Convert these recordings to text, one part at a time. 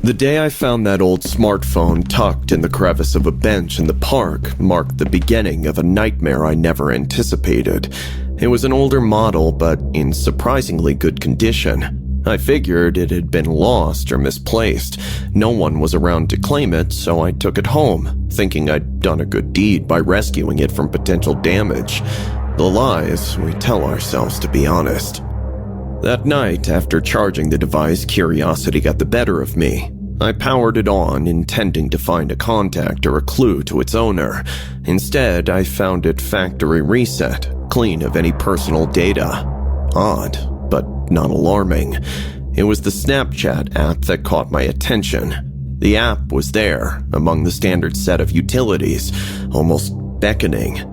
The day I found that old smartphone tucked in the crevice of a bench in the park marked the beginning of a nightmare I never anticipated. It was an older model, but in surprisingly good condition. I figured it had been lost or misplaced. No one was around to claim it, so I took it home, thinking I'd done a good deed by rescuing it from potential damage. The lies we tell ourselves, to be honest. That night, after charging the device, curiosity got the better of me. I powered it on, intending to find a contact or a clue to its owner. Instead, I found it factory reset, clean of any personal data. Odd, but not alarming. It was the Snapchat app that caught my attention. The app was there, among the standard set of utilities, almost beckoning.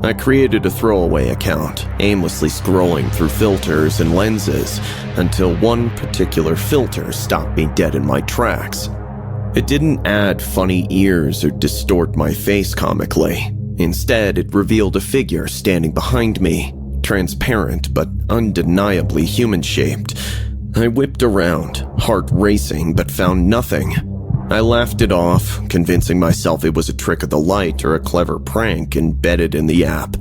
I created a throwaway account, aimlessly scrolling through filters and lenses, until one particular filter stopped me dead in my tracks. It didn't add funny ears or distort my face comically. Instead, it revealed a figure standing behind me, transparent but undeniably human-shaped. I whipped around, heart racing, but found nothing. I laughed it off, convincing myself it was a trick of the light or a clever prank embedded in the app.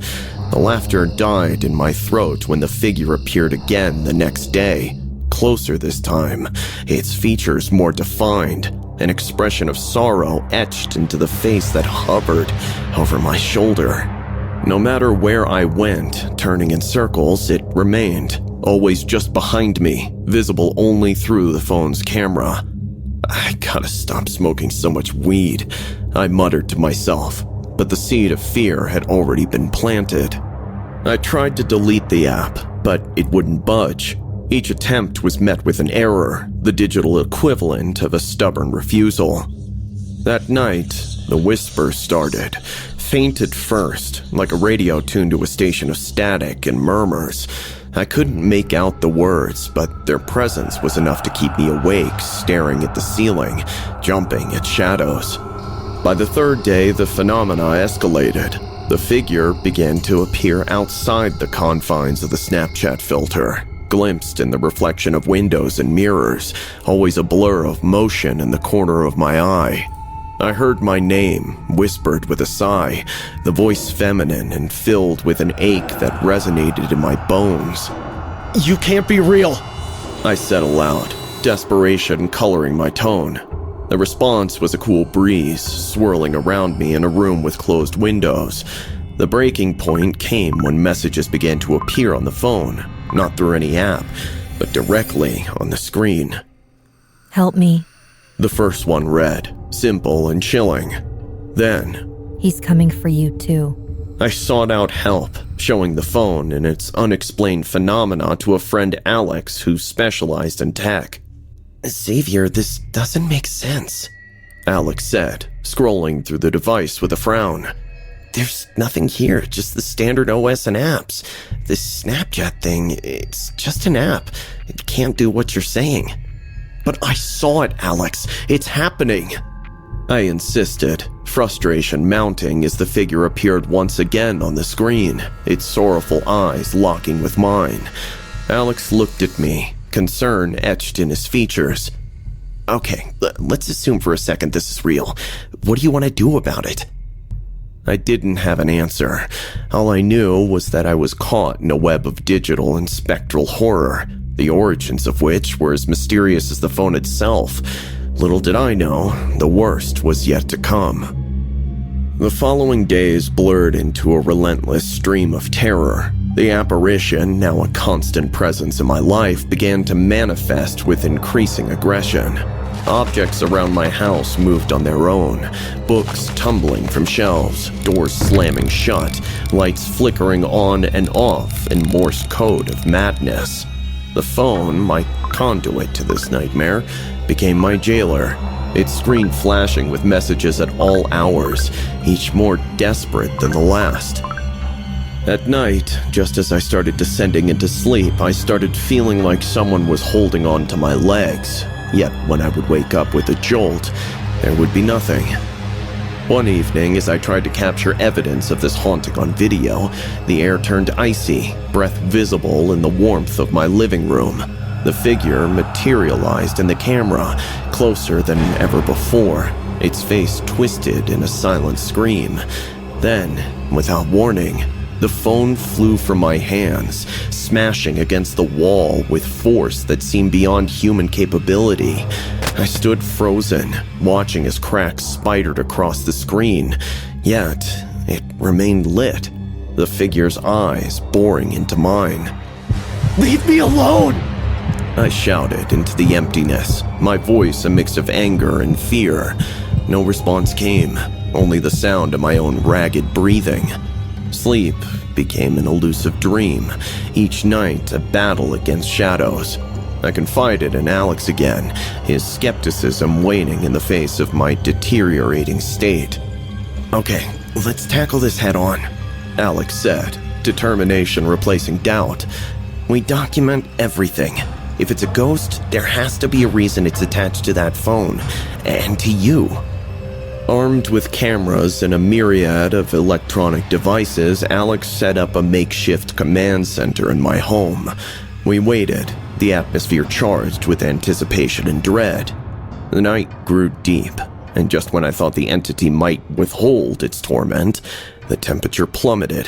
The laughter died in my throat when the figure appeared again the next day. Closer this time, its features more defined, an expression of sorrow etched into the face that hovered over my shoulder. No matter where I went, turning in circles, it remained, always just behind me, visible only through the phone's camera. I gotta stop smoking so much weed, I muttered to myself, but the seed of fear had already been planted. I tried to delete the app, but it wouldn't budge. Each attempt was met with an error, the digital equivalent of a stubborn refusal. That night, the whisper started, faint at first, like a radio tuned to a station of static and murmurs. I couldn't make out the words, but their presence was enough to keep me awake, staring at the ceiling, jumping at shadows. By the third day, the phenomena escalated. The figure began to appear outside the confines of the Snapchat filter, glimpsed in the reflection of windows and mirrors, always a blur of motion in the corner of my eye. I heard my name, whispered with a sigh, the voice feminine and filled with an ache that resonated in my bones. "You can't be real," I said aloud, desperation coloring my tone. The response was a cool breeze swirling around me in a room with closed windows. The breaking point came when messages began to appear on the phone, not through any app, but directly on the screen. "Help me," the first one read, simple and chilling. Then, "He's coming for you too." I sought out help, showing the phone and its unexplained phenomena to a friend Alex who specialized in tech. "Xavier, this doesn't make sense," Alex said, scrolling through the device with a frown. "There's nothing here, just the standard OS and apps. This Snapchat thing, it's just an app. It can't do what you're saying." "But I saw it, Alex. It's happening," I insisted, frustration mounting as the figure appeared once again on the screen, its sorrowful eyes locking with mine. Alex looked at me, concern etched in his features. "Okay, let's assume for a second this is real. What do you want to do about it?" I didn't have an answer. All I knew was that I was caught in a web of digital and spectral horror, the origins of which were as mysterious as the phone itself. Little did I know, the worst was yet to come. The following days blurred into a relentless stream of terror. The apparition, now a constant presence in my life, began to manifest with increasing aggression. Objects around my house moved on their own, books tumbling from shelves, doors slamming shut, lights flickering on and off in Morse code of madness. The phone, my conduit to this nightmare, became my jailer, its screen flashing with messages at all hours, each more desperate than the last. At night, just as I started descending into sleep, I started feeling like someone was holding on to my legs. Yet when I would wake up with a jolt, there would be nothing. One evening, as I tried to capture evidence of this haunting on video, the air turned icy, breath visible in the warmth of my living room. The figure materialized in the camera, closer than ever before, its face twisted in a silent scream. Then, without warning, the phone flew from my hands, smashing against the wall with force that seemed beyond human capability. I stood frozen, watching as cracks spidered across the screen, yet it remained lit, the figure's eyes boring into mine. "Leave me alone!" I shouted into the emptiness, my voice a mix of anger and fear. No response came, only the sound of my own ragged breathing. Sleep became an elusive dream, each night a battle against shadows. I confided in Alex again, his skepticism waning in the face of my deteriorating state. "Okay, let's tackle this head on," Alex said, determination replacing doubt. "We document everything. If it's a ghost, there has to be a reason it's attached to that phone, and to you." Armed with cameras and a myriad of electronic devices, Alex set up a makeshift command center in my home. We waited, the atmosphere charged with anticipation and dread. The night grew deep, and just when I thought the entity might withhold its torment, the temperature plummeted.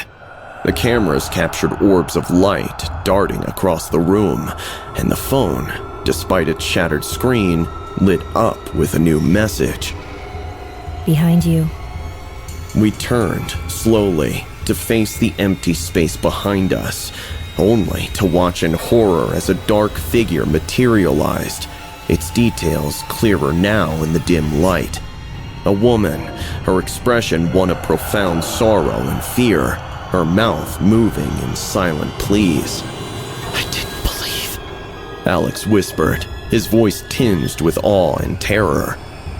The cameras captured orbs of light darting across the room, and the phone, despite its shattered screen, lit up with a new message. Behind you. We turned, slowly, to face the empty space behind us, only to watch in horror as a dark figure materialized, its details clearer now in the dim light. A woman, her expression one of profound sorrow and fear, her mouth moving in silent pleas. "I didn't believe," Alex whispered, his voice tinged with awe and terror.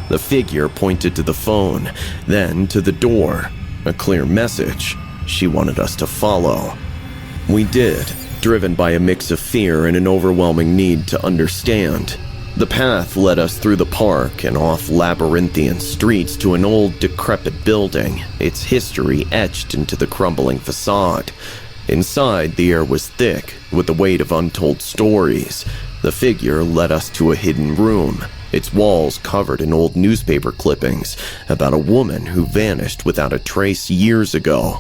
The figure pointed to the phone, then to the door, a clear message. She wanted us to follow. We did, driven by a mix of fear and an overwhelming need to understand. The path led us through the park and off labyrinthian streets to an old, decrepit building, its history etched into the crumbling facade. Inside, the air was thick, with the weight of untold stories. The figure led us to a hidden room, its walls covered in old newspaper clippings about a woman who vanished without a trace years ago.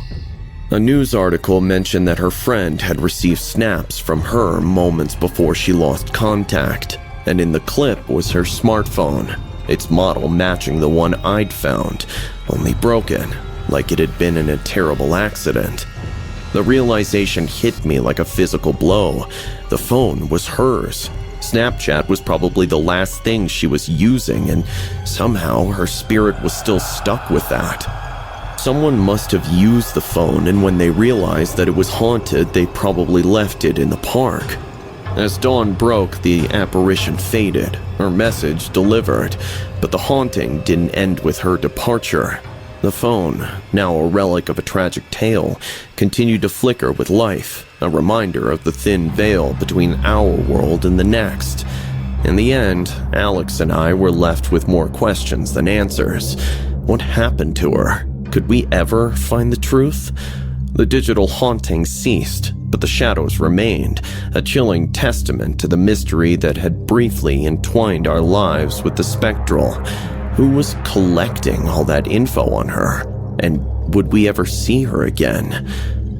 A news article mentioned that her friend had received snaps from her moments before she lost contact, and in the clip was her smartphone, its model matching the one I'd found, only broken, like it had been in a terrible accident. The realization hit me like a physical blow. The phone was hers. Snapchat was probably the last thing she was using, and somehow her spirit was still stuck with that. Someone must have used the phone, and when they realized that it was haunted, they probably left it in the park. As dawn broke, the apparition faded, her message delivered, but the haunting didn't end with her departure. The phone, now a relic of a tragic tale, continued to flicker with life, a reminder of the thin veil between our world and the next. In the end, Alex and I were left with more questions than answers. What happened to her? Could we ever find the truth? The digital haunting ceased, but the shadows remained, a chilling testament to the mystery that had briefly entwined our lives with the spectral. Who was collecting all that info on her? And would we ever see her again?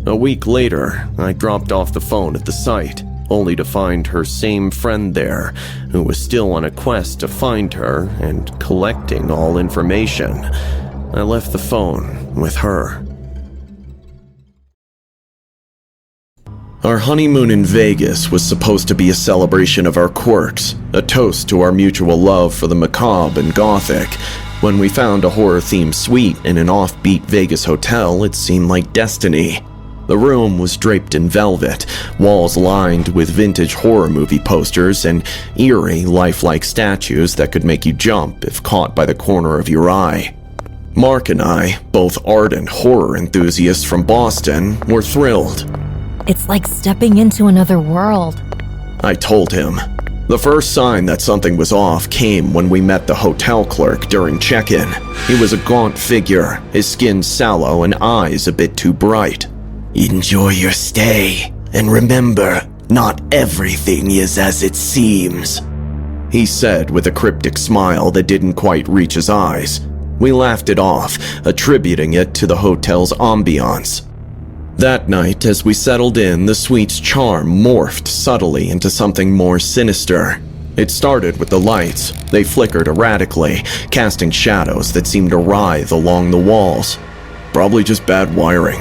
A week later, I dropped off the phone at the site, only to find her same friend there, who was still on a quest to find her and collecting all information. I left the phone with her. Our honeymoon in Vegas was supposed to be a celebration of our quirks, a toast to our mutual love for the macabre and gothic. When we found a horror-themed suite in an offbeat Vegas hotel, it seemed like destiny. The room was draped in velvet, walls lined with vintage horror movie posters and eerie, lifelike statues that could make you jump if caught by the corner of your eye. Mark and I, both ardent horror enthusiasts from Boston, were thrilled. It's like stepping into another world. I told him. The first sign that something was off came when we met the hotel clerk during check-in. He was a gaunt figure, his skin sallow and eyes a bit too bright. "Enjoy your stay, and remember, Not everything is as it seems," he said with a cryptic smile that didn't quite reach his eyes. We laughed it off, attributing it to the hotel's ambiance. That night, as we settled in, the suite's charm morphed subtly into something more sinister. It started with the lights. They flickered erratically, casting shadows that seemed to writhe along the walls. "Probably just bad wiring,"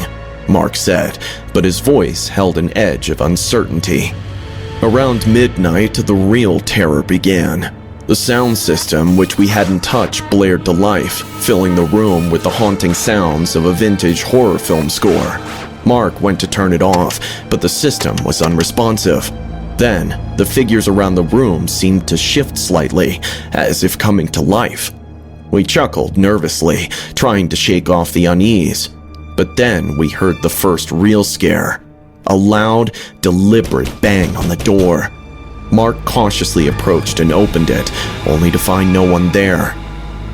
Mark said, but his voice held an edge of uncertainty. Around midnight, the real terror began. The sound system, which we hadn't touched, blared to life, filling the room with the haunting sounds of a vintage horror film score. Mark went to turn it off, but the system was unresponsive. Then, the figures around the room seemed to shift slightly, as if coming to life. We chuckled nervously, trying to shake off the unease. But then we heard the first real scare. A loud, deliberate bang on the door. Mark cautiously approached and opened it, only to find no one there.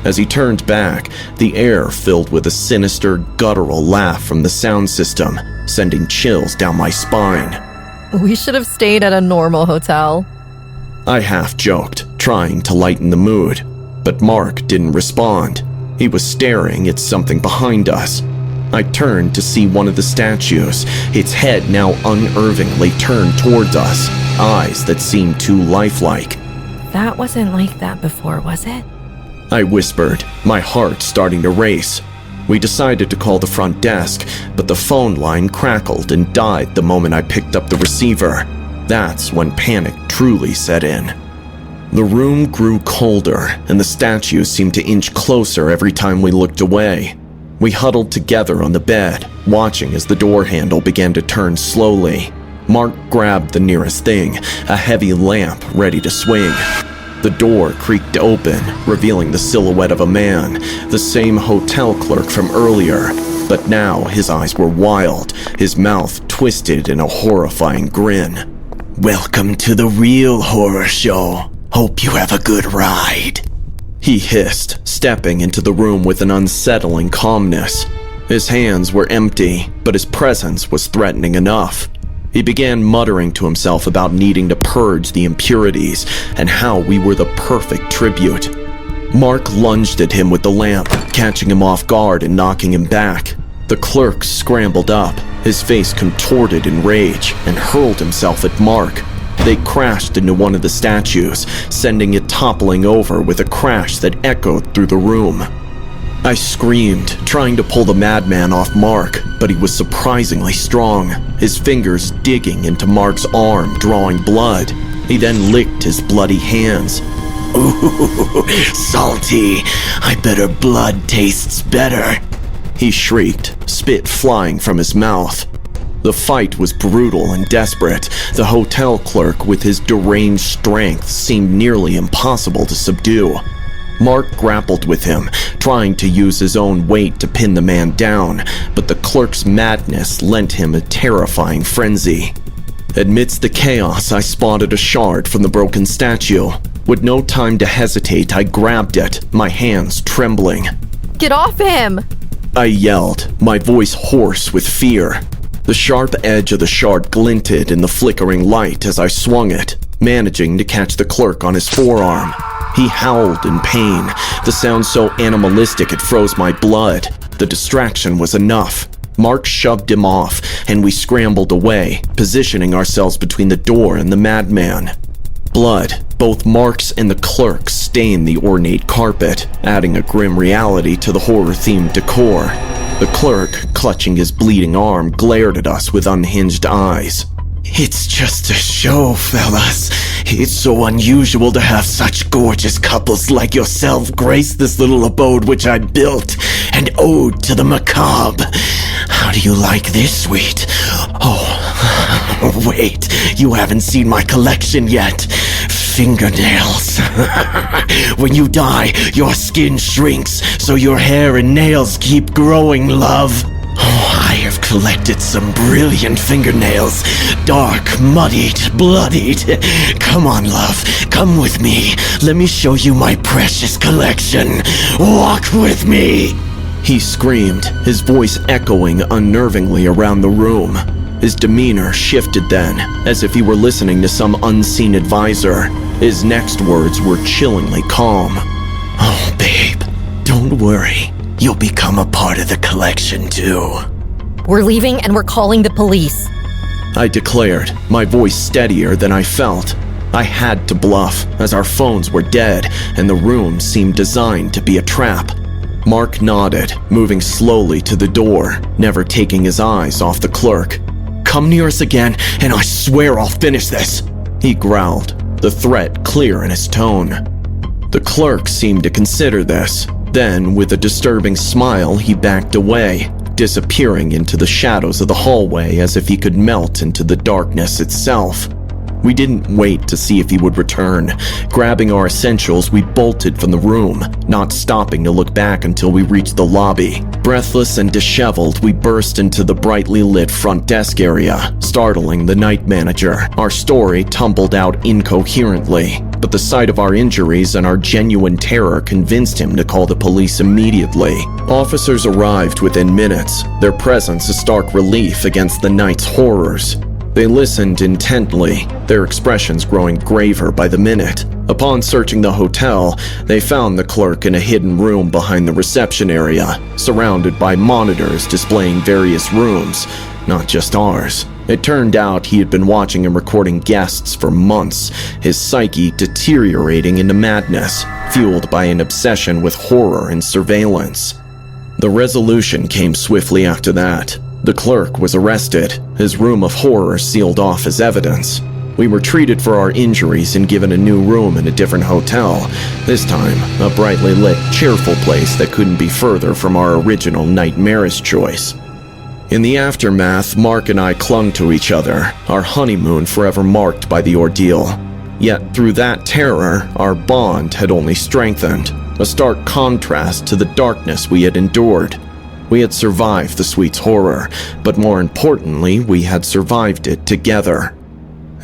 As he turned back, the air filled with a sinister, guttural laugh from the sound system, sending chills down my spine. We should have stayed at a normal hotel. I half joked, trying to lighten the mood, but Mark didn't respond. He was staring at something behind us. I turned to see one of the statues, its head now unnervingly turned towards us, eyes that seemed too lifelike. That wasn't like that before, was it? I whispered, my heart starting to race. We decided to call the front desk, but the phone line crackled and died the moment I picked up the receiver. That's when panic truly set in. The room grew colder, and the statue seemed to inch closer every time we looked away. We huddled together on the bed, watching as the door handle began to turn slowly. Mark grabbed the nearest thing, a heavy lamp ready to swing. The door creaked open, revealing the silhouette of a man, the same hotel clerk from earlier. But now his eyes were wild, his mouth twisted in a horrifying grin. "Welcome to the real horror show. Hope you have a good ride," he hissed, stepping into the room with an unsettling calmness. His hands were empty, but his presence was threatening enough. He began muttering to himself about needing to purge the impurities and how we were the perfect tribute. Mark lunged at him with the lamp, catching him off guard and knocking him back. The clerk scrambled up, his face contorted in rage, and hurled himself at Mark. They crashed into one of the statues, sending it toppling over with a crash that echoed through the room. I screamed, trying to pull the madman off Mark, but he was surprisingly strong, his fingers digging into Mark's arm, drawing blood. He then licked his bloody hands. "Ooh, salty. I bet her blood tastes better," he shrieked, spit flying from his mouth. The fight was brutal and desperate. The hotel clerk, with his deranged strength, seemed nearly impossible to subdue. Mark grappled with him, trying to use his own weight to pin the man down, but the clerk's madness lent him a terrifying frenzy. Amidst the chaos, I spotted a shard from the broken statue. With no time to hesitate, I grabbed it, my hands trembling. Get off him! I yelled, my voice hoarse with fear. The sharp edge of the shard glinted in the flickering light as I swung it, managing to catch the clerk on his forearm. He howled in pain, the sound so animalistic it froze my blood. The distraction was enough. Mark shoved him off, and we scrambled away, positioning ourselves between the door and the madman. Blood, both Mark's and the clerk's, stained the ornate carpet, adding a grim reality to the horror-themed decor. The clerk, clutching his bleeding arm, glared at us with unhinged eyes. "It's just a show, fellas. It's so unusual to have such gorgeous couples like yourself grace this little abode which I built, an ode to the macabre. How do you like this, sweet? Oh, wait, you haven't seen my collection yet. Fingernails. When you die, your skin shrinks, so your hair and nails keep growing, love. Oh, I have collected some brilliant fingernails. Dark, muddied, bloodied. Come on, love. Come with me. Let me show you my precious collection. Walk with me. He screamed, his voice echoing unnervingly around the room. His demeanor shifted then, as if he were listening to some unseen advisor. His next words were chillingly calm. Oh, babe, don't worry. You'll become a part of the collection too. We're leaving and we're calling the police. I declared, my voice steadier than I felt. I had to bluff, as our phones were dead and the room seemed designed to be a trap. Mark nodded, moving slowly to the door, never taking his eyes off the clerk. Come near us again, and I swear I'll finish this, he growled, the threat clear in his tone. The clerk seemed to consider this. Then, with a disturbing smile, he backed away, disappearing into the shadows of the hallway as if he could melt into the darkness itself. We didn't wait to see if he would return. Grabbing our essentials, we bolted from the room, not stopping to look back until we reached the lobby. Breathless and disheveled, we burst into the brightly lit front desk area, startling the night manager. Our story tumbled out incoherently, but the sight of our injuries and our genuine terror convinced him to call the police immediately. Officers arrived within minutes, their presence a stark relief against the night's horrors. They listened intently, their expressions growing graver by the minute. Upon searching the hotel, they found the clerk in a hidden room behind the reception area, surrounded by monitors displaying various rooms, not just ours. It turned out he had been watching and recording guests for months, his psyche deteriorating into madness, fueled by an obsession with horror and surveillance. The resolution came swiftly after that. The clerk was arrested, his room of horror sealed off as evidence. We were treated for our injuries and given a new room in a different hotel, this time a brightly lit, cheerful place that couldn't be further from our original nightmarish choice. In the aftermath, Mark and I clung to each other, our honeymoon forever marked by the ordeal. Yet through that terror, our bond had only strengthened, a stark contrast to the darkness we had endured. We had survived the suite's horror, but more importantly, we had survived it together.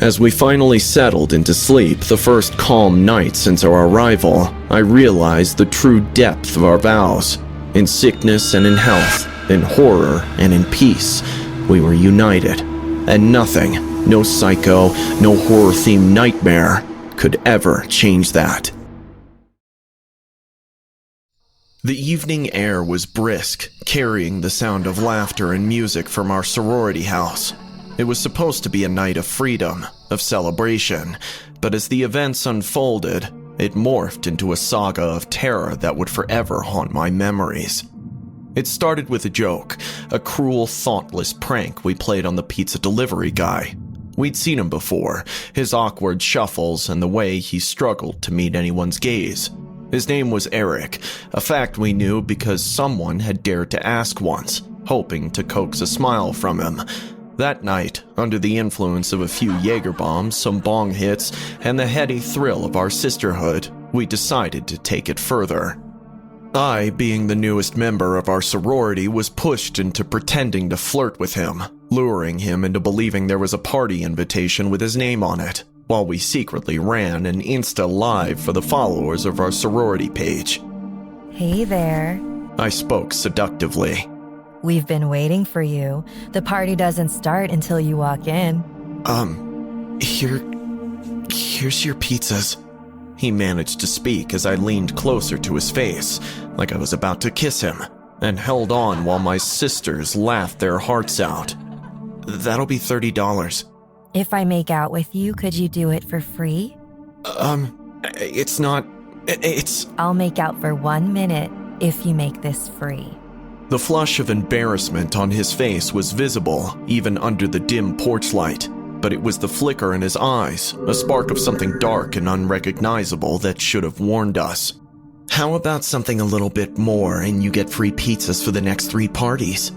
As we finally settled into sleep, the first calm night since our arrival, I realized the true depth of our vows. In sickness and in health, in horror and in peace, we were united. And nothing, no psycho, no horror-themed nightmare, could ever change that. The evening air was brisk, carrying the sound of laughter and music from our sorority house. It was supposed to be a night of freedom, of celebration, but as the events unfolded, it morphed into a saga of terror that would forever haunt my memories. It started with a joke, a cruel, thoughtless prank we played on the pizza delivery guy. We'd seen him before, his awkward shuffles and the way he struggled to meet anyone's gaze. His name was Eric, a fact we knew because someone had dared to ask once, hoping to coax a smile from him. That night, under the influence of a few Jaeger bombs, some bong hits, and the heady thrill of our sisterhood, we decided to take it further. I, being the newest member of our sorority, was pushed into pretending to flirt with him, luring him into believing there was a party invitation with his name on it, while we secretly ran an Insta Live for the followers of our sorority page. Hey there. I spoke seductively. We've been waiting for you. The party doesn't start until you walk in. Here's your pizzas. He managed to speak as I leaned closer to his face, like I was about to kiss him, and held on while my sisters laughed their hearts out. That'll be $30. If I make out with you, could you do it for free? It's... I'll make out for 1 minute if you make this free. The flush of embarrassment on his face was visible, even under the dim porch light, but it was the flicker in his eyes, a spark of something dark and unrecognizable that should have warned us. How about something a little bit more and you get free pizzas for the next 3 parties?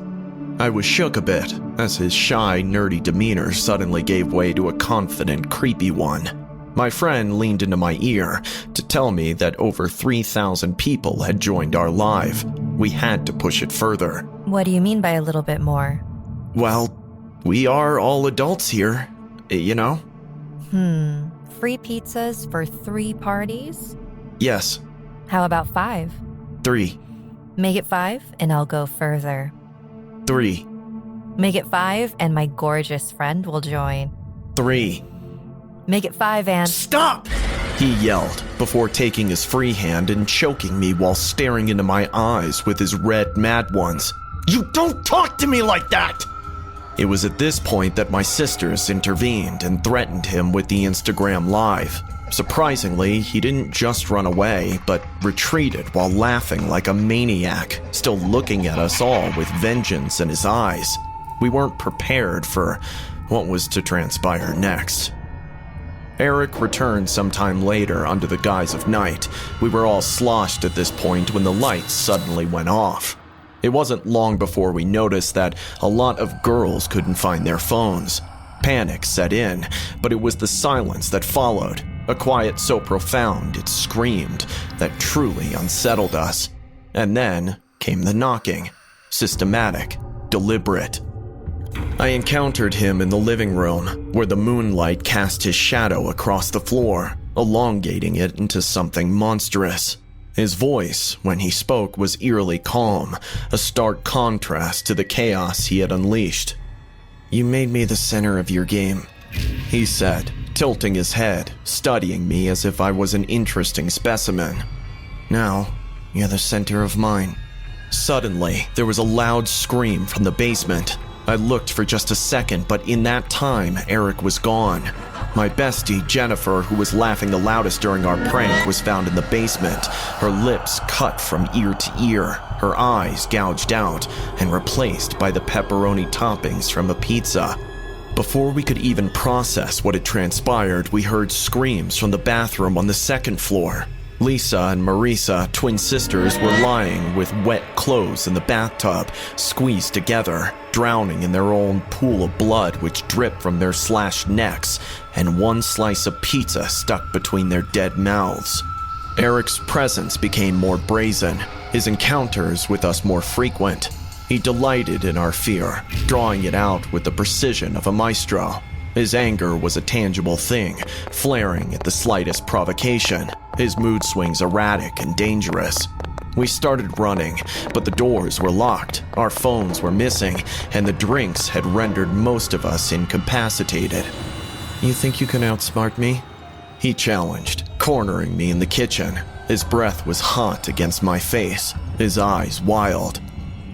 I was shook a bit, as his shy, nerdy demeanor suddenly gave way to a confident, creepy one. My friend leaned into my ear to tell me that over 3,000 people had joined our live. We had to push it further. What do you mean by a little bit more? Well, we are all adults here, you know? Free pizzas for 3 parties? Yes. How about 5? 3. Make it 5 and I'll go further. 3. Make it 5 and my gorgeous friend will join. 3. Make it 5 and... Stop! He yelled before taking his free hand and choking me while staring into my eyes with his red mad ones. You don't talk to me like that! It was at this point that my sisters intervened and threatened him with the Instagram Live. Surprisingly, he didn't just run away, but retreated while laughing like a maniac, still looking at us all with vengeance in his eyes. We weren't prepared for what was to transpire next. Eric returned sometime later under the guise of night. We were all sloshed at this point when the lights suddenly went off. It wasn't long before we noticed that a lot of girls couldn't find their phones. Panic set in, but it was the silence that followed, a quiet so profound it screamed, that truly unsettled us. And then came the knocking, systematic, deliberate. I encountered him in the living room, where the moonlight cast his shadow across the floor, elongating it into something monstrous. His voice, when he spoke, was eerily calm, a stark contrast to the chaos he had unleashed. "You made me the center of your game," he said, tilting his head, studying me as if I was an interesting specimen. "Now, you're the center of mine." Suddenly, there was a loud scream from the basement. I looked for just a second, but in that time, Eric was gone. My bestie, Jennifer, who was laughing the loudest during our prank, was found in the basement, her lips cut from ear to ear, her eyes gouged out and replaced by the pepperoni toppings from a pizza. Before we could even process what had transpired, we heard screams from the bathroom on the second floor. Lisa and Marisa, twin sisters, were lying with wet clothes in the bathtub, squeezed together, drowning in their own pool of blood which dripped from their slashed necks, and one slice of pizza stuck between their dead mouths. Eric's presence became more brazen, his encounters with us more frequent. He delighted in our fear, drawing it out with the precision of a maestro. His anger was a tangible thing, flaring at the slightest provocation, his mood swings erratic and dangerous. We started running, but the doors were locked, our phones were missing, and the drinks had rendered most of us incapacitated. "You think you can outsmart me?" he challenged, cornering me in the kitchen. His breath was hot against my face, his eyes wild.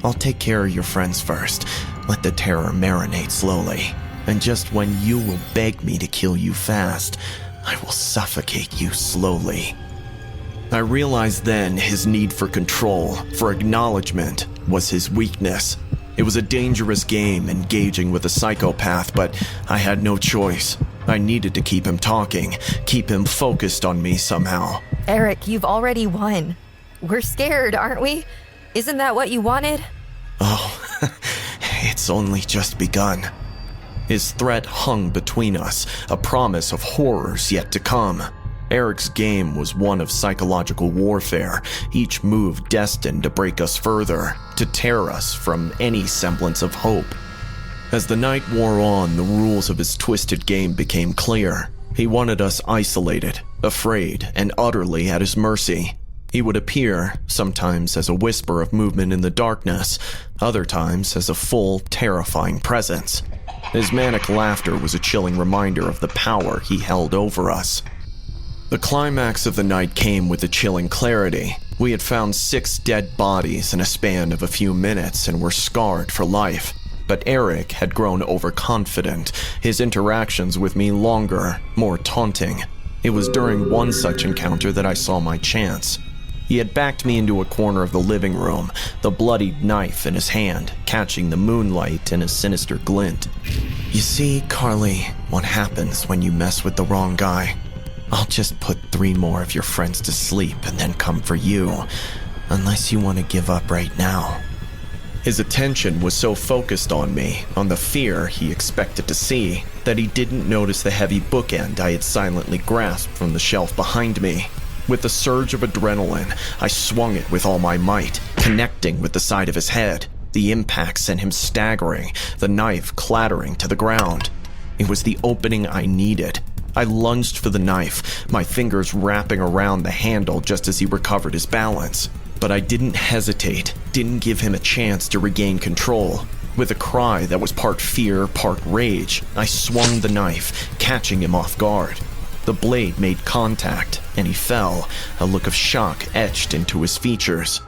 "I'll take care of your friends first. Let the terror marinate slowly. And just when you will beg me to kill you fast, I will suffocate you slowly." I realized then his need for control, for acknowledgement, was his weakness. It was a dangerous game engaging with a psychopath, but I had no choice. I needed to keep him talking, keep him focused on me somehow. Eric, you've already won. We're scared, aren't we? Isn't that what you wanted? Oh, it's only just begun. His threat hung between us, a promise of horrors yet to come. Eric's game was one of psychological warfare, each move destined to break us further, to tear us from any semblance of hope. As the night wore on, the rules of his twisted game became clear. He wanted us isolated, afraid, and utterly at his mercy. He would appear, sometimes as a whisper of movement in the darkness, other times as a full, terrifying presence. His manic laughter was a chilling reminder of the power he held over us. The climax of the night came with a chilling clarity. We had found 6 dead bodies in a span of a few minutes and were scarred for life. But Eric had grown overconfident, his interactions with me longer, more taunting. It was during one such encounter that I saw my chance. He had backed me into a corner of the living room, the bloodied knife in his hand, catching the moonlight in a sinister glint. "You see, Carly, what happens when you mess with the wrong guy? I'll just put 3 more of your friends to sleep and then come for you, unless you want to give up right now." His attention was so focused on me, on the fear he expected to see, that he didn't notice the heavy bookend I had silently grasped from the shelf behind me. With a surge of adrenaline, I swung it with all my might, connecting with the side of his head. The impact sent him staggering, the knife clattering to the ground. It was the opening I needed. I lunged for the knife, my fingers wrapping around the handle just as he recovered his balance. But I didn't hesitate, didn't give him a chance to regain control. With a cry that was part fear, part rage, I swung the knife, catching him off guard. The blade made contact, and he fell, a look of shock etched into his features.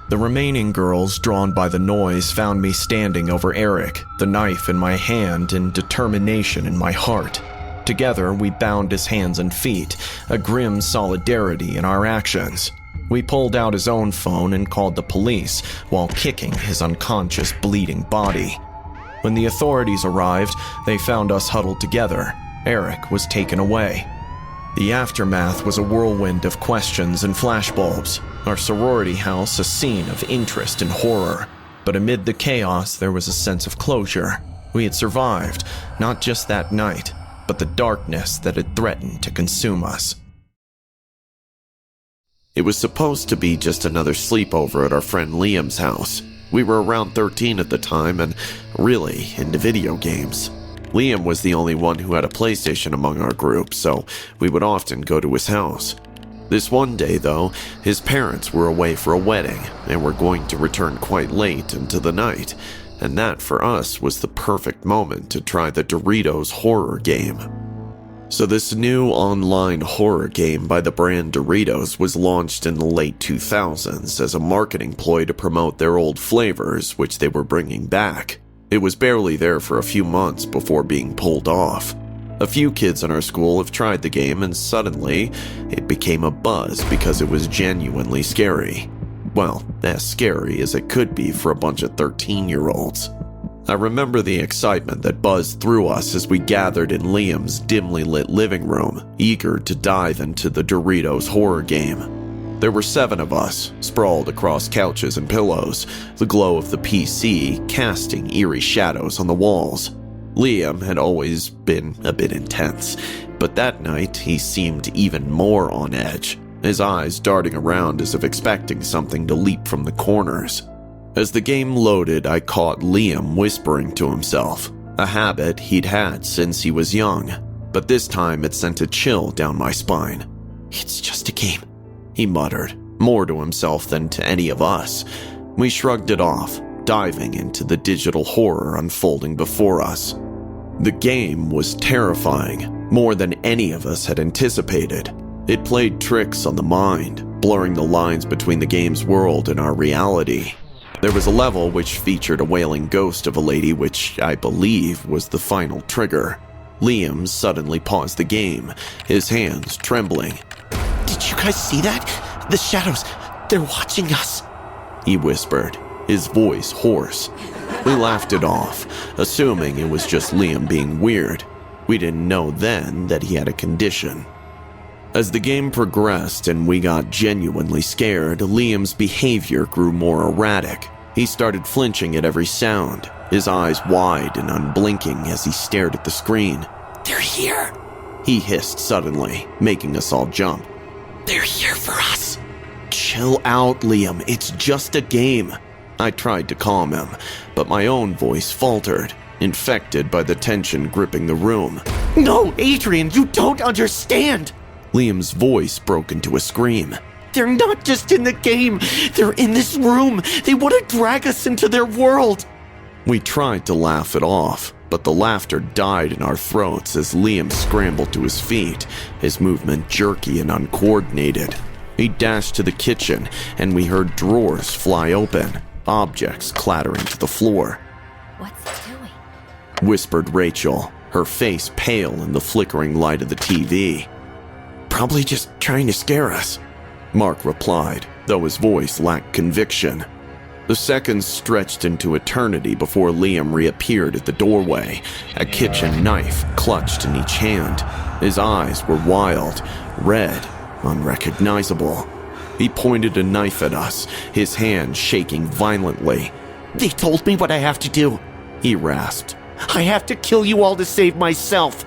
The remaining girls, drawn by the noise, found me standing over Eric, the knife in my hand and determination in my heart. Together, we bound his hands and feet, a grim solidarity in our actions. We pulled out his own phone and called the police while kicking his unconscious, bleeding body. When the authorities arrived, they found us huddled together. Eric was taken away. The aftermath was a whirlwind of questions and flashbulbs, our sorority house a scene of interest and horror. But amid the chaos, there was a sense of closure. We had survived, not just that night, but the darkness that had threatened to consume us. It was supposed to be just another sleepover at our friend Liam's house. We were around 13 at the time and really into video games. Liam was the only one who had a PlayStation among our group, so we would often go to his house. This one day, though, his parents were away for a wedding and were going to return quite late into the night, and that for us was the perfect moment to try the Doritos horror game. So this new online horror game by the brand Doritos was launched in the late 2000s as a marketing ploy to promote their old flavors, which they were bringing back. It was barely there for a few months before being pulled off. A few kids in our school have tried the game and suddenly it became a buzz because it was genuinely scary. Well, as scary as it could be for a bunch of 13-year-olds. I remember the excitement that buzzed through us as we gathered in Liam's dimly lit living room, eager to dive into the Doritos horror game. There were 7 of us, sprawled across couches and pillows, the glow of the PC casting eerie shadows on the walls. Liam had always been a bit intense, but that night he seemed even more on edge, his eyes darting around as if expecting something to leap from the corners. As the game loaded, I caught Liam whispering to himself, a habit he'd had since he was young, but this time it sent a chill down my spine. "It's just a game," he muttered, more to himself than to any of us. We shrugged it off, diving into the digital horror unfolding before us. The game was terrifying, more than any of us had anticipated. It played tricks on the mind, blurring the lines between the game's world and our reality. There was a level which featured a wailing ghost of a lady, which I believe was the final trigger. Liam suddenly paused the game, his hands trembling. "Did you guys see that? The shadows, they're watching us," he whispered, his voice hoarse. We laughed it off, assuming it was just Liam being weird. We didn't know then that he had a condition. As the game progressed and we got genuinely scared, Liam's behavior grew more erratic. He started flinching at every sound, his eyes wide and unblinking as he stared at the screen. "They're here," he hissed suddenly, making us all jump. "They're here for us." "Chill out, Liam, it's just a game." I tried to calm him, but my own voice faltered, infected by the tension gripping the room. "No, Adrian, you don't understand!" Liam's voice broke into a scream. "They're not just in the game, they're in this room. They want to drag us into their world." We tried to laugh it off, but the laughter died in our throats as Liam scrambled to his feet, his movement jerky and uncoordinated. He dashed to the kitchen, and we heard drawers fly open, objects clattering to the floor. What's he doing? Whispered Rachel, her face pale in the flickering light of the TV. "Probably just trying to scare us," Mark replied, though his voice lacked conviction. The seconds stretched into eternity before Liam reappeared at the doorway, a kitchen knife clutched in each hand. His eyes were wild, red, unrecognizable. He pointed a knife at us, his hand shaking violently. "They told me what I have to do," he rasped. "I have to kill you all to save myself."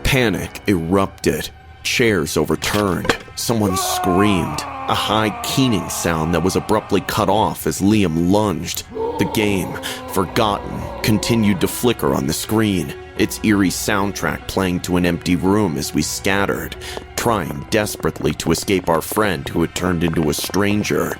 Panic erupted. Chairs overturned. Someone screamed, a high keening sound that was abruptly cut off as Liam lunged. The game, forgotten, continued to flicker on the screen, its eerie soundtrack playing to an empty room as we scattered, trying desperately to escape our friend who had turned into a stranger.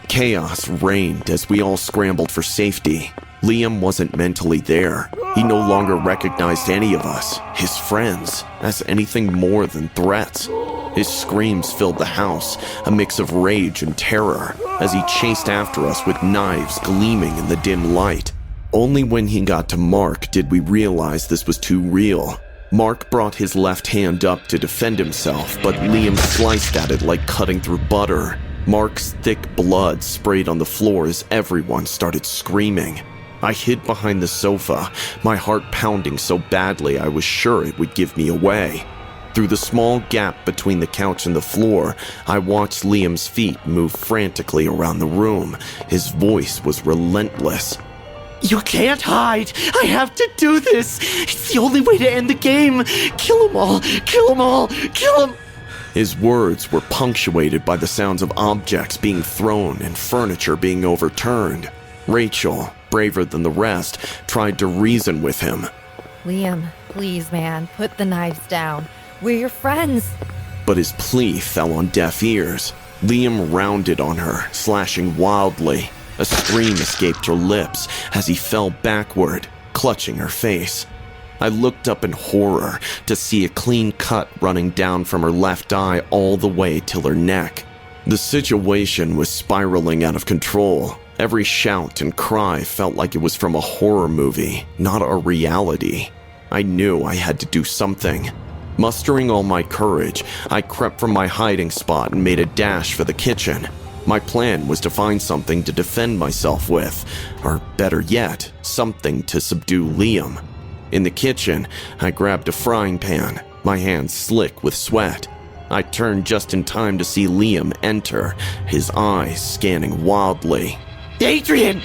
Chaos reigned as we all scrambled for safety. Liam wasn't mentally there. He no longer recognized any of us, his friends, as anything more than threats. His screams filled the house, a mix of rage and terror, as he chased after us with knives gleaming in the dim light. Only when he got to Mark did we realize this was too real. Mark brought his left hand up to defend himself, but Liam sliced at it like cutting through butter. Mark's thick blood sprayed on the floor as everyone started screaming. I hid behind the sofa, my heart pounding so badly I was sure it would give me away. Through the small gap between the couch and the floor, I watched Liam's feet move frantically around the room. His voice was relentless. You can't hide! I have to do this! It's the only way to end the game! Kill them all! Kill them all! Kill them! His words were punctuated by the sounds of objects being thrown and furniture being overturned. Rachel, braver than the rest, tried to reason with him. Liam, please, man, put the knives down. We're your friends. But his plea fell on deaf ears. Liam rounded on her, slashing wildly. A scream escaped her lips as he fell backward, clutching her face. I looked up in horror to see a clean cut running down from her left eye all the way till her neck. The situation was spiraling out of control. Every shout and cry felt like it was from a horror movie, not a reality. I knew I had to do something. Mustering all my courage, I crept from my hiding spot and made a dash for the kitchen. My plan was to find something to defend myself with, or better yet, something to subdue Liam. In the kitchen, I grabbed a frying pan, my hands slick with sweat. I turned just in time to see Liam enter, his eyes scanning wildly. Adrian!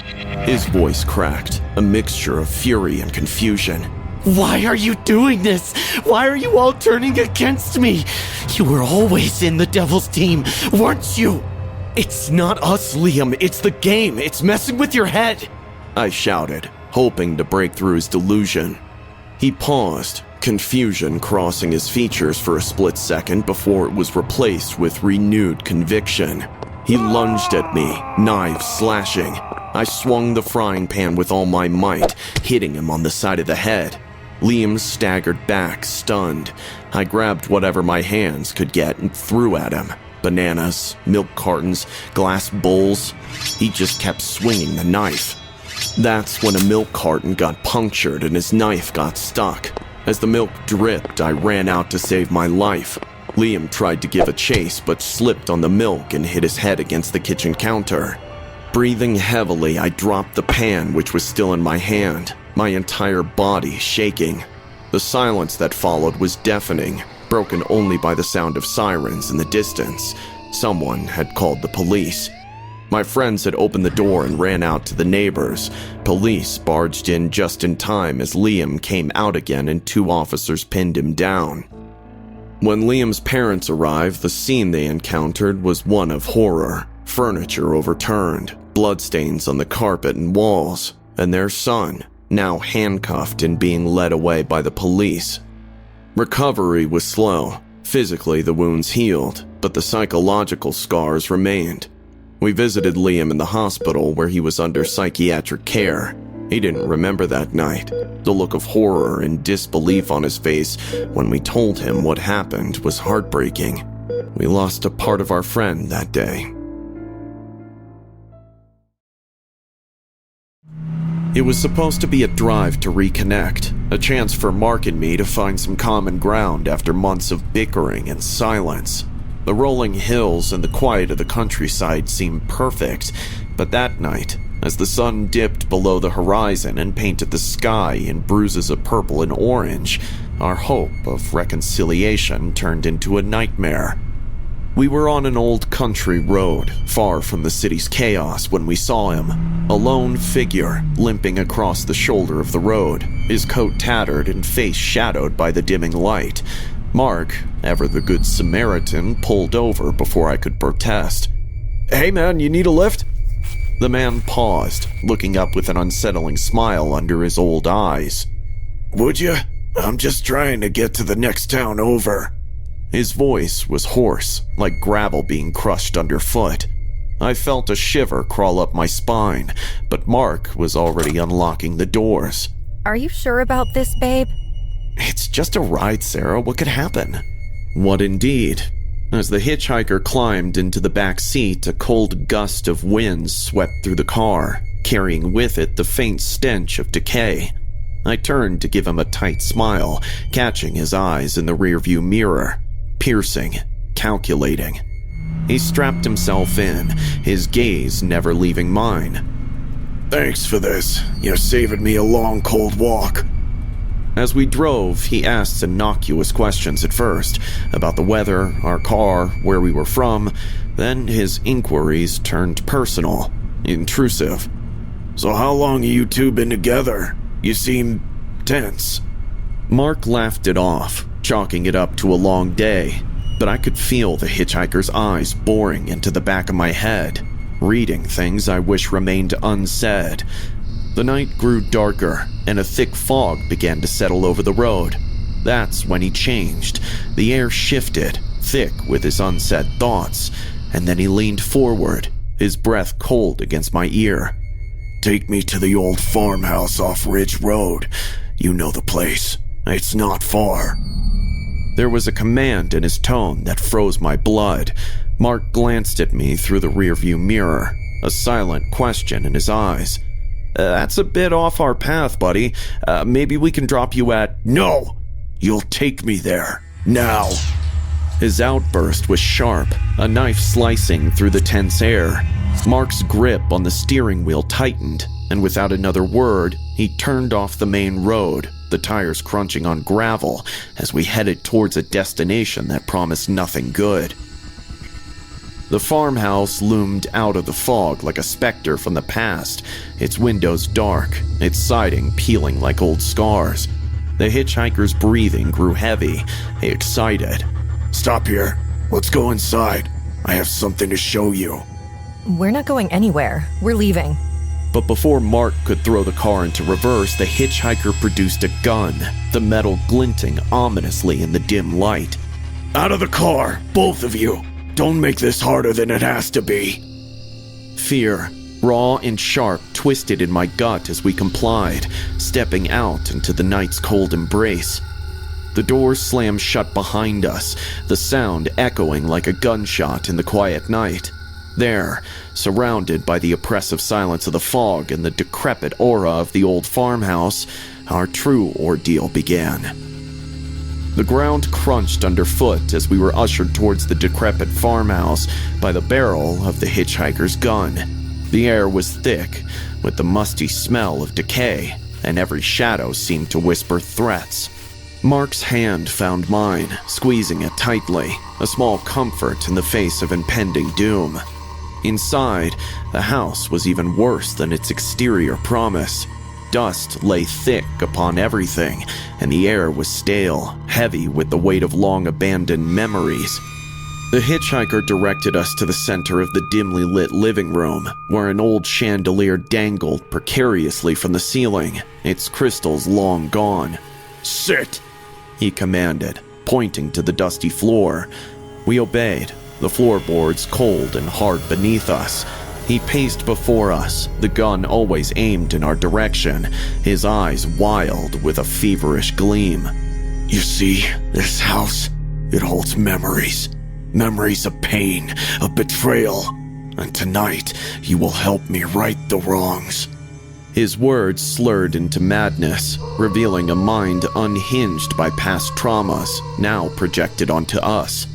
His voice cracked, a mixture of fury and confusion. Why are you doing this? Why are you all turning against me? You were always in the Devil's team, weren't you? It's not us, Liam. It's the game. It's messing with your head, I shouted, hoping to break through his delusion. He paused, confusion crossing his features for a split second before it was replaced with renewed conviction. He lunged at me, knives slashing. I swung the frying pan with all my might, hitting him on the side of the head. Liam staggered back, stunned. I grabbed whatever my hands could get and threw at him. Bananas, milk cartons, glass bowls. He just kept swinging the knife. That's when a milk carton got punctured and his knife got stuck. As the milk dripped, I ran out to save my life. Liam tried to give a chase but slipped on the milk and hit his head against the kitchen counter. Breathing heavily, I dropped the pan, which was still in my hand, my entire body shaking. The silence that followed was deafening, broken only by the sound of sirens in the distance. Someone had called the police. My friends had opened the door and ran out to the neighbors. Police barged in just in time as Liam came out again and 2 officers pinned him down. When Liam's parents arrived, the scene they encountered was one of horror. Furniture overturned, bloodstains on the carpet and walls, and their son, now handcuffed and being led away by the police. Recovery was slow. Physically, the wounds healed, but the psychological scars remained. We visited Liam in the hospital where he was under psychiatric care. He didn't remember that night. The look of horror and disbelief on his face when we told him what happened was heartbreaking. We lost a part of our friend that day. It was supposed to be a drive to reconnect, a chance for Mark and me to find some common ground after months of bickering and silence. The rolling hills and the quiet of the countryside seemed perfect, but that night, as the sun dipped below the horizon and painted the sky in bruises of purple and orange, our hope of reconciliation turned into a nightmare. We were on an old country road, far from the city's chaos when we saw him, a lone figure limping across the shoulder of the road, his coat tattered and face shadowed by the dimming light. Mark, ever the good Samaritan, pulled over before I could protest. "Hey man, you need a lift?" The man paused, looking up with an unsettling smile under his old eyes. "Would you? I'm just trying to get to the next town over." His voice was hoarse, like gravel being crushed underfoot. I felt a shiver crawl up my spine, but Mark was already unlocking the doors. Are you sure about this, babe? It's just a ride, Sarah. What could happen? What indeed? As the hitchhiker climbed into the back seat, a cold gust of wind swept through the car, carrying with it the faint stench of decay. I turned to give him a tight smile, catching his eyes in the rearview mirror, piercing, calculating. He strapped himself in, his gaze never leaving mine. Thanks for this. You're saving me a long, cold walk. As we drove, he asked innocuous questions at first, about the weather, our car, where we were from. Then his inquiries turned personal, intrusive. So how long have you two been together? You seem tense. Mark laughed it off, chalking it up to a long day, but I could feel the hitchhiker's eyes boring into the back of my head, reading things I wish remained unsaid. The night grew darker, and a thick fog began to settle over the road. That's when he changed. The air shifted, thick with his unsaid thoughts, and then he leaned forward, his breath cold against my ear. Take me to the old farmhouse off Ridge Road. You know the place. It's not far. There was a command in his tone that froze my blood. Mark glanced at me through the rearview mirror, a silent question in his eyes. That's a bit off our path, buddy. Maybe we can drop you at— No! You'll take me there. Now! His outburst was sharp, a knife slicing through the tense air. Mark's grip on the steering wheel tightened, and without another word, he turned off the main road, the tires crunching on gravel as we headed towards a destination that promised nothing good. The farmhouse loomed out of the fog like a specter from the past, its windows dark, its siding peeling like old scars. The hitchhiker's breathing grew heavy, excited. Stop here. Let's go inside. I have something to show you. We're not going anywhere. We're leaving. But before Mark could throw the car into reverse, the hitchhiker produced a gun, the metal glinting ominously in the dim light. Out of the car, both of you. Don't make this harder than it has to be. Fear, raw and sharp, twisted in my gut as we complied, stepping out into the night's cold embrace. The door slammed shut behind us, the sound echoing like a gunshot in the quiet night. There, surrounded by the oppressive silence of the fog and the decrepit aura of the old farmhouse, our true ordeal began. The ground crunched underfoot as we were ushered towards the decrepit farmhouse by the barrel of the hitchhiker's gun. The air was thick, with the musty smell of decay, and every shadow seemed to whisper threats. Mark's hand found mine, squeezing it tightly, a small comfort in the face of impending doom. Inside, the house was even worse than its exterior promise. Dust lay thick upon everything, and the air was stale, heavy with the weight of long-abandoned memories. The hitchhiker directed us to the center of the dimly lit living room, where an old chandelier dangled precariously from the ceiling, its crystals long gone. Sit, he commanded, pointing to the dusty floor. We obeyed, the floorboards cold and hard beneath us. He paced before us, the gun always aimed in our direction, his eyes wild with a feverish gleam. You see, this house, it holds memories. Memories of pain, of betrayal. And tonight, you will help me right the wrongs. His words slurred into madness, revealing a mind unhinged by past traumas, now projected onto us.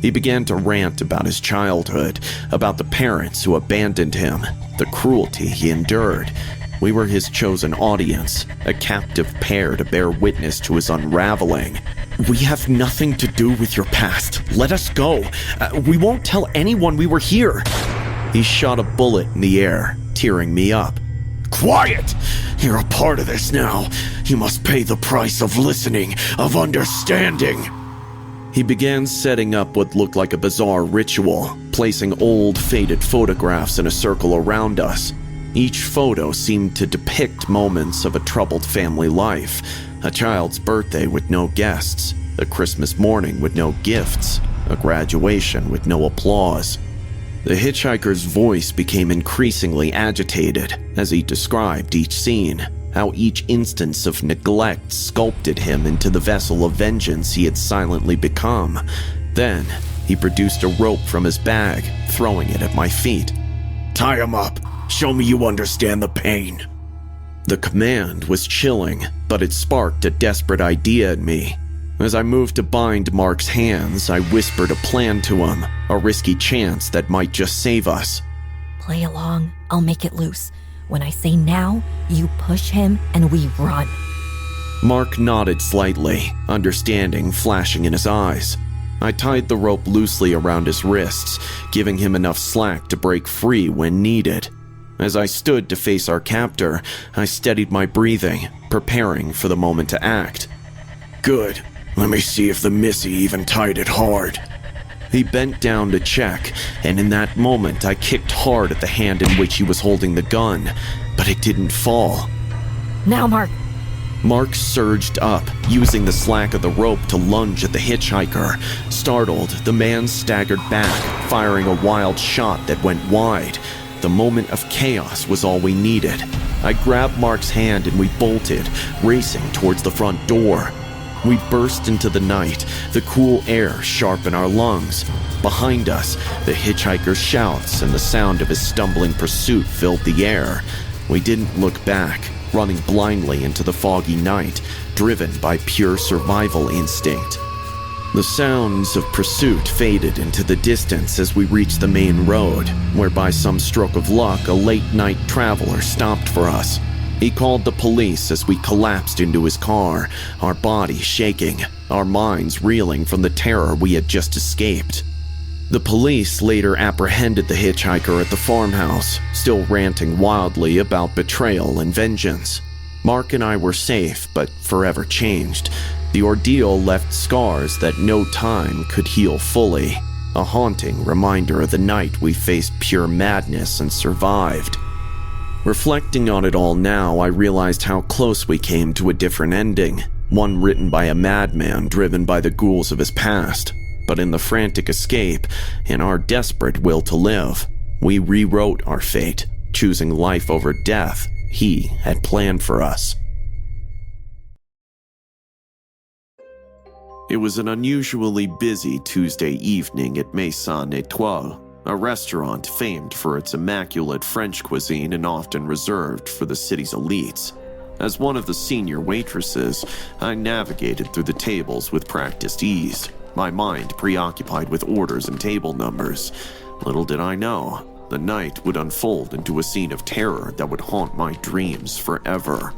He began to rant about his childhood, about the parents who abandoned him, the cruelty he endured. We were his chosen audience, a captive pair to bear witness to his unraveling. We have nothing to do with your past. Let us go. We won't tell anyone we were here. He shot a bullet in the air, tearing me up. Quiet! You're a part of this now. You must pay the price of listening, of understanding. He began setting up what looked like a bizarre ritual, placing old, faded photographs in a circle around us. Each photo seemed to depict moments of a troubled family life, a child's birthday with no guests, a Christmas morning with no gifts, a graduation with no applause. The hitchhiker's voice became increasingly agitated as he described each scene, how each instance of neglect sculpted him into the vessel of vengeance he had silently become. Then, he produced a rope from his bag, throwing it at my feet. Tie him up. Show me you understand the pain. The command was chilling, but it sparked a desperate idea in me. As I moved to bind Mark's hands, I whispered a plan to him, a risky chance that might just save us. Play along, I'll make it loose. When I say now, you push him and we run. Mark nodded slightly, understanding flashing in his eyes. I tied the rope loosely around his wrists, giving him enough slack to break free when needed. As I stood to face our captor, I steadied my breathing, preparing for the moment to act. Good. Let me see if the missy even tied it hard. He bent down to check, and in that moment I kicked hard at the hand in which he was holding the gun, but it didn't fall. Now, Mark. Mark surged up, using the slack of the rope to lunge at the hitchhiker. Startled, the man staggered back, firing a wild shot that went wide. The moment of chaos was all we needed. I grabbed Mark's hand and we bolted, racing towards the front door. We burst into the night, the cool air sharp in our lungs. Behind us, the hitchhiker's shouts and the sound of his stumbling pursuit filled the air. We didn't look back, running blindly into the foggy night, driven by pure survival instinct. The sounds of pursuit faded into the distance as we reached the main road, where by some stroke of luck, a late-night traveler stopped for us. He called the police as we collapsed into his car, our bodies shaking, our minds reeling from the terror we had just escaped. The police later apprehended the hitchhiker at the farmhouse, still ranting wildly about betrayal and vengeance. Mark and I were safe, but forever changed. The ordeal left scars that no time could heal fully, a haunting reminder of the night we faced pure madness and survived. Reflecting on it all now, I realized how close we came to a different ending, one written by a madman driven by the ghouls of his past. But in the frantic escape, in our desperate will to live, we rewrote our fate, choosing life over death he had planned for us. It was an unusually busy Tuesday evening at Maison Étoile, a restaurant famed for its immaculate French cuisine and often reserved for the city's elites. As one of the senior waitresses, I navigated through the tables with practiced ease, my mind preoccupied with orders and table numbers. Little did I know, the night would unfold into a scene of terror that would haunt my dreams forever.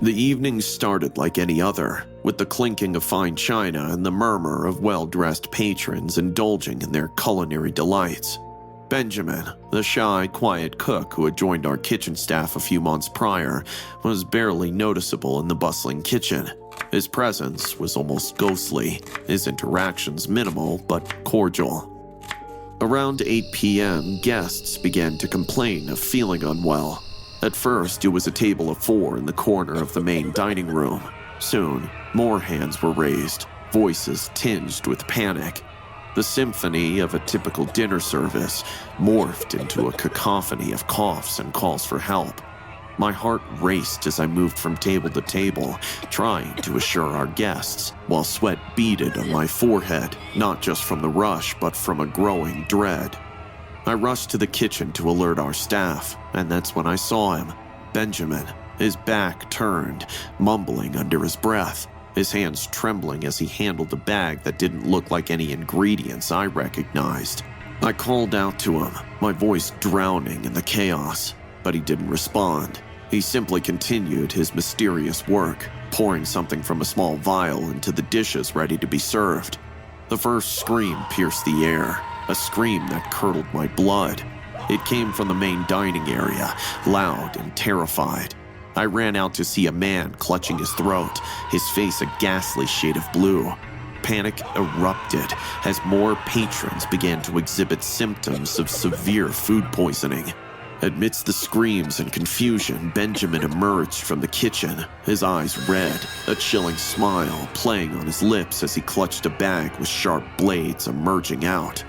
The evening started like any other, with the clinking of fine china and the murmur of well-dressed patrons indulging in their culinary delights. Benjamin, the shy, quiet cook who had joined our kitchen staff a few months prior, was barely noticeable in the bustling kitchen. His presence was almost ghostly, his interactions minimal but cordial. Around 8 p.m., guests began to complain of feeling unwell. At first, it was a table of 4 in the corner of the main dining room. Soon, more hands were raised, voices tinged with panic. The symphony of a typical dinner service morphed into a cacophony of coughs and calls for help. My heart raced as I moved from table to table, trying to assure our guests, while sweat beaded on my forehead, not just from the rush, but from a growing dread. I rushed to the kitchen to alert our staff, and that's when I saw him, Benjamin, his back turned, mumbling under his breath, his hands trembling as he handled a bag that didn't look like any ingredients I recognized. I called out to him, my voice drowning in the chaos, but he didn't respond. He simply continued his mysterious work, pouring something from a small vial into the dishes ready to be served. The first scream pierced the air, a scream that curdled my blood. It came from the main dining area, loud and terrified. I ran out to see a man clutching his throat, his face a ghastly shade of blue. Panic erupted as more patrons began to exhibit symptoms of severe food poisoning. Amidst the screams and confusion, Benjamin emerged from the kitchen, his eyes red, a chilling smile playing on his lips as he clutched a bag with sharp blades emerging out.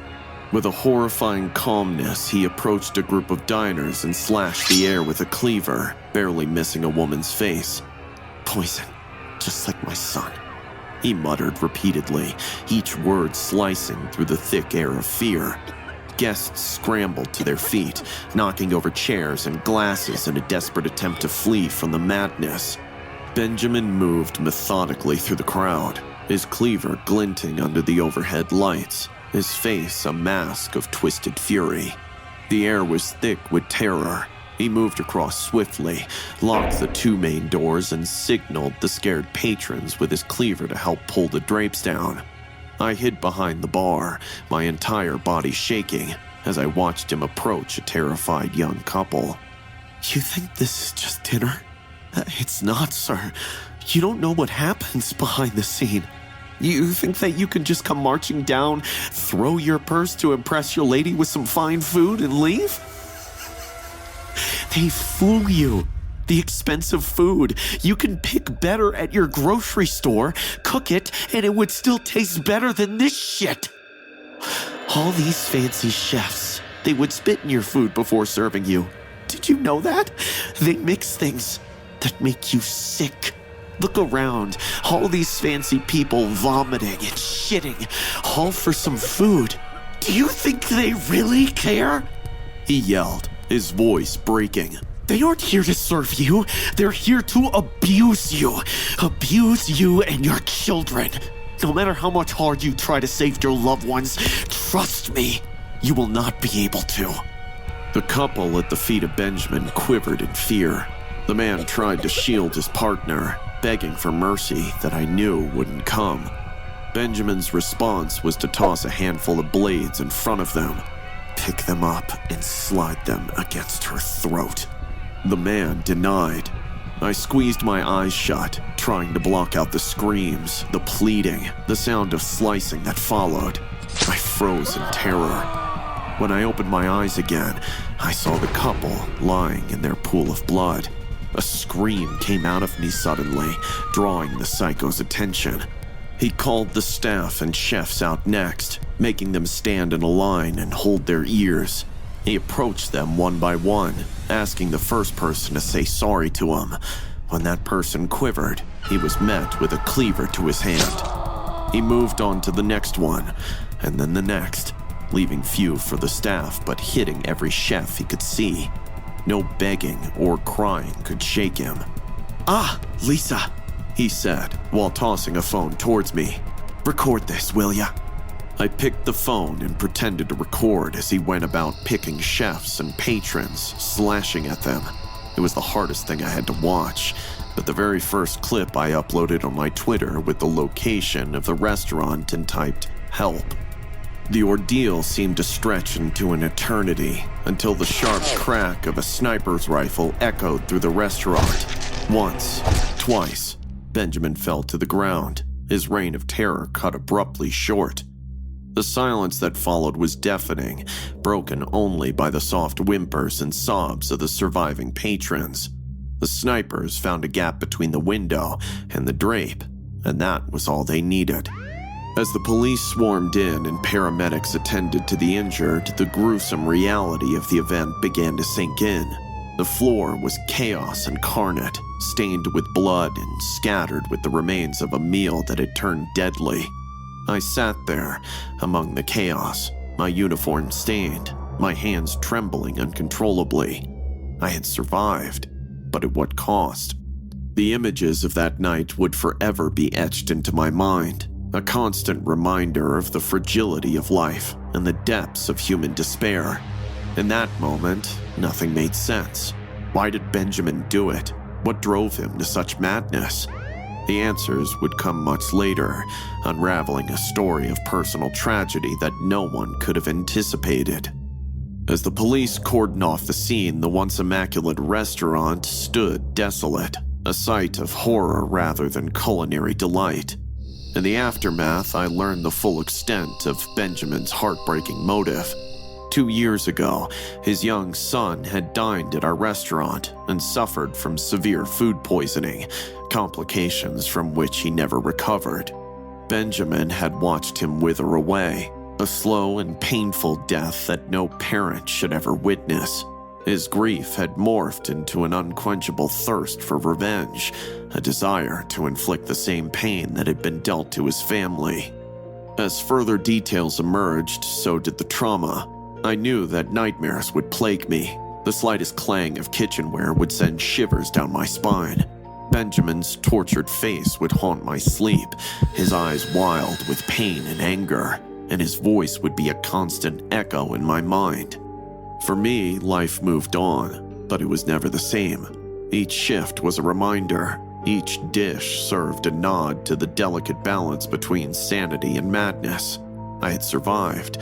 With a horrifying calmness, he approached a group of diners and slashed the air with a cleaver, barely missing a woman's face. "Poison, just like my son," he muttered repeatedly, each word slicing through the thick air of fear. Guests scrambled to their feet, knocking over chairs and glasses in a desperate attempt to flee from the madness. Benjamin moved methodically through the crowd, his cleaver glinting under the overhead lights, his face a mask of twisted fury. The air was thick with terror. He moved across swiftly, locked the two main doors, and signaled the scared patrons with his cleaver to help pull the drapes down. I hid behind the bar, my entire body shaking, as I watched him approach a terrified young couple. "You think this is just dinner? It's not, sir. You don't know what happens behind the scene. You think that you can just come marching down, throw your purse to impress your lady with some fine food, and leave? They fool you. The expensive food. You can pick better at your grocery store, cook it, and it would still taste better than this shit. All these fancy chefs, they would spit in your food before serving you. Did you know that? They mix things that make you sick. Look around. All these fancy people vomiting and shitting, all for some food. Do you think they really care?" he yelled, his voice breaking. "They aren't here to serve you. They're here to abuse you. Abuse you and your children. No matter how much hard you try to save your loved ones, trust me, you will not be able to." The couple at the feet of Benjamin quivered in fear. The man tried to shield his partner, begging for mercy that I knew wouldn't come. Benjamin's response was to toss a handful of blades in front of them, pick them up, and slide them against her throat. The man denied. I squeezed my eyes shut, trying to block out the screams, the pleading, the sound of slicing that followed. I froze in terror. When I opened my eyes again, I saw the couple lying in their pool of blood. A scream came out of me suddenly, drawing the psycho's attention. He called the staff and chefs out next, making them stand in a line and hold their ears. He approached them one by one, asking the first person to say sorry to him. When that person quivered, he was met with a cleaver to his hand. He moved on to the next one, and then the next, leaving few for the staff but hitting every chef he could see. No begging or crying could shake him. "Ah, Lisa," he said, while tossing a phone towards me. "Record this, will ya?" I picked the phone and pretended to record as he went about picking chefs and patrons, slashing at them. It was the hardest thing I had to watch, but the very first clip I uploaded on my Twitter with the location of the restaurant and typed, "Help." The ordeal seemed to stretch into an eternity until the sharp crack of a sniper's rifle echoed through the restaurant. Once, twice, Benjamin fell to the ground, his reign of terror cut abruptly short. The silence that followed was deafening, broken only by the soft whimpers and sobs of the surviving patrons. The snipers found a gap between the window and the drape, and that was all they needed. As the police swarmed in and paramedics attended to the injured, the gruesome reality of the event began to sink in. The floor was chaos incarnate, stained with blood and scattered with the remains of a meal that had turned deadly. I sat there, among the chaos, my uniform stained, my hands trembling uncontrollably. I had survived, but at what cost? The images of that night would forever be etched into my mind, a constant reminder of the fragility of life and the depths of human despair. In that moment, nothing made sense. Why did Benjamin do it? What drove him to such madness? The answers would come much later, unraveling a story of personal tragedy that no one could have anticipated. As the police cordoned off the scene, the once immaculate restaurant stood desolate, a sight of horror rather than culinary delight. In the aftermath, I learned the full extent of Benjamin's heartbreaking motive. 2 years ago, his young son had dined at our restaurant and suffered from severe food poisoning, complications from which he never recovered. Benjamin had watched him wither away, A slow and painful death that no parent should ever witness. His grief had morphed into an unquenchable thirst for revenge, a desire to inflict the same pain that had been dealt to his family. As further details emerged, so did the trauma. I knew that nightmares would plague me. The slightest clang of kitchenware would send shivers down my spine. Benjamin's tortured face would haunt my sleep, his eyes wild with pain and anger, and his voice would be a constant echo in my mind. For me, life moved on, but it was never the same. Each shift was a reminder. Each dish served a nod to the delicate balance between sanity and madness. I had survived,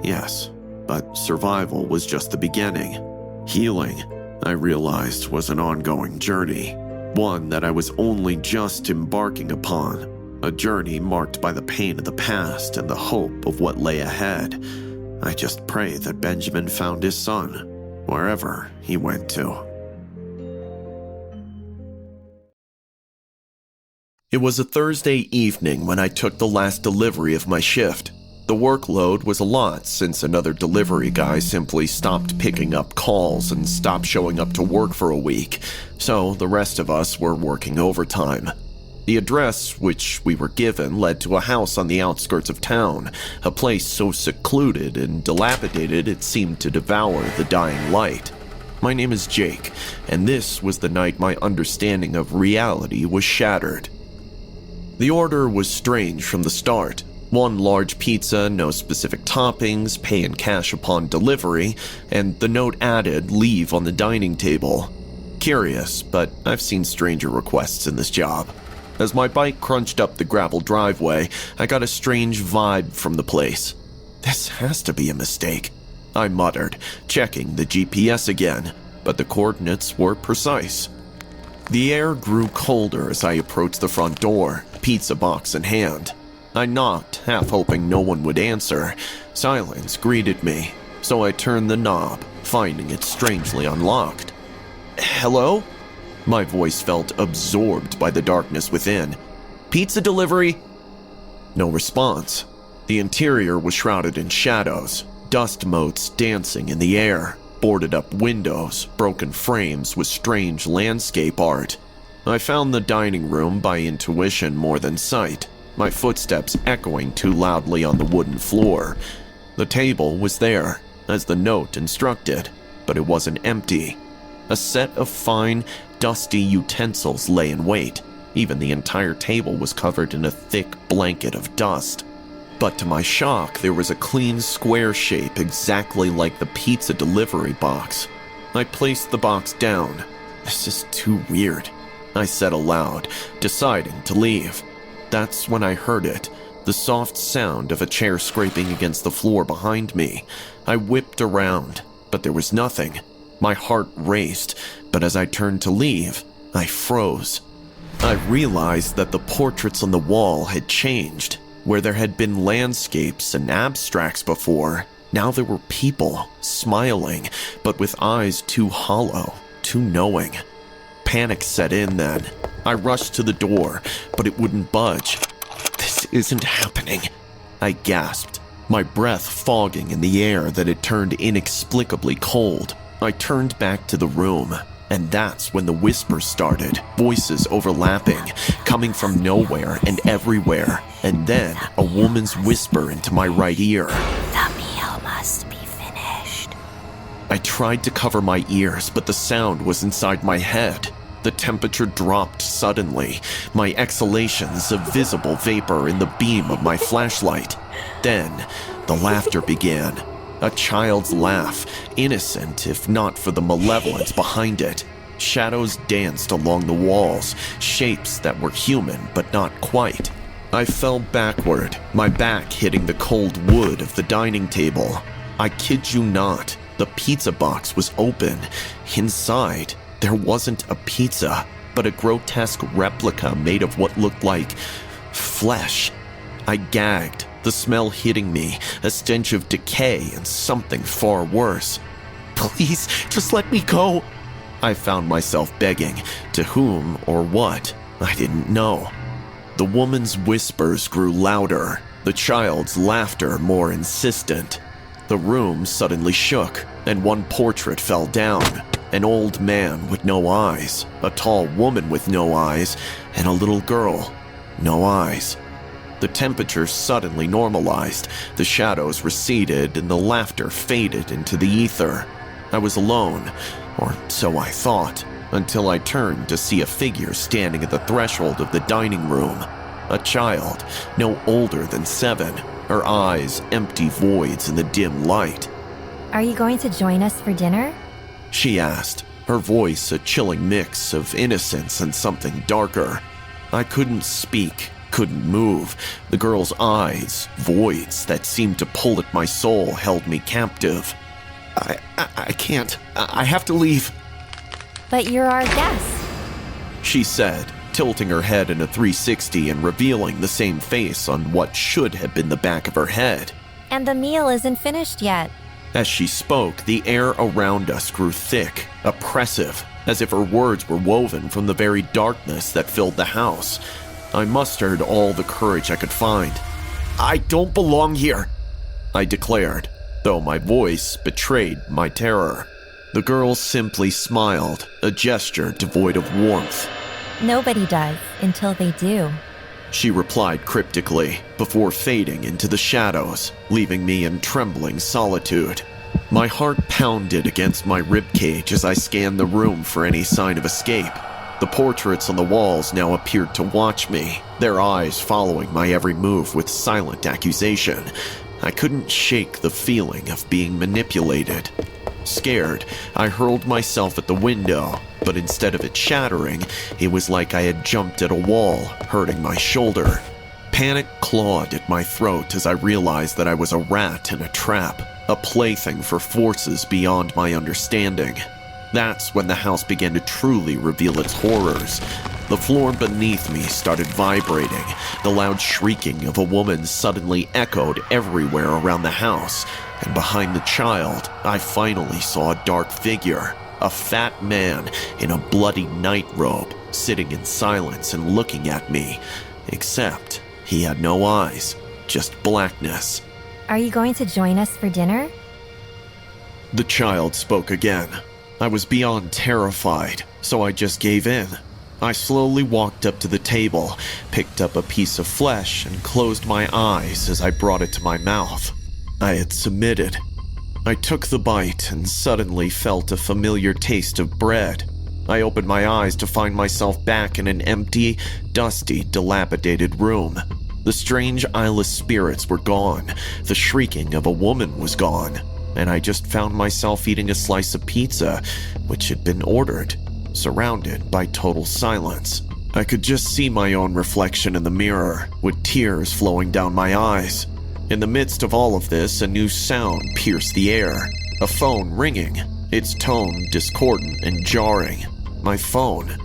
yes, but survival was just the beginning. Healing, I realized, was an ongoing journey, one that I was only just embarking upon, a journey marked by the pain of the past and the hope of what lay ahead. I just pray that Benjamin found his son, wherever he went to. It was a Thursday evening when I took the last delivery of my shift. The workload was a lot since another delivery guy simply stopped picking up calls and stopped showing up to work for a week, so the rest of us were working overtime. The address which we were given led to a house on the outskirts of town, a place so secluded and dilapidated it seemed to devour the dying light. My name is Jake, and this was the night my understanding of reality was shattered. The order was strange from the start. One large pizza, no specific toppings, pay in cash upon delivery, and the note added, leave on the dining table. Curious, but I've seen stranger requests in this job. As my bike crunched up the gravel driveway, I got a strange vibe from the place. This has to be a mistake, I muttered, checking the GPS again, but the coordinates were precise. The air grew colder as I approached the front door, pizza box in hand. I knocked, half hoping no one would answer. Silence greeted me, so I turned the knob, finding it strangely unlocked. Hello? My voice felt absorbed by the darkness within. Pizza delivery? No response. The interior was shrouded in shadows, dust motes dancing in the air, boarded up windows, broken frames with strange landscape art. I found the dining room by intuition more than sight, my footsteps echoing too loudly on the wooden floor. The table was there, as the note instructed, but it wasn't empty. A set of fine, dusty utensils lay in wait. Even the entire table was covered in a thick blanket of dust. But to my shock, there was a clean square shape exactly like the pizza delivery box. I placed the box down. This is too weird, I said aloud, deciding to leave. That's when I heard it, the soft sound of a chair scraping against the floor behind me. I whipped around, but there was nothing. My heart raced, but as I turned to leave, I froze. I realized that the portraits on the wall had changed. Where there had been landscapes and abstracts before, now there were people, smiling, but with eyes too hollow, too knowing. Panic set in then. I rushed to the door, but it wouldn't budge. This isn't happening, I gasped, my breath fogging in the air that had turned inexplicably cold. I turned back to the room, and that's when the whispers started, voices overlapping, coming from nowhere and everywhere, and then a woman's whisper into my right ear. The meal must be finished. I tried to cover my ears, but the sound was inside my head. The temperature dropped suddenly, my exhalations a visible vapor in the beam of my flashlight. Then, the laughter began. A child's laugh, innocent if not for the malevolence behind it. Shadows danced along the walls, shapes that were human but not quite. I fell backward, my back hitting the cold wood of the dining table. I kid you not, the pizza box was open. Inside, there wasn't a pizza, but a grotesque replica made of what looked like flesh. I gagged, the smell hitting me, a stench of decay and something far worse. Please, just let me go. I found myself begging, to whom or what, I didn't know. The woman's whispers grew louder. the child's laughter more insistent. The room suddenly shook, and one portrait fell down. An old man with no eyes, a tall woman with no eyes, and a little girl. No eyes. The temperature suddenly normalized, the shadows receded, and the laughter faded into the ether. I was alone, or so I thought, until I turned to see a figure standing at the threshold of the dining room. A child, no older than 7, her eyes empty voids in the dim light. Are you going to join us for dinner? She asked, her voice a chilling mix of innocence and something darker. I couldn't speak, couldn't move. The girl's eyes, voids that seemed to pull at my soul, held me captive. I can't. I have to leave. But you're our guest. She said, tilting her head in a 360 and revealing the same face on what should have been the back of her head. And the meal isn't finished yet. As she spoke, the air around us grew thick, oppressive, as if her words were woven from the very darkness that filled the house. I mustered all the courage I could find. I don't belong here, I declared, though my voice betrayed my terror. The girl simply smiled, a gesture devoid of warmth. Nobody does until they do. She replied cryptically, before fading into the shadows, leaving me in trembling solitude. My heart pounded against my ribcage as I scanned the room for any sign of escape. The portraits on the walls now appeared to watch me, their eyes following my every move with silent accusation. I couldn't shake the feeling of being manipulated. Scared, I hurled myself at the window, but instead of it shattering, it was like I had jumped at a wall, hurting my shoulder. Panic clawed at my throat as I realized that I was a rat in a trap, a plaything for forces beyond my understanding. That's when the house began to truly reveal its horrors. The floor beneath me started vibrating. The loud shrieking of a woman suddenly echoed everywhere around the house, and behind the child, I finally saw a dark figure, a fat man in a bloody night robe, sitting in silence and looking at me, except he had no eyes, just blackness. Are you going to join us for dinner? The child spoke again. I was beyond terrified, so I just gave in. I slowly walked up to the table, picked up a piece of flesh, and closed my eyes as I brought it to my mouth. I had submitted. I took the bite and suddenly felt a familiar taste of bread. I opened my eyes to find myself back in an empty, dusty, dilapidated room. The strange eyeless spirits were gone. The shrieking of a woman was gone. And I just found myself eating a slice of pizza, which had been ordered, surrounded by total silence. I could just see my own reflection in the mirror, with tears flowing down my eyes. In the midst of all of this, a new sound pierced the air. A phone ringing, its tone discordant and jarring. My phone.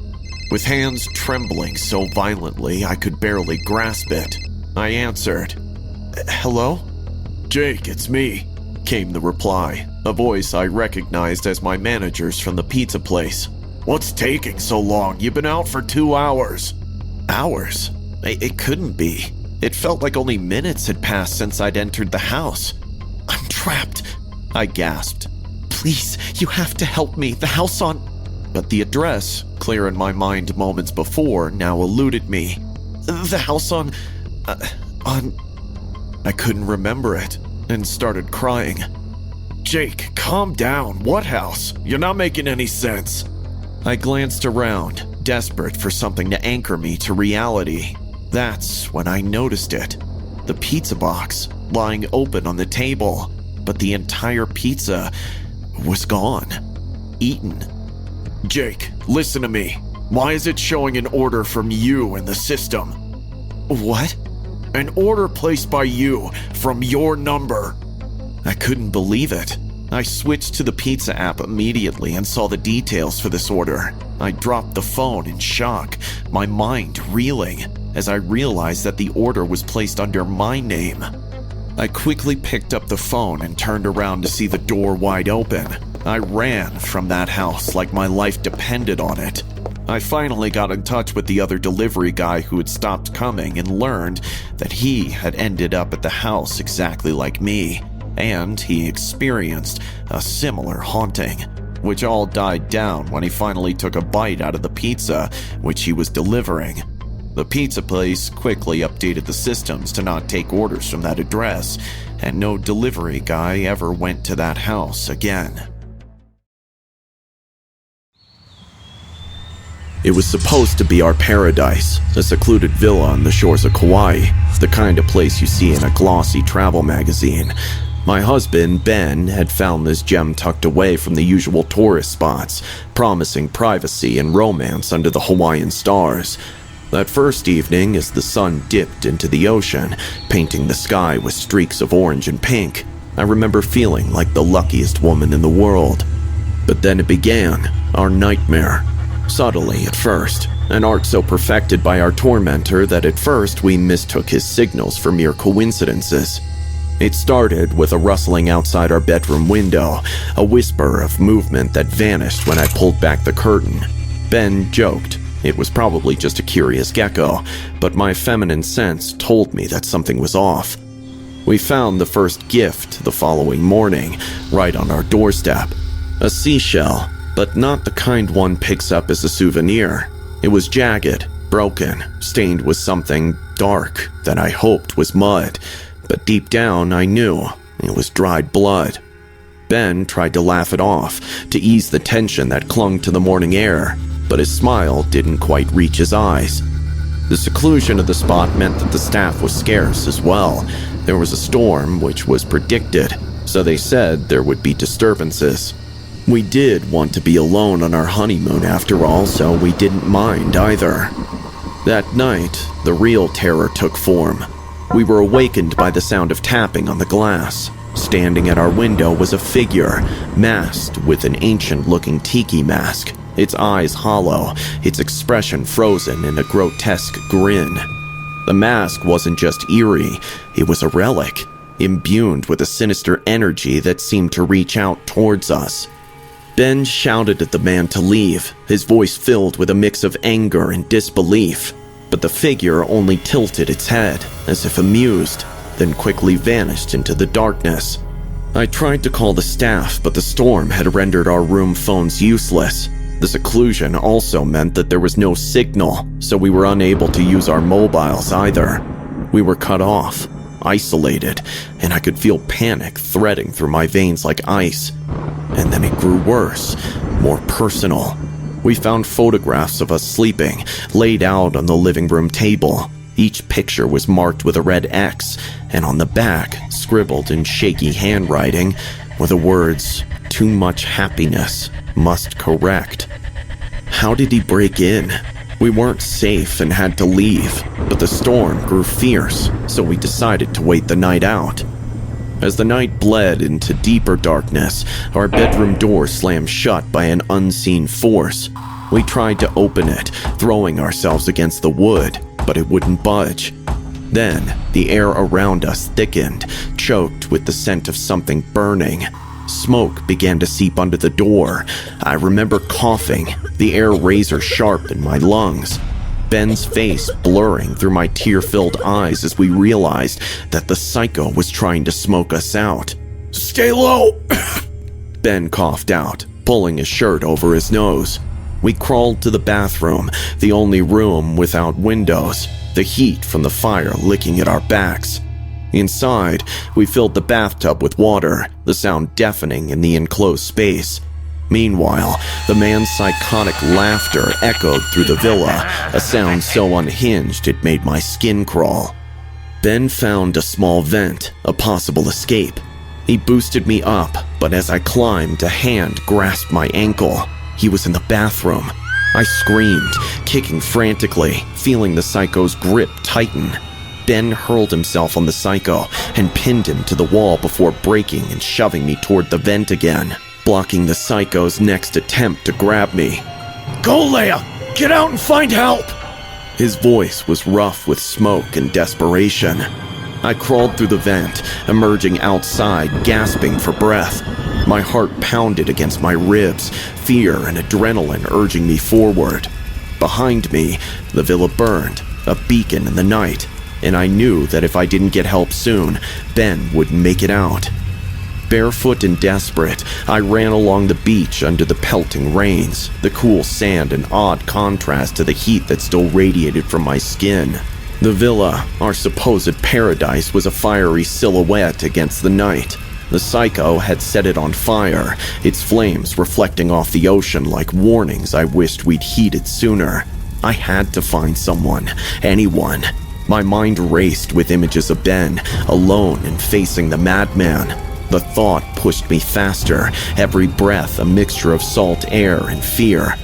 With hands trembling so violently I could barely grasp it, I answered. Hello? Jake, it's me, came the reply, a voice I recognized as my manager's from the pizza place. What's taking so long? You've been out for 2 hours. Hours? It couldn't be. It felt like only minutes had passed since I'd entered the house. I'm trapped, I gasped. Please, you have to help me. The house on... But the address, clear in my mind moments before, now eluded me. The house on... I couldn't remember it, and started crying. Jake, calm down. What house? You're not making any sense. I glanced around, desperate for something to anchor me to reality. That's when I noticed it. The pizza box, lying open on the table, but the entire pizza was gone. Eaten. Jake, listen to me. Why is it showing an order from you in the system? What? An order placed by you from your number. I couldn't believe it. I switched to the pizza app immediately and saw the details for this order. I dropped the phone in shock, my mind reeling, as I realized that the order was placed under my name. I quickly picked up the phone and turned around to see the door wide open. I ran from that house like my life depended on it. I finally got in touch with the other delivery guy who had stopped coming and learned that he had ended up at the house exactly like me, and he experienced a similar haunting, which all died down when he finally took a bite out of the pizza which he was delivering. The pizza place quickly updated the systems to not take orders from that address, and no delivery guy ever went to that house again. It was supposed to be our paradise, a secluded villa on the shores of Kauai, the kind of place you see in a glossy travel magazine. My husband, Ben, had found this gem tucked away from the usual tourist spots, promising privacy and romance under the Hawaiian stars. That first evening, as the sun dipped into the ocean, painting the sky with streaks of orange and pink, I remember feeling like the luckiest woman in the world. But then it began, our nightmare. Subtly at first, an art so perfected by our tormentor that at first we mistook his signals for mere coincidences. It started with a rustling outside our bedroom window, a whisper of movement that vanished when I pulled back the curtain. Ben joked it was probably just a curious gecko, but my feminine sense told me that something was off. We found the first gift the following morning, right on our doorstep. A seashell, but not the kind one picks up as a souvenir. It was jagged, broken, stained with something dark that I hoped was mud, but deep down I knew it was dried blood. Ben tried to laugh it off, to ease the tension that clung to the morning air, but his smile didn't quite reach his eyes. The seclusion of the spot meant that the staff was scarce as well. There was a storm which was predicted, so they said there would be disturbances. We did want to be alone on our honeymoon after all, so we didn't mind either. That night, the real terror took form. We were awakened by the sound of tapping on the glass. Standing at our window was a figure, masked with an ancient-looking tiki mask, its eyes hollow, its expression frozen in a grotesque grin. The mask wasn't just eerie, it was a relic, imbued with a sinister energy that seemed to reach out towards us. Ben shouted at the man to leave, his voice filled with a mix of anger and disbelief, but the figure only tilted its head, as if amused, then quickly vanished into the darkness. I tried to call the staff, but the storm had rendered our room phones useless. The seclusion also meant that there was no signal, so we were unable to use our mobiles either. We were cut off, isolated, and I could feel panic threading through my veins like ice. And then it grew worse, more personal. We found photographs of us sleeping, laid out on the living room table. Each picture was marked with a red X, and on the back, scribbled in shaky handwriting, were the words, "Too much happiness, must correct." How did he break in? We weren't safe and had to leave, but the storm grew fierce, so we decided to wait the night out. As the night bled into deeper darkness, our bedroom door slammed shut by an unseen force. We tried to open it, throwing ourselves against the wood, but it wouldn't budge. Then, the air around us thickened, choked with the scent of something burning. Smoke began to seep under the door. I remember coughing, the air razor sharp in my lungs. Ben's face blurring through my tear-filled eyes as we realized that the psycho was trying to smoke us out. "Stay low!" Ben coughed out, pulling his shirt over his nose. We crawled to the bathroom, the only room without windows, the heat from the fire licking at our backs. Inside, we filled the bathtub with water, the sound deafening in the enclosed space. Meanwhile, the man's psychotic laughter echoed through the villa, a sound so unhinged it made my skin crawl. Ben found a small vent, a possible escape. He boosted me up, but as I climbed, a hand grasped my ankle. He was in the bathroom. I screamed, kicking frantically, feeling the psycho's grip tighten. Ben hurled himself on the psycho and pinned him to the wall before breaking and shoving me toward the vent again, blocking the psycho's next attempt to grab me. "Go, Leia! Get out and find help!" His voice was rough with smoke and desperation. I crawled through the vent, emerging outside, gasping for breath. My heart pounded against my ribs, fear and adrenaline urging me forward. Behind me, the villa burned, a beacon in the night, and I knew that if I didn't get help soon, Ben would make it out. Barefoot and desperate, I ran along the beach under the pelting rains, the cool sand in odd contrast to the heat that still radiated from my skin. The villa, our supposed paradise, was a fiery silhouette against the night. The psycho had set it on fire, its flames reflecting off the ocean like warnings I wished we'd heeded sooner. I had to find someone, anyone. My mind raced with images of Ben, alone and facing the madman. The thought pushed me faster, every breath a mixture of salt air and fear.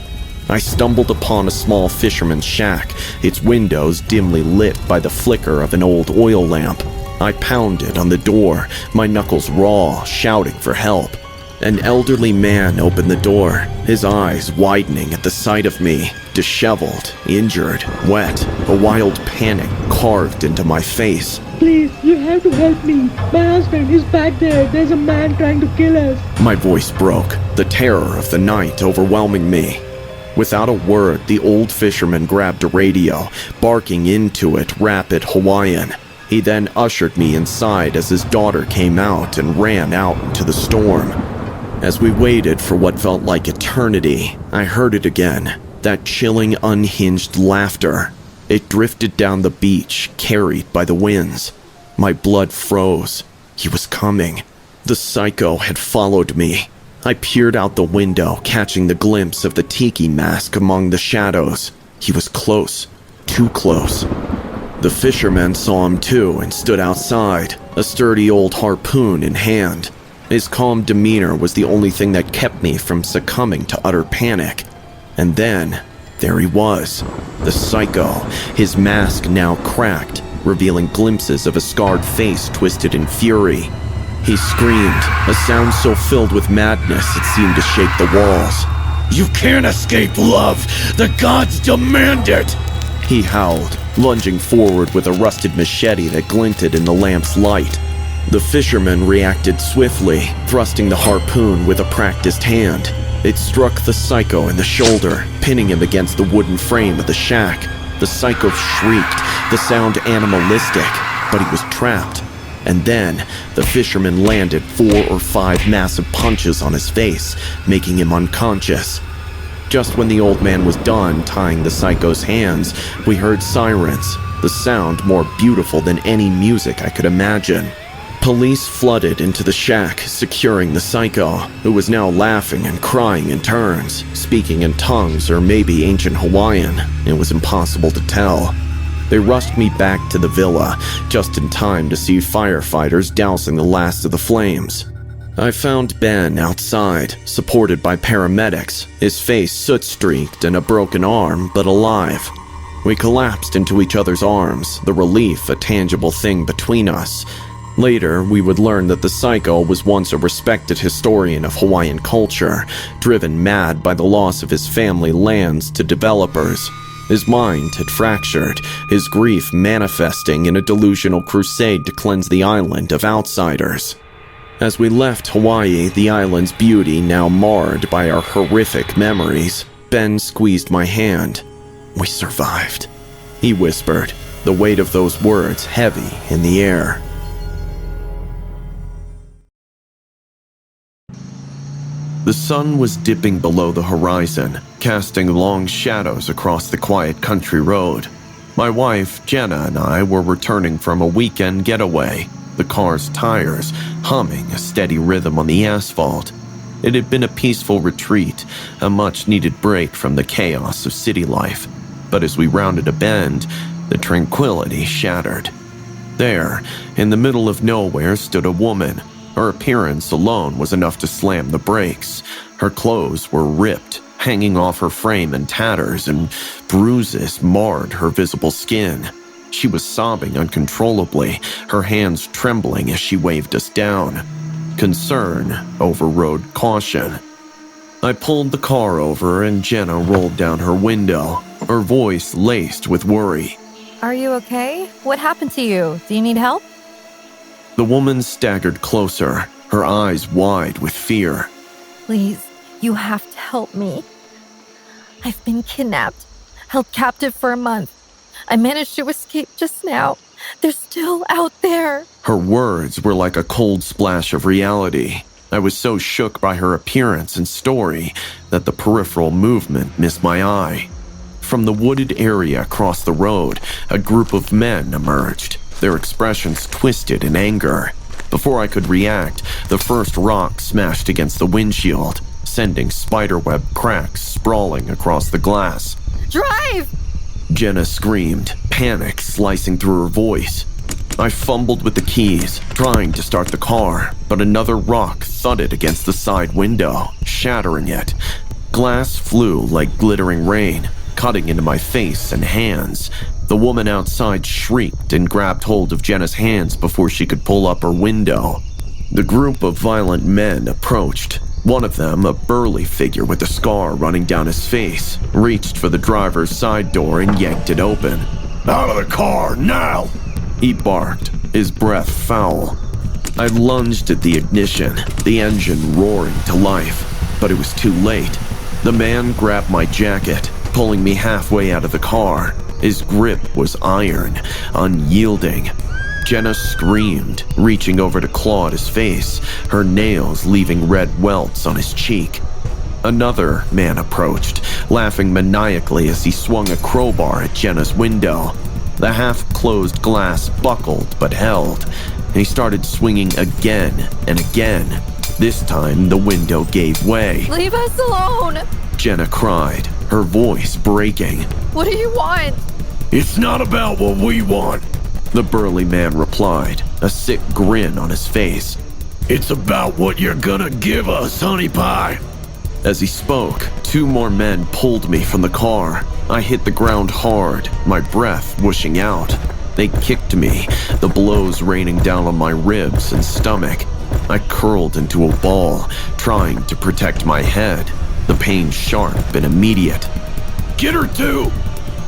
I stumbled upon a small fisherman's shack, its windows dimly lit by the flicker of an old oil lamp. I pounded on the door, my knuckles raw, shouting for help. An elderly man opened the door, his eyes widening at the sight of me, disheveled, injured, wet, a wild panic carved into my face. Please, you have to help me. My husband is back there. There's a man trying to kill us. My voice broke, the terror of the night overwhelming me. Without a word, the old fisherman grabbed a radio, barking into it rapid Hawaiian. He then ushered me inside as his daughter came out and ran out into the storm. As we waited for what felt like eternity, I heard it again, that chilling, unhinged laughter. It drifted down the beach, carried by the winds. My blood froze. He was coming. The psycho had followed me. I peered out the window, catching the glimpse of the tiki mask among the shadows. He was close, too close. The fisherman saw him too and stood outside, a sturdy old harpoon in hand. His calm demeanor was the only thing that kept me from succumbing to utter panic. And then, there he was, the psycho, his mask now cracked, revealing glimpses of a scarred face twisted in fury. He screamed, a sound so filled with madness it seemed to shake the walls. You can't escape love! The gods demand it! He howled, lunging forward with a rusted machete that glinted in the lamp's light. The fisherman reacted swiftly, thrusting the harpoon with a practiced hand. It struck the psycho in the shoulder, pinning him against the wooden frame of the shack. The psycho shrieked, the sound animalistic, but he was trapped. And then, the fisherman landed 4 or 5 massive punches on his face, making him unconscious. Just when the old man was done tying the psycho's hands, we heard sirens, the sound more beautiful than any music I could imagine. Police flooded into the shack, securing the psycho, who was now laughing and crying in turns, speaking in tongues or maybe ancient Hawaiian. It was impossible to tell. They rushed me back to the villa, just in time to see firefighters dousing the last of the flames. I found Ben outside, supported by paramedics, his face soot-streaked and a broken arm, but alive. We collapsed into each other's arms, the relief a tangible thing between us. Later, we would learn that the psycho was once a respected historian of Hawaiian culture, driven mad by the loss of his family lands to developers. His mind had fractured, his grief manifesting in a delusional crusade to cleanse the island of outsiders. As we left Hawaii, the island's beauty now marred by our horrific memories, Ben squeezed my hand. "We survived," he whispered, the weight of those words heavy in the air. The sun was dipping below the horizon, casting long shadows across the quiet country road. My wife, Jenna, and I were returning from a weekend getaway, the car's tires humming a steady rhythm on the asphalt. It had been a peaceful retreat, a much-needed break from the chaos of city life. But as we rounded a bend, the tranquility shattered. There, in the middle of nowhere, stood a woman. Her appearance alone was enough to slam the brakes. Her clothes were ripped, hanging off her frame in tatters, and bruises marred her visible skin. She was sobbing uncontrollably, her hands trembling as she waved us down. Concern overrode caution. I pulled the car over and Jenna rolled down her window, her voice laced with worry. Are you okay? What happened to you? Do you need help? The woman staggered closer, her eyes wide with fear. Please, you have to help me. I've been kidnapped. held captive for a month. I managed to escape just now. They're still out there. Her words were like a cold splash of reality. I was so shook by her appearance and story that the peripheral movement missed my eye. From the wooded area across the road, a group of men emerged, their expressions twisted in anger. Before I could react, the first rock smashed against the windshield, sending spiderweb cracks sprawling across the glass. Drive! Jenna screamed, panic slicing through her voice. I fumbled with the keys, trying to start the car, but another rock thudded against the side window, shattering it. Glass flew like glittering rain, cutting into my face and hands. The woman outside shrieked and grabbed hold of Jenna's hands before she could pull up her window. The group of violent men approached. One of them, a burly figure with a scar running down his face, reached for the driver's side door and yanked it open. Out of the car, now! He barked, his breath foul. I lunged at the ignition, the engine roaring to life, but it was too late. The man grabbed my jacket, pulling me halfway out of the car. His grip was iron, unyielding. Jenna screamed, reaching over to claw at his face, her nails leaving red welts on his cheek. Another man approached, laughing maniacally as he swung a crowbar at Jenna's window. The half-closed glass buckled but held, and he started swinging again and again. This time, the window gave way. Leave us alone! Jenna cried, her voice breaking. What do you want? It's not about what we want, the burly man replied, a sick grin on his face. it's about what you're gonna give us, honey pie. As he spoke, two more men pulled me from the car. I hit the ground hard, my breath whooshing out. They kicked me, the blows raining down on my ribs and stomach. I curled into a ball, trying to protect my head, the pain sharp and immediate. Get her too!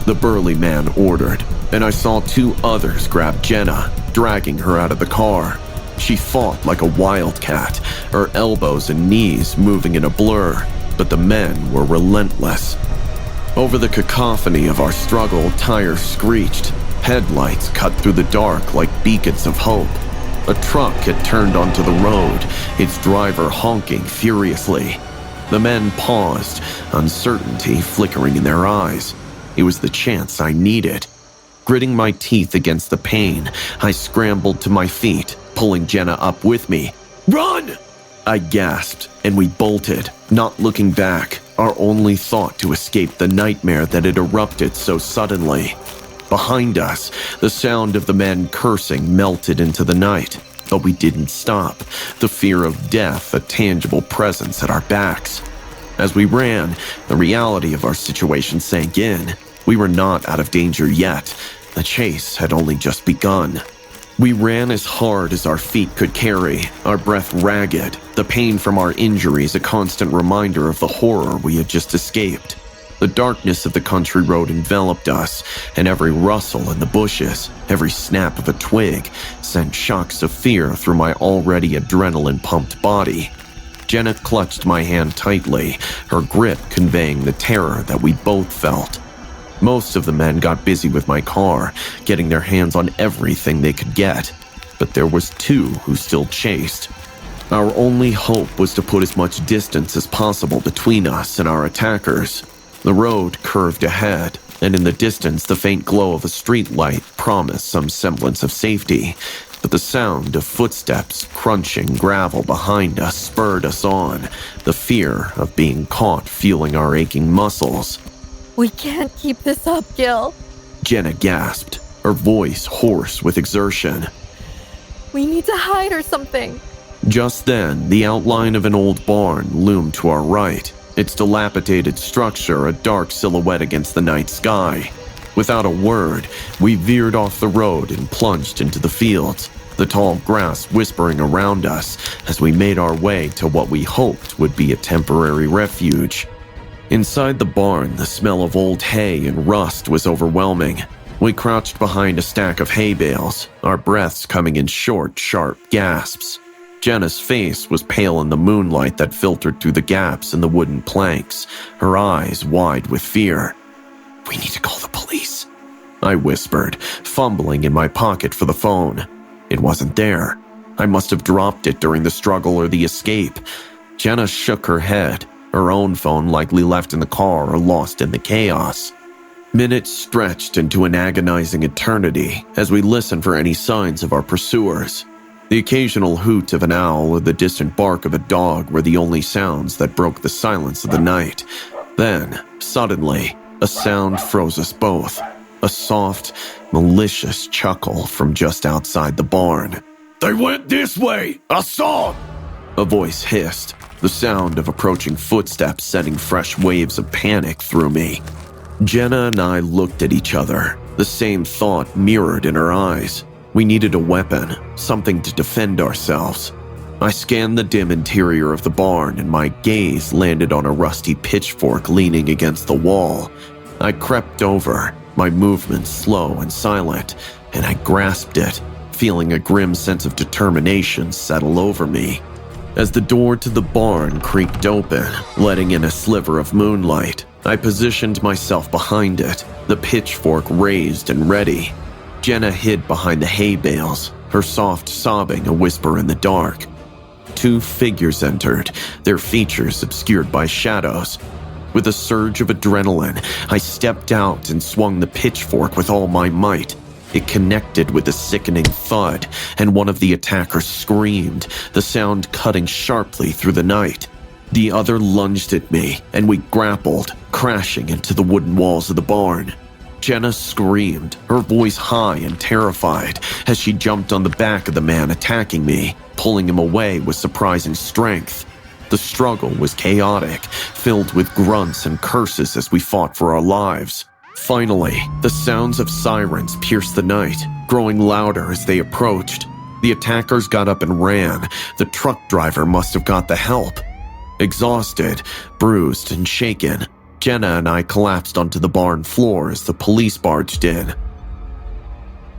The burly man ordered, and I saw two others grab Jenna, dragging her out of the car. She fought like a wildcat, her elbows and knees moving in a blur, but the men were relentless. Over the cacophony of our struggle, tires screeched. Headlights cut through the dark like beacons of hope. A truck had turned onto the road, its driver honking furiously. The men paused, uncertainty flickering in their eyes. It was the chance I needed. Gritting my teeth against the pain, I scrambled to my feet, pulling Jenna up with me. Run! I gasped, and we bolted, not looking back, our only thought to escape the nightmare that had erupted so suddenly. Behind us, the sound of the men cursing melted into the night, but we didn't stop, the fear of death a tangible presence at our backs. As we ran, the reality of our situation sank in. We were not out of danger yet. The chase had only just begun. We ran as hard as our feet could carry, our breath ragged, the pain from our injuries a constant reminder of the horror we had just escaped. The darkness of the country road enveloped us, and every rustle in the bushes, every snap of a twig, sent shocks of fear through my already adrenaline-pumped body. Jenna clutched my hand tightly, her grip conveying the terror that we both felt. Most of the men got busy with my car, getting their hands on everything they could get, but there was two who still chased. Our only hope was to put as much distance as possible between us and our attackers. The road curved ahead, and in the distance the faint glow of a street light promised some semblance of safety, but the sound of footsteps crunching gravel behind us spurred us on, the fear of being caught fueling our aching muscles. We can't keep this up, Gil. Jenna gasped, her voice hoarse with exertion. We need to hide or something. Just then, the outline of an old barn loomed to our right, its dilapidated structure a dark silhouette against the night sky. Without a word, we veered off the road and plunged into the fields, the tall grass whispering around us as we made our way to what we hoped would be a temporary refuge. Inside the barn, the smell of old hay and rust was overwhelming. We crouched behind a stack of hay bales, our breaths coming in short, sharp gasps. Jenna's face was pale in the moonlight that filtered through the gaps in the wooden planks, her eyes wide with fear. We need to call the police, I whispered, fumbling in my pocket for the phone. It wasn't there. I must have dropped it during the struggle or the escape. Jenna shook her head, her own phone likely left in the car or lost in the chaos. Minutes stretched into an agonizing eternity as we listened for any signs of our pursuers. The occasional hoot of an owl or the distant bark of a dog were the only sounds that broke the silence of the night. Then, suddenly, a sound froze us both. A soft, malicious chuckle from just outside the barn. "They went this way! I saw 'em!" A voice hissed, the sound of approaching footsteps sending fresh waves of panic through me. Jenna and I looked at each other, the same thought mirrored in her eyes. We needed a weapon, something to defend ourselves. I scanned the dim interior of the barn and my gaze landed on a rusty pitchfork leaning against the wall. I crept over, my movements slow and silent, and I grasped it, feeling a grim sense of determination settle over me. As the door to the barn creaked open, letting in a sliver of moonlight, I positioned myself behind it, the pitchfork raised and ready. Jenna hid behind the hay bales, her soft sobbing a whisper in the dark. Two figures entered, their features obscured by shadows. With a surge of adrenaline, I stepped out and swung the pitchfork with all my might. It connected with a sickening thud, and one of the attackers screamed, the sound cutting sharply through the night. The other lunged at me, and we grappled, crashing into the wooden walls of the barn. Jenna screamed, her voice high and terrified, as she jumped on the back of the man attacking me, pulling him away with surprising strength. The struggle was chaotic, filled with grunts and curses as we fought for our lives. Finally, the sounds of sirens pierced the night, growing louder as they approached. The attackers got up and ran. The truck driver must have got the help. Exhausted, bruised, and shaken, Jenna and I collapsed onto the barn floor as the police barged in.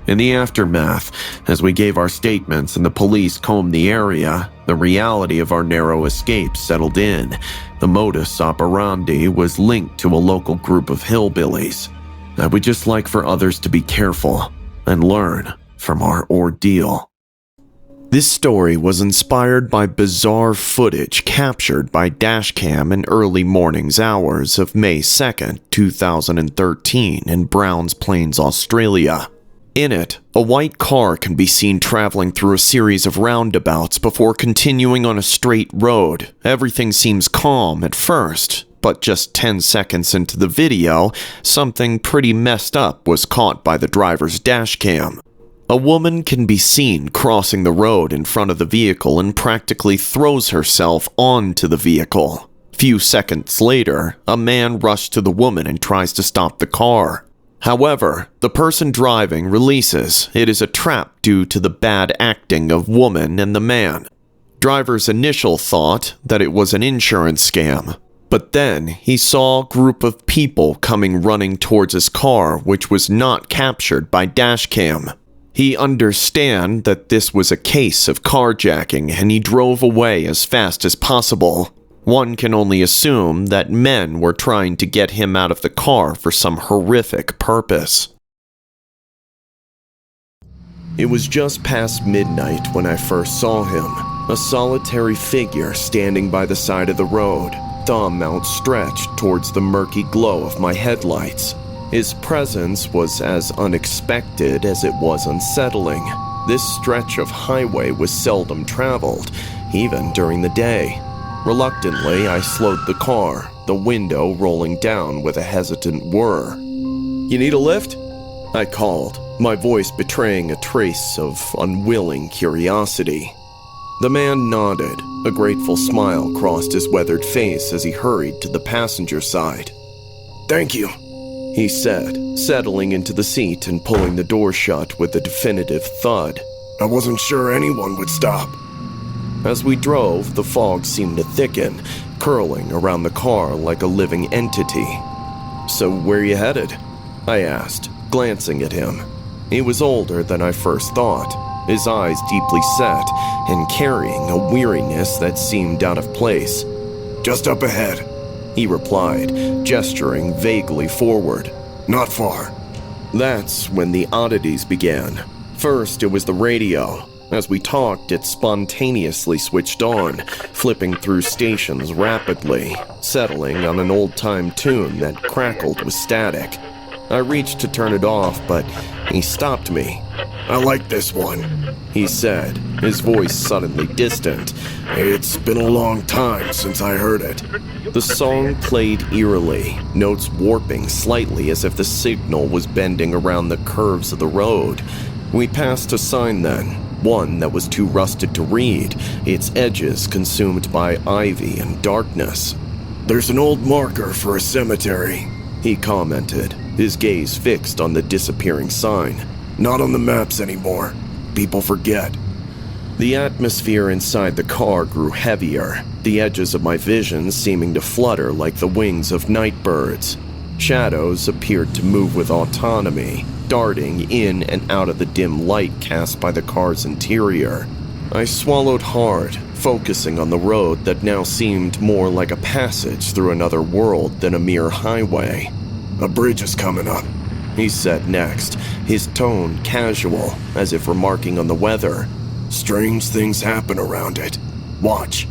In the aftermath, as we gave our statements and the police combed the area, the reality of our narrow escape settled in. The modus operandi was linked to a local group of hillbillies. I would just like for others to be careful and learn from our ordeal. This story was inspired by bizarre footage captured by dashcam in early morning's hours of May 2nd, 2013 in Browns Plains, Australia. In it, a white car can be seen traveling through a series of roundabouts before continuing on a straight road. Everything seems calm at first, but just 10 seconds into the video, something pretty messed up was caught by the driver's dashcam. A woman can be seen crossing the road in front of the vehicle and practically throws herself onto the vehicle. Few seconds later, a man rushed to the woman and tries to stop the car. However, the person driving releases it is a trap due to the bad acting of woman and the man. Driver's initial thought that it was an insurance scam, but then he saw a group of people coming running towards his car, which was not captured by dashcam. He understood that this was a case of carjacking and he drove away as fast as possible. One can only assume that men were trying to get him out of the car for some horrific purpose. It was just past midnight when I first saw him, a solitary figure standing by the side of the road, thumb outstretched towards the murky glow of my headlights. His presence was as unexpected as it was unsettling. This stretch of highway was seldom traveled, even during the day. Reluctantly, I slowed the car, the window rolling down with a hesitant whir. "You need a lift?" I called, my voice betraying a trace of unwilling curiosity. The man nodded. A grateful smile crossed his weathered face as he hurried to the passenger side. "Thank you," he said, settling into the seat and pulling the door shut with a definitive thud. "I wasn't sure anyone would stop." As we drove, the fog seemed to thicken, curling around the car like a living entity. "So where are you headed?" I asked, glancing at him. He was older than I first thought, his eyes deeply set and carrying a weariness that seemed out of place. "Just up ahead," he replied, gesturing vaguely forward. Not far. That's when the oddities began. First, it was the radio. As we talked, it spontaneously switched on, flipping through stations rapidly, settling on an old-time tune that crackled with static. I reached to turn it off, but he stopped me. I like this one, he said, his voice suddenly distant. It's been a long time since I heard it. The song played eerily, notes warping slightly as if the signal was bending around the curves of the road. We passed a sign then, one that was too rusted to read, its edges consumed by ivy and darkness. There's an old marker for a cemetery, he commented, his gaze fixed on the disappearing sign. Not on the maps anymore. People forget. The atmosphere inside the car grew heavier, the edges of my vision seeming to flutter like the wings of night birds. Shadows appeared to move with autonomy, darting in and out of the dim light cast by the car's interior. I swallowed hard, focusing on the road that now seemed more like a passage through another world than a mere highway. A bridge is coming up, he said next, his tone casual, as if remarking on the weather. Strange things happen around it. Watch.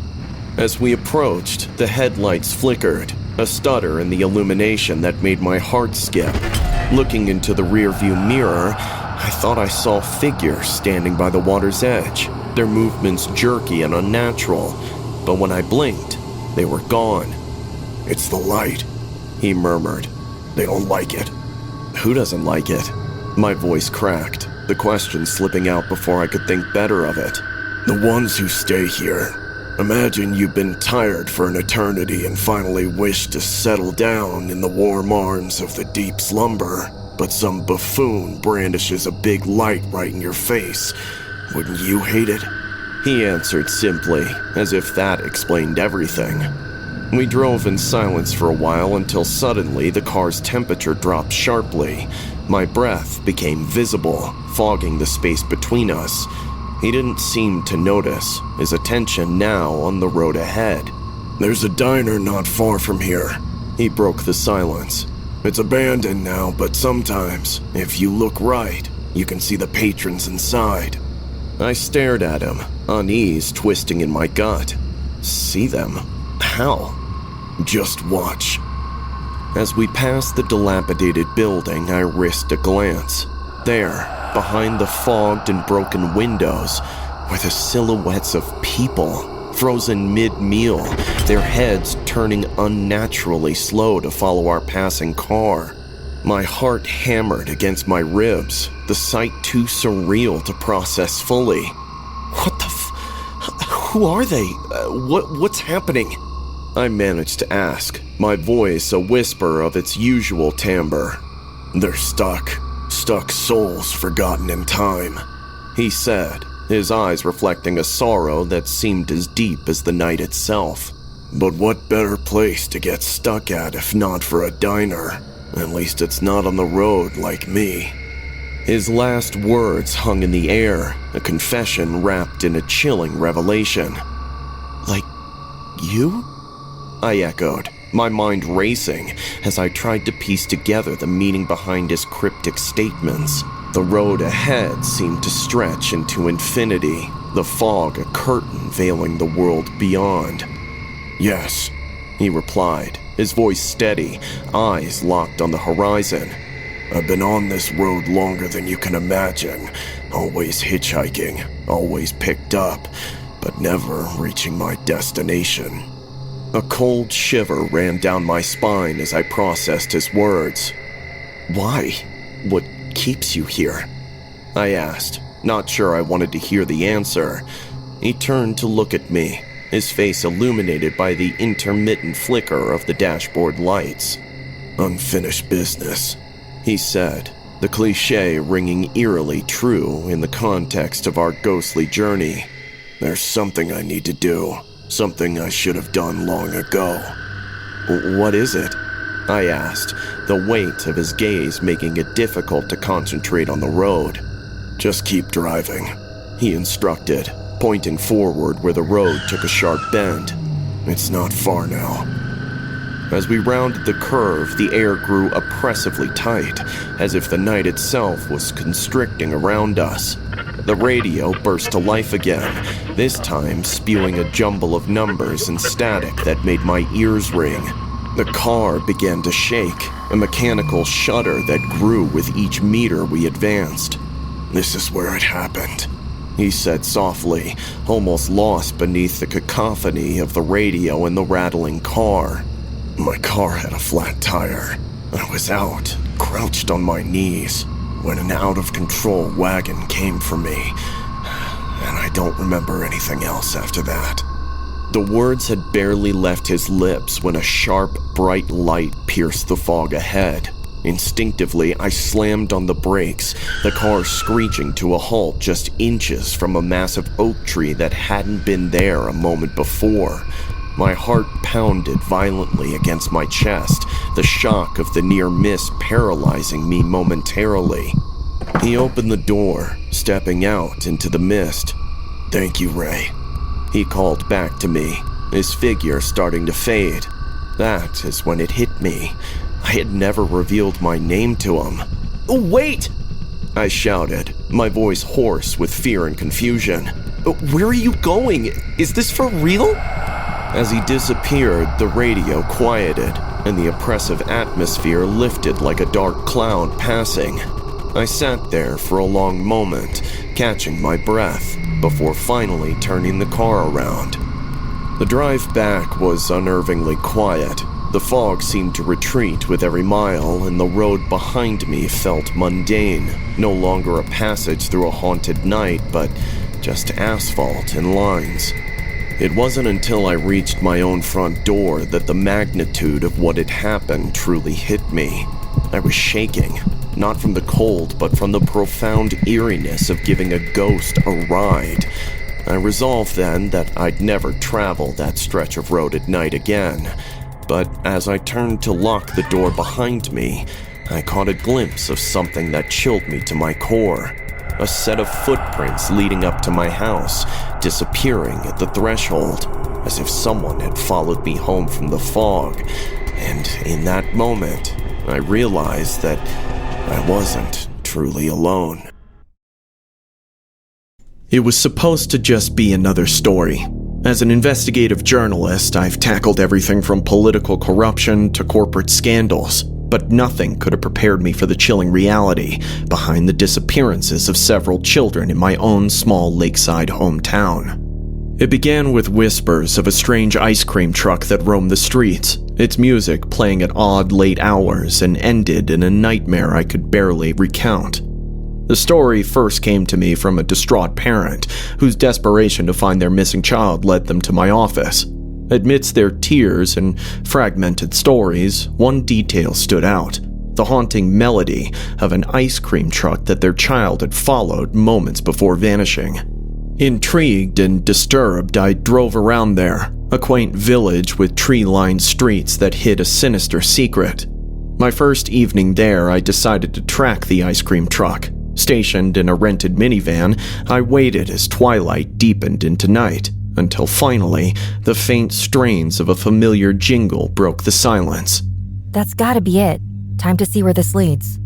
As we approached, the headlights flickered, a stutter in the illumination that made my heart skip. Looking into the rearview mirror, I thought I saw figures standing by the water's edge, their movements jerky and unnatural, but when I blinked, they were gone. It's the light, he murmured. They don't like it. Who doesn't like it? My voice cracked, the question slipping out before I could think better of it. The ones who stay here. Imagine you've been tired for an eternity and finally wish to settle down in the warm arms of the deep slumber, but some buffoon brandishes a big light right in your face. Wouldn't you hate it? He answered simply, as if that explained everything. We drove in silence for a while until suddenly the car's temperature dropped sharply. My breath became visible, fogging the space between us. He didn't seem to notice, his attention now on the road ahead. There's a diner not far from here. He broke the silence. It's abandoned now, but sometimes, if you look right, you can see the patrons inside. I stared at him, unease twisting in my gut. See them? How? Just watch. As we passed the dilapidated building, I risked a glance. There, behind the fogged and broken windows, were the silhouettes of people, frozen mid-meal, their heads turning unnaturally slow to follow our passing car. My heart hammered against my ribs, the sight too surreal to process fully. What the who are they? What's happening? I managed to ask, my voice a whisper of its usual timbre. They're stuck souls forgotten in time, he said, his eyes reflecting a sorrow that seemed as deep as the night itself. But what better place to get stuck at if not for a diner? At least it's not on the road like me. His last words hung in the air, a confession wrapped in a chilling revelation. Like you? I echoed, my mind racing as I tried to piece together the meaning behind his cryptic statements. The road ahead seemed to stretch into infinity, the fog a curtain veiling the world beyond. Yes, he replied, his voice steady, eyes locked on the horizon. I've been on this road longer than you can imagine, always hitchhiking, always picked up, but never reaching my destination. A cold shiver ran down my spine as I processed his words. Why? What keeps you here? I asked, not sure I wanted to hear the answer. He turned to look at me, his face illuminated by the intermittent flicker of the dashboard lights. Unfinished business, he said, the cliché ringing eerily true in the context of our ghostly journey. There's something I need to do. Something I should have done long ago. What is it? I asked, the weight of his gaze making it difficult to concentrate on the road. Just keep driving, he instructed, pointing forward where the road took a sharp bend. It's not far now. As we rounded the curve, the air grew oppressively tight, as if the night itself was constricting around us. The radio burst to life again, this time spewing a jumble of numbers and static that made my ears ring. The car began to shake, a mechanical shudder that grew with each meter we advanced. "This is where it happened," he said softly, almost lost beneath the cacophony of the radio and the rattling car. "My car had a flat tire. I was out, crouched on my knees, when an out-of-control wagon came for me, and I don't remember anything else after that." The words had barely left his lips when a sharp, bright light pierced the fog ahead. Instinctively, I slammed on the brakes, the car screeching to a halt just inches from a massive oak tree that hadn't been there a moment before. My heart pounded violently against my chest, the shock of the near miss paralyzing me momentarily. He opened the door, stepping out into the mist. "Thank you, Ray," he called back to me, his figure starting to fade. That is when it hit me. I had never revealed my name to him. "Wait!" I shouted, my voice hoarse with fear and confusion. "Where are you going? Is this for real?" As he disappeared, the radio quieted, and the oppressive atmosphere lifted like a dark cloud passing. I sat there for a long moment, catching my breath, before finally turning the car around. The drive back was unnervingly quiet. The fog seemed to retreat with every mile, and the road behind me felt mundane, no longer a passage through a haunted night, but just asphalt and lines. It wasn't until I reached my own front door that the magnitude of what had happened truly hit me. I was shaking, not from the cold, but from the profound eeriness of giving a ghost a ride. I resolved then that I'd never travel that stretch of road at night again. But as I turned to lock the door behind me, I caught a glimpse of something that chilled me to my core. A set of footprints leading up to my house, disappearing at the threshold, as if someone had followed me home from the fog. And in that moment, I realized that I wasn't truly alone. It was supposed to just be another story. As an investigative journalist, I've tackled everything from political corruption to corporate scandals, but nothing could have prepared me for the chilling reality behind the disappearances of several children in my own small lakeside hometown. It began with whispers of a strange ice cream truck that roamed the streets, its music playing at odd late hours, and ended in a nightmare I could barely recount. The story first came to me from a distraught parent whose desperation to find their missing child led them to my office. Amidst their tears and fragmented stories, one detail stood out: the haunting melody of an ice cream truck that their child had followed moments before vanishing. Intrigued and disturbed, I drove around there, a quaint village with tree-lined streets that hid a sinister secret. My first evening there, I decided to track the ice cream truck. Stationed in a rented minivan, I waited as twilight deepened into night, until finally, the faint strains of a familiar jingle broke the silence. That's gotta be it. Time to see where this leads.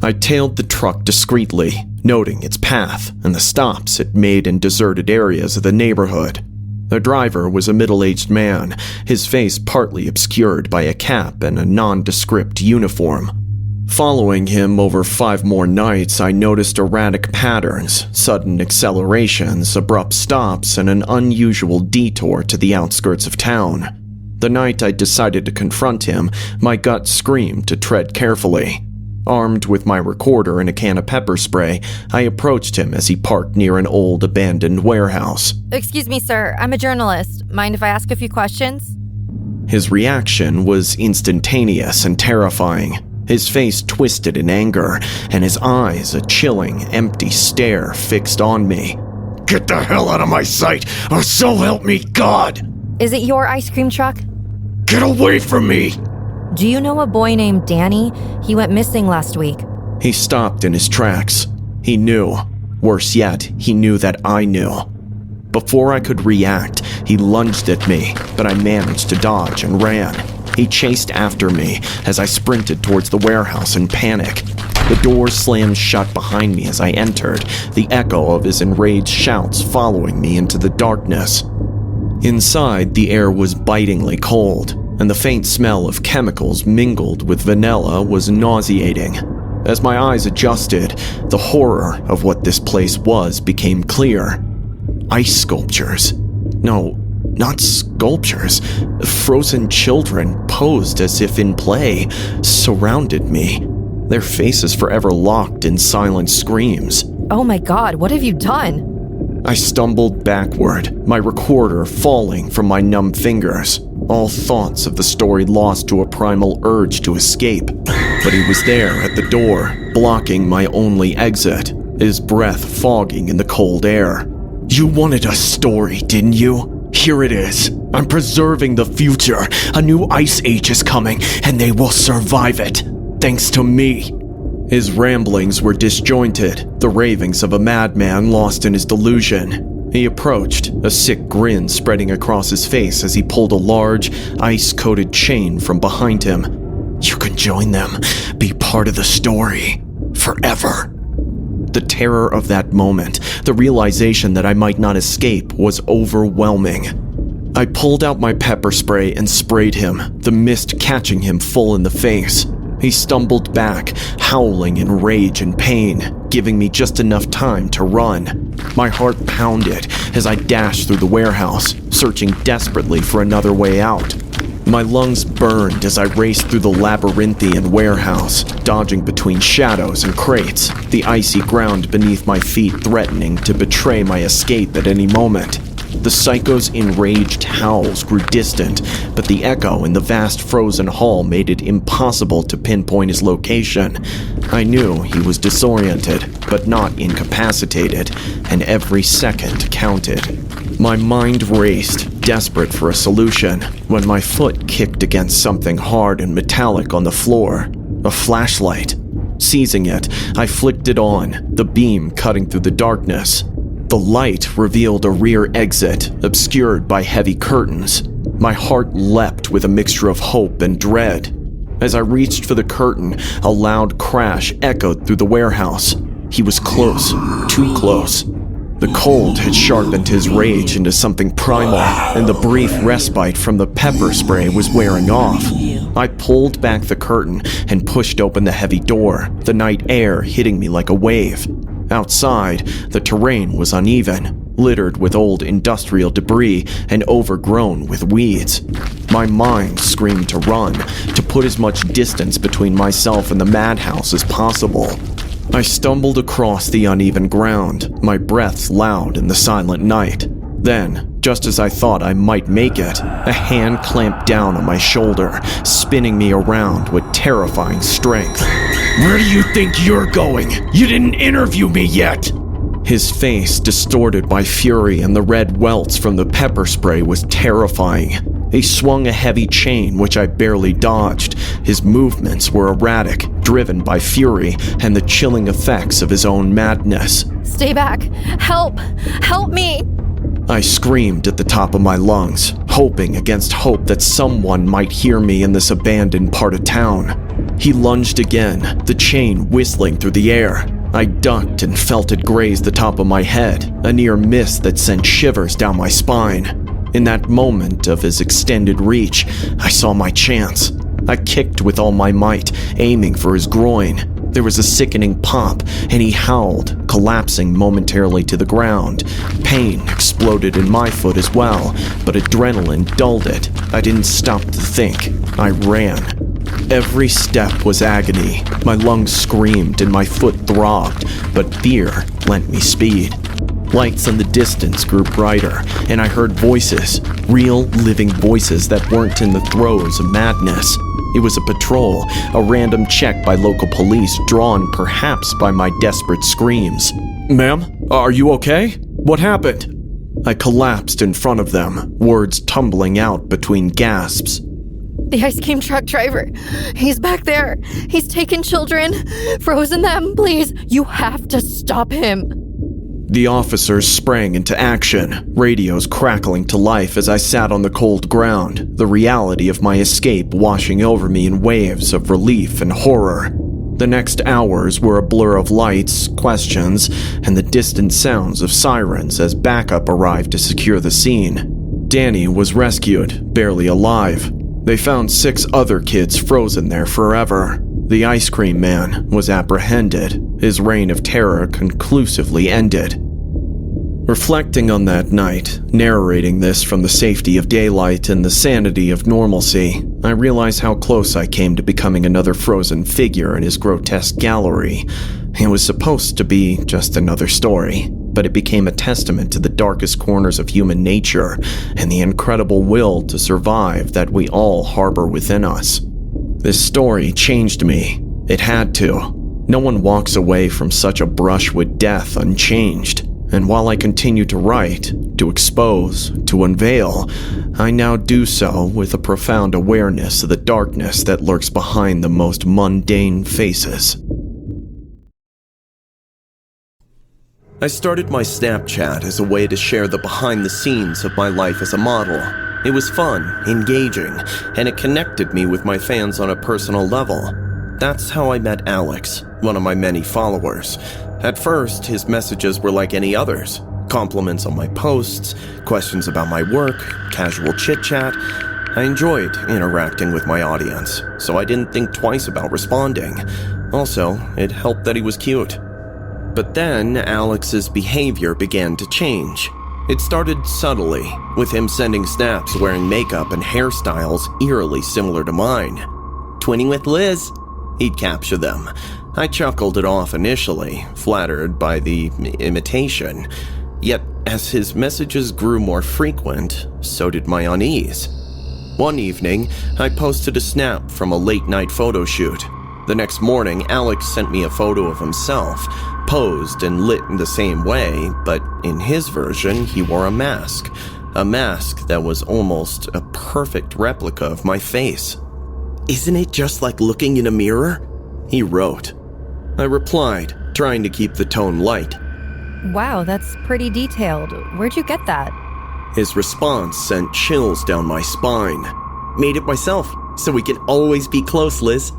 I tailed the truck discreetly, noting its path and the stops it made in deserted areas of the neighborhood. The driver was a middle-aged man, his face partly obscured by a cap and a nondescript uniform. Following him over 5 more nights, I noticed erratic patterns, sudden accelerations, abrupt stops, and an unusual detour to the outskirts of town. The night I decided to confront him, my gut screamed to tread carefully. Armed with my recorder and a can of pepper spray, I approached him as he parked near an old abandoned warehouse. Excuse me, sir. I'm a journalist. Mind if I ask a few questions? His reaction was instantaneous and terrifying. His face twisted in anger, and his eyes a chilling, empty stare fixed on me. "Get the hell out of my sight, or so help me God! Is it your ice cream truck? Get away from me!" Do you know a boy named Danny? He went missing last week. He stopped in his tracks. He knew. Worse yet, he knew that I knew. Before I could react, he lunged at me, but I managed to dodge and ran. He chased after me as I sprinted towards the warehouse in panic. The door slammed shut behind me as I entered, the echo of his enraged shouts following me into the darkness. Inside, the air was bitingly cold, and the faint smell of chemicals mingled with vanilla was nauseating. As my eyes adjusted, the horror of what this place was became clear. Ice sculptures. No, not sculptures. Frozen children, posed as if in play, surrounded me, their faces forever locked in silent screams. Oh my god, what have you done? I stumbled backward, my recorder falling from my numb fingers, all thoughts of the story lost to a primal urge to escape. But he was there at the door, blocking my only exit, his breath fogging in the cold air. You wanted a story, didn't you? Here it is. I'm preserving the future. A new ice age is coming, and they will survive it. Thanks to me. His ramblings were disjointed, the ravings of a madman lost in his delusion. He approached, a sick grin spreading across his face as he pulled a large, ice-coated chain from behind him. You can join them, be part of the story, forever. The terror of that moment, the realization that I might not escape, was overwhelming. I pulled out my pepper spray and sprayed him, the mist catching him full in the face. He stumbled back, howling in rage and pain, giving me just enough time to run. My heart pounded as I dashed through the warehouse, searching desperately for another way out. My lungs burned as I raced through the labyrinthian warehouse, dodging between shadows and crates, the icy ground beneath my feet threatening to betray my escape at any moment. The psycho's enraged howls grew distant, but the echo in the vast frozen hall made it impossible to pinpoint his location. I knew he was disoriented, but not incapacitated, and every second counted. My mind raced, desperate for a solution, when my foot kicked against something hard and metallic on the floor. A flashlight. Seizing it, I flicked it on, the beam cutting through the darkness. The light revealed a rear exit, obscured by heavy curtains. My heart leapt with a mixture of hope and dread. As I reached for the curtain, a loud crash echoed through the warehouse. He was close, too close. The cold had sharpened his rage into something primal, and the brief respite from the pepper spray was wearing off. I pulled back the curtain and pushed open the heavy door, the night air hitting me like a wave. Outside, the terrain was uneven, littered with old industrial debris and overgrown with weeds. My mind screamed to run, to put as much distance between myself and the madhouse as possible. I stumbled across the uneven ground, my breaths loud in the silent night. Then, just as I thought I might make it, a hand clamped down on my shoulder, spinning me around with terrifying strength. Where do you think you're going? You didn't interview me yet! His face, distorted by fury and the red welts from the pepper spray, was terrifying. He swung a heavy chain which I barely dodged. His movements were erratic, driven by fury and the chilling effects of his own madness. Stay back! Help! Help me! I screamed at the top of my lungs, hoping against hope that someone might hear me in this abandoned part of town. He lunged again, the chain whistling through the air. I ducked and felt it graze the top of my head, a near miss that sent shivers down my spine. In that moment of his extended reach, I saw my chance. I kicked with all my might, aiming for his groin. There was a sickening pop, and he howled, collapsing momentarily to the ground. Pain exploded in my foot as well, but adrenaline dulled it. I didn't stop to think. I ran. Every step was agony. My lungs screamed and my foot throbbed, but fear lent me speed. Lights in the distance grew brighter, and I heard voices, real, living voices that weren't in the throes of madness. It was a patrol, a random check by local police drawn perhaps by my desperate screams. Ma'am, are you okay? What happened? I collapsed in front of them, words tumbling out between gasps. The ice cream truck driver. He's back there. He's taken children, frozen them. Please, you have to stop him. The officers sprang into action, radios crackling to life as I sat on the cold ground, the reality of my escape washing over me in waves of relief and horror. The next hours were a blur of lights, questions, and the distant sounds of sirens as backup arrived to secure the scene. Danny was rescued, barely alive. They found 6 other kids frozen there forever. The ice cream man was apprehended. His reign of terror conclusively ended. Reflecting on that night, narrating this from the safety of daylight and the sanity of normalcy, I realize how close I came to becoming another frozen figure in his grotesque gallery. It was supposed to be just another story, but it became a testament to the darkest corners of human nature and the incredible will to survive that we all harbor within us. This story changed me. It had to. No one walks away from such a brush with death unchanged. And while I continue to write, to expose, to unveil, I now do so with a profound awareness of the darkness that lurks behind the most mundane faces. I started my Snapchat as a way to share the behind the scenes of my life as a model. It was fun, engaging, and it connected me with my fans on a personal level. That's how I met Alex, one of my many followers. At first, his messages were like any others. Compliments on my posts, questions about my work, casual chit-chat. I enjoyed interacting with my audience, so I didn't think twice about responding. Also, it helped that he was cute. But then, Alex's behavior began to change. It started subtly, with him sending snaps wearing makeup and hairstyles eerily similar to mine. "Twinning with Liz," he'd capture them. I chuckled it off initially, flattered by the imitation. Yet, as his messages grew more frequent, so did my unease. One evening, I posted a snap from a late-night photo shoot. The next morning, Alex sent me a photo of himself, posed and lit in the same way, but in his version, he wore a mask that was almost a perfect replica of my face. "Isn't it just like looking in a mirror?" he wrote. I replied, trying to keep the tone light. Wow, that's pretty detailed. Where'd you get that? His response sent chills down my spine. "Made it myself, so we can always be close, Liz."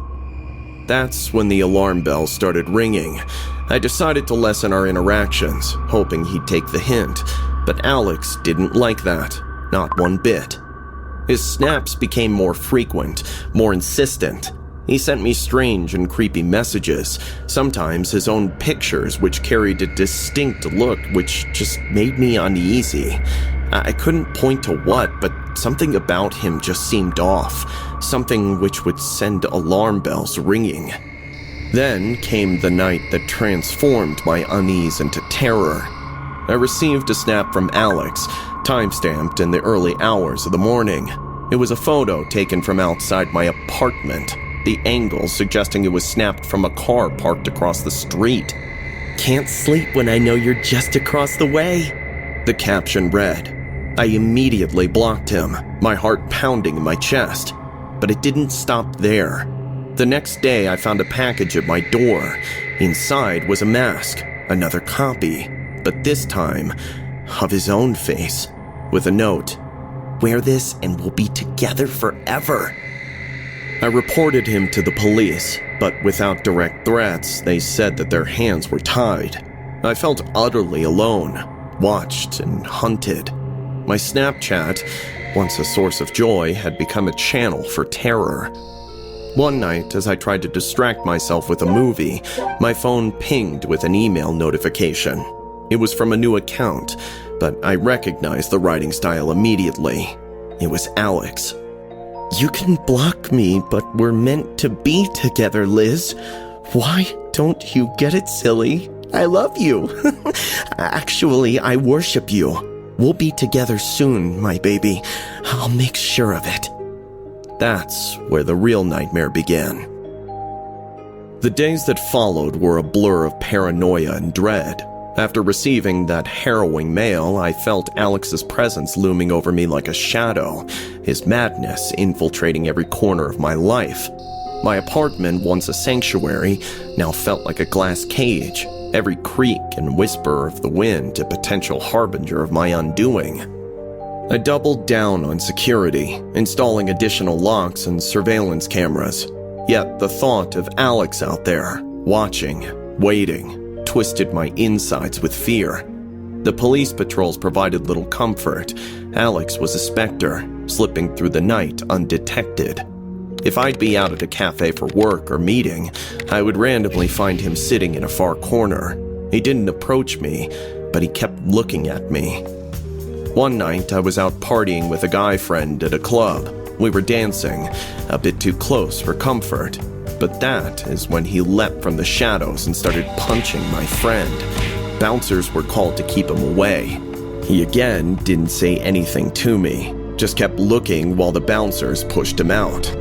That's when the alarm bell started ringing. I decided to lessen our interactions, hoping he'd take the hint, but Alex didn't like that, not one bit. His snaps became more frequent, more insistent. He sent me strange and creepy messages, sometimes his own pictures which carried a distinct look which just made me uneasy. I couldn't point to what, but something about him just seemed off, something which would send alarm bells ringing. Then came the night that transformed my unease into terror. I received a snap from Alex, time-stamped in the early hours of the morning. It was a photo taken from outside my apartment, the angle suggesting it was snapped from a car parked across the street. "Can't sleep when I know you're just across the way," the caption read. I immediately blocked him, my heart pounding in my chest. But it didn't stop there. The next day, I found a package at my door. Inside was a mask, another copy, but this time of his own face, with a note, "Wear this and we'll be together forever." I reported him to the police, but without direct threats, they said that their hands were tied. I felt utterly alone, watched and hunted. My Snapchat, once a source of joy, had become a channel for terror. One night, as I tried to distract myself with a movie, my phone pinged with an email notification. It was from a new account, but I recognized the writing style immediately. It was Alex. "You can block me, but we're meant to be together, Liz. Why don't you get it, silly? I love you. Actually, I worship you. We'll be together soon, my baby. I'll make sure of it." That's where the real nightmare began. The days that followed were a blur of paranoia and dread. After receiving that harrowing mail, I felt Alex's presence looming over me like a shadow, his madness infiltrating every corner of my life. My apartment, once a sanctuary, now felt like a glass cage. Every creak and whisper of the wind a potential harbinger of my undoing. I doubled down on security, installing additional locks and surveillance cameras. Yet the thought of Alex out there, watching, waiting, twisted my insides with fear. The police patrols provided little comfort. Alex was a specter, slipping through the night undetected. If I'd be out at a cafe for work or meeting, I would randomly find him sitting in a far corner. He didn't approach me, but he kept looking at me. One night, I was out partying with a guy friend at a club. We were dancing, a bit too close for comfort. But that is when he leapt from the shadows and started punching my friend. Bouncers were called to keep him away. He again didn't say anything to me, just kept looking while the bouncers pushed him out.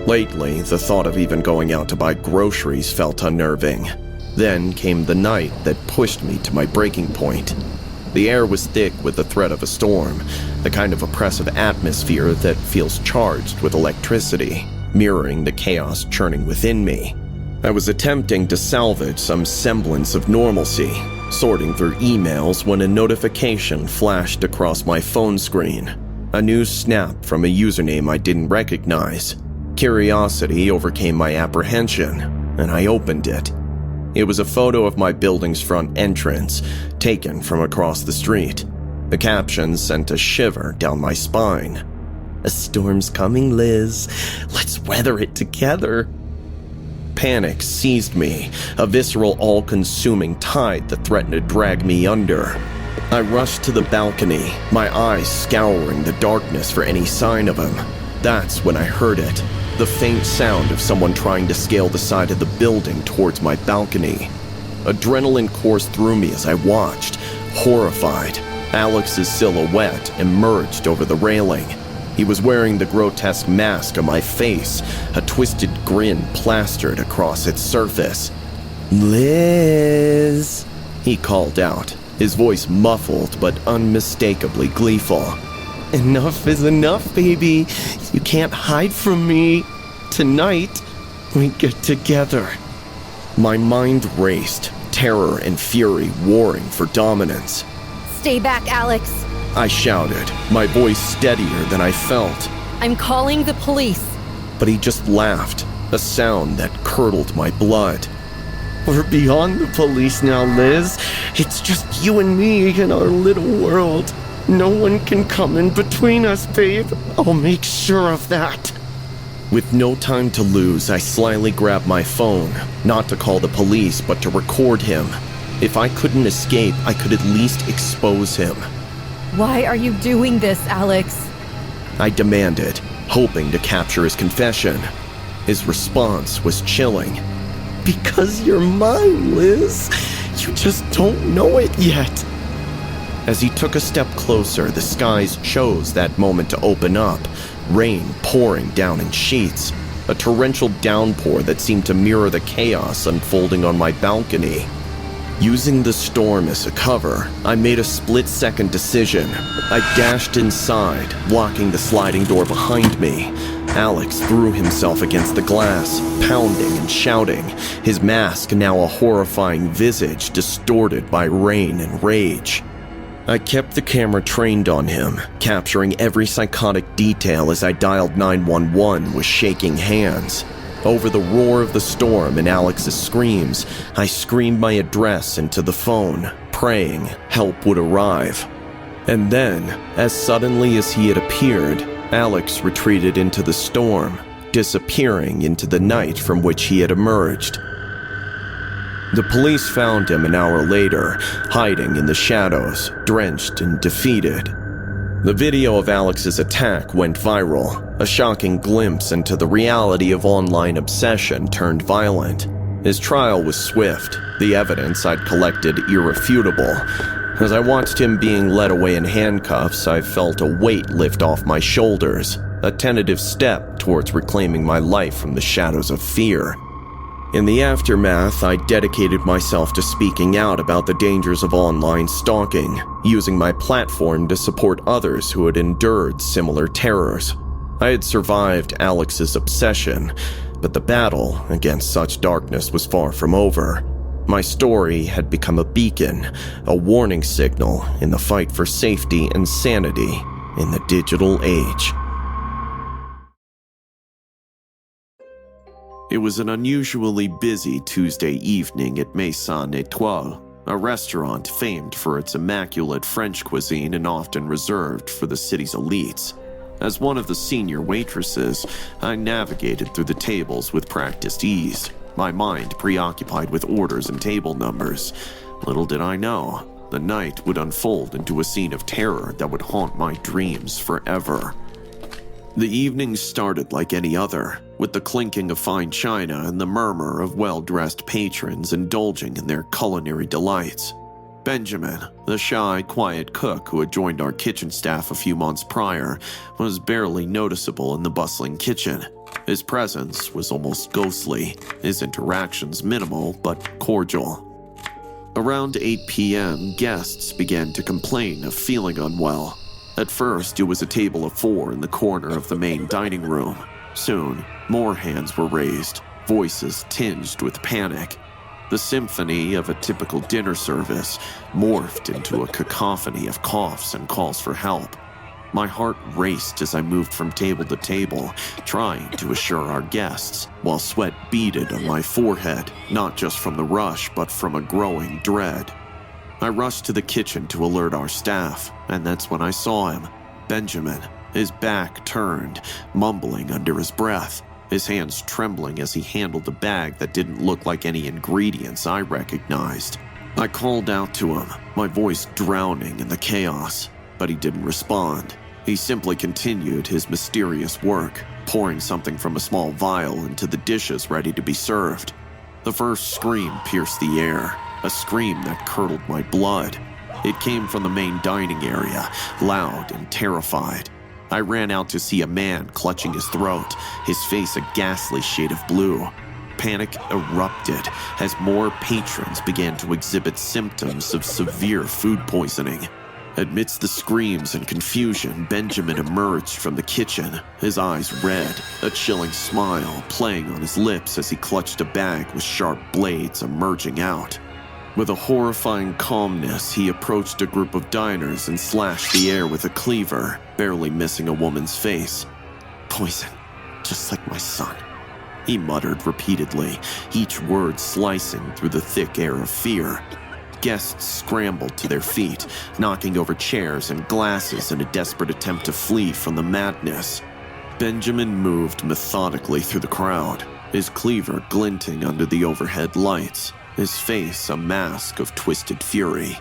Lately, the thought of even going out to buy groceries felt unnerving. Then came the night that pushed me to my breaking point. The air was thick with the threat of a storm, the kind of oppressive atmosphere that feels charged with electricity, mirroring the chaos churning within me. I was attempting to salvage some semblance of normalcy, sorting through emails when a notification flashed across my phone screen. A new snap from a username I didn't recognize. Curiosity overcame my apprehension, and I opened it. It was a photo of my building's front entrance, taken from across the street. The caption sent a shiver down my spine. "A storm's coming, Liz. Let's weather it together." Panic seized me, a visceral, all-consuming tide that threatened to drag me under. I rushed to the balcony, my eyes scouring the darkness for any sign of him. That's when I heard it. The faint sound of someone trying to scale the side of the building towards my balcony. Adrenaline coursed through me as I watched, horrified. Alex's silhouette emerged over the railing. He was wearing the grotesque mask on my face, a twisted grin plastered across its surface. "Liz," he called out, his voice muffled but unmistakably gleeful. "Enough is enough, baby. You can't hide from me. Tonight, we get together." My mind raced, terror and fury warring for dominance. Stay back, Alex. I shouted, my voice steadier than I felt. I'm calling the police. But he just laughed, a sound that curdled my blood. "We're beyond the police now, Liz. It's just you and me in our little world. No one can come in between us, babe. I'll make sure of that." With no time to lose, I slyly grabbed my phone, not to call the police, but to record him. If I couldn't escape, I could at least expose him. Why are you doing this, Alex? I demanded, hoping to capture his confession. His response was chilling. "Because you're mine, Liz. You just don't know it yet." As he took a step closer, the skies chose that moment to open up, rain pouring down in sheets, a torrential downpour that seemed to mirror the chaos unfolding on my balcony. Using the storm as a cover, I made a split-second decision. I dashed inside, locking the sliding door behind me. Alex threw himself against the glass, pounding and shouting, his mask now a horrifying visage distorted by rain and rage. I kept the camera trained on him, capturing every psychotic detail as I dialed 911 with shaking hands. Over the roar of the storm and Alex's screams, I screamed my address into the phone, praying help would arrive. And then, as suddenly as he had appeared, Alex retreated into the storm, disappearing into the night from which he had emerged. The police found him an hour later, hiding in the shadows, drenched and defeated. The video of Alex's attack went viral, a shocking glimpse into the reality of online obsession turned violent. His trial was swift, the evidence I'd collected irrefutable. As I watched him being led away in handcuffs, I felt a weight lift off my shoulders, a tentative step towards reclaiming my life from the shadows of fear. In the aftermath, I dedicated myself to speaking out about the dangers of online stalking, using my platform to support others who had endured similar terrors. I had survived Alex's obsession, but the battle against such darkness was far from over. My story had become a beacon, a warning signal in the fight for safety and sanity in the digital age. It was an unusually busy Tuesday evening at Maison Étoile, a restaurant famed for its immaculate French cuisine and often reserved for the city's elites. As one of the senior waitresses, I navigated through the tables with practiced ease, my mind preoccupied with orders and table numbers. Little did I know, the night would unfold into a scene of terror that would haunt my dreams forever. The evening started like any other, with the clinking of fine china and the murmur of well-dressed patrons indulging in their culinary delights. Benjamin, the shy, quiet cook who had joined our kitchen staff a few months prior, was barely noticeable in the bustling kitchen. His presence was almost ghostly, his interactions minimal but cordial. Around 8 p.m., guests began to complain of feeling unwell. At first, it was a table of 4 in the corner of the main dining room. Soon, more hands were raised, voices tinged with panic. The symphony of a typical dinner service morphed into a cacophony of coughs and calls for help. My heart raced as I moved from table to table, trying to assure our guests, while sweat beaded on my forehead, not just from the rush, but from a growing dread. I rushed to the kitchen to alert our staff, and that's when I saw him, Benjamin, his back turned, mumbling under his breath, his hands trembling as he handled a bag that didn't look like any ingredients I recognized. I called out to him, my voice drowning in the chaos, but he didn't respond. He simply continued his mysterious work, pouring something from a small vial into the dishes ready to be served. The first scream pierced the air, a scream that curdled my blood. It came from the main dining area, loud and terrified. I ran out to see a man clutching his throat, his face a ghastly shade of blue. Panic erupted as more patrons began to exhibit symptoms of severe food poisoning. Amidst the screams and confusion, Benjamin emerged from the kitchen, his eyes red, a chilling smile playing on his lips as he clutched a bag with sharp blades emerging out. With a horrifying calmness, he approached a group of diners and slashed the air with a cleaver, barely missing a woman's face. "Poison, just like my son," he muttered repeatedly, each word slicing through the thick air of fear. Guests scrambled to their feet, knocking over chairs and glasses in a desperate attempt to flee from the madness. Benjamin moved methodically through the crowd, his cleaver glinting under the overhead lights, his face a mask of twisted fury.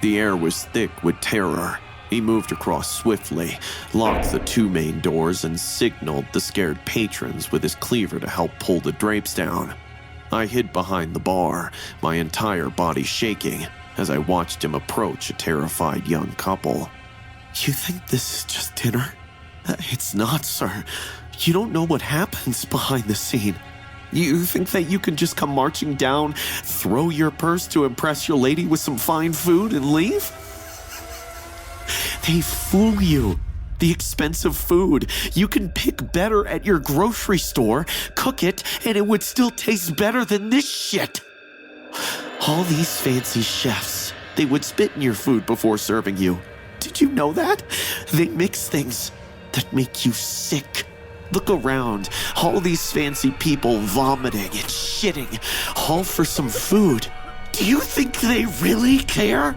The air was thick with terror. He moved across swiftly, locked the 2 main doors, and signaled the scared patrons with his cleaver to help pull the drapes down. I hid behind the bar, my entire body shaking, as I watched him approach a terrified young couple. "You think this is just dinner? It's not, sir. You don't know what happens behind the scene. You think that you can just come marching down, throw your purse to impress your lady with some fine food and leave? They fool you. The expensive food. You can pick better at your grocery store, cook it, and it would still taste better than this shit. All these fancy chefs, they would spit in your food before serving you. Did you know that? They mix things that make you sick. Look around, all these fancy people vomiting and shitting, all for some food. Do you think they really care?"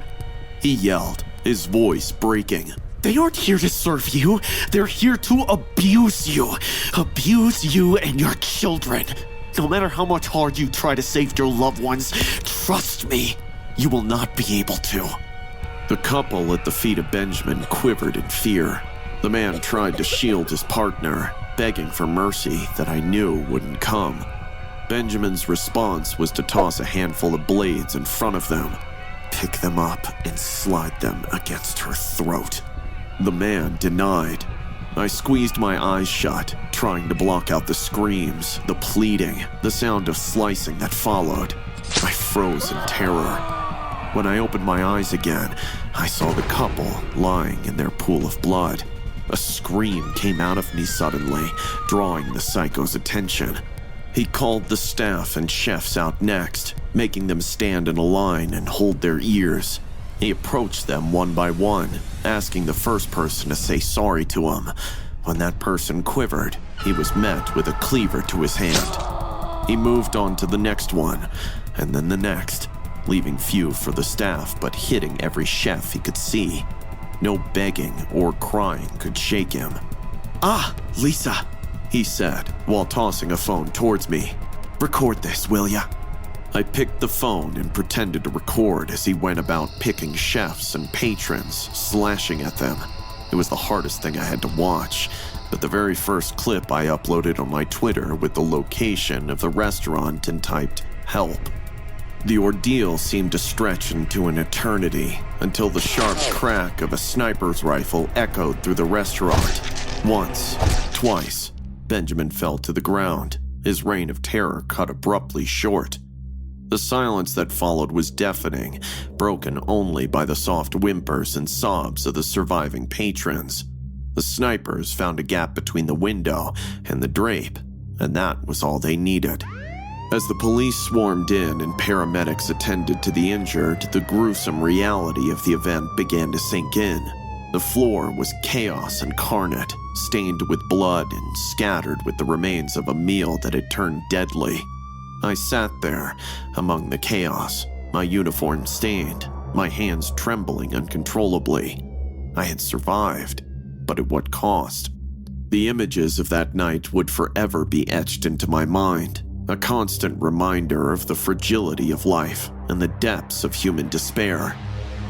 He yelled, his voice breaking. "They aren't here to serve you. They're here to abuse you. Abuse you and your children. No matter how much hard you try to save your loved ones, trust me, you will not be able to." The couple at the feet of Benjamin quivered in fear. The man tried to shield his partner, begging for mercy that I knew wouldn't come. Benjamin's response was to toss a handful of blades in front of them, pick them up, and slide them against her throat. The man denied. I squeezed my eyes shut, trying to block out the screams, the pleading, the sound of slicing that followed. I froze in terror. When I opened my eyes again, I saw the couple lying in their pool of blood. A scream came out of me suddenly, drawing the psycho's attention. He called the staff and chefs out next. making them stand in a line and hold their ears. He approached them one by one, asking the first person to say sorry to him. When that person quivered, he was met with a cleaver to his hand. He moved on to the next one, and then the next, leaving few for the staff but hitting every chef he could see. No begging or crying could shake him. "Ah, Lisa," he said while tossing a phone towards me. "Record this, will ya?" I picked the phone and pretended to record as he went about picking chefs and patrons, slashing at them. It was the hardest thing I had to watch, but the very first clip I uploaded on my Twitter with the location of the restaurant and typed "help." The ordeal seemed to stretch into an eternity until the sharp crack of a sniper's rifle echoed through the restaurant. Once, twice, Benjamin fell to the ground, his reign of terror cut abruptly short. The silence that followed was deafening, broken only by the soft whimpers and sobs of the surviving patrons. The snipers found a gap between the window and the drape, and that was all they needed. As the police swarmed in and paramedics attended to the injured, the gruesome reality of the event began to sink in. The floor was chaos incarnate, stained with blood and scattered with the remains of a meal that had turned deadly. I sat there, among the chaos, my uniform stained, my hands trembling uncontrollably. I had survived, but at what cost? The images of that night would forever be etched into my mind, a constant reminder of the fragility of life and the depths of human despair.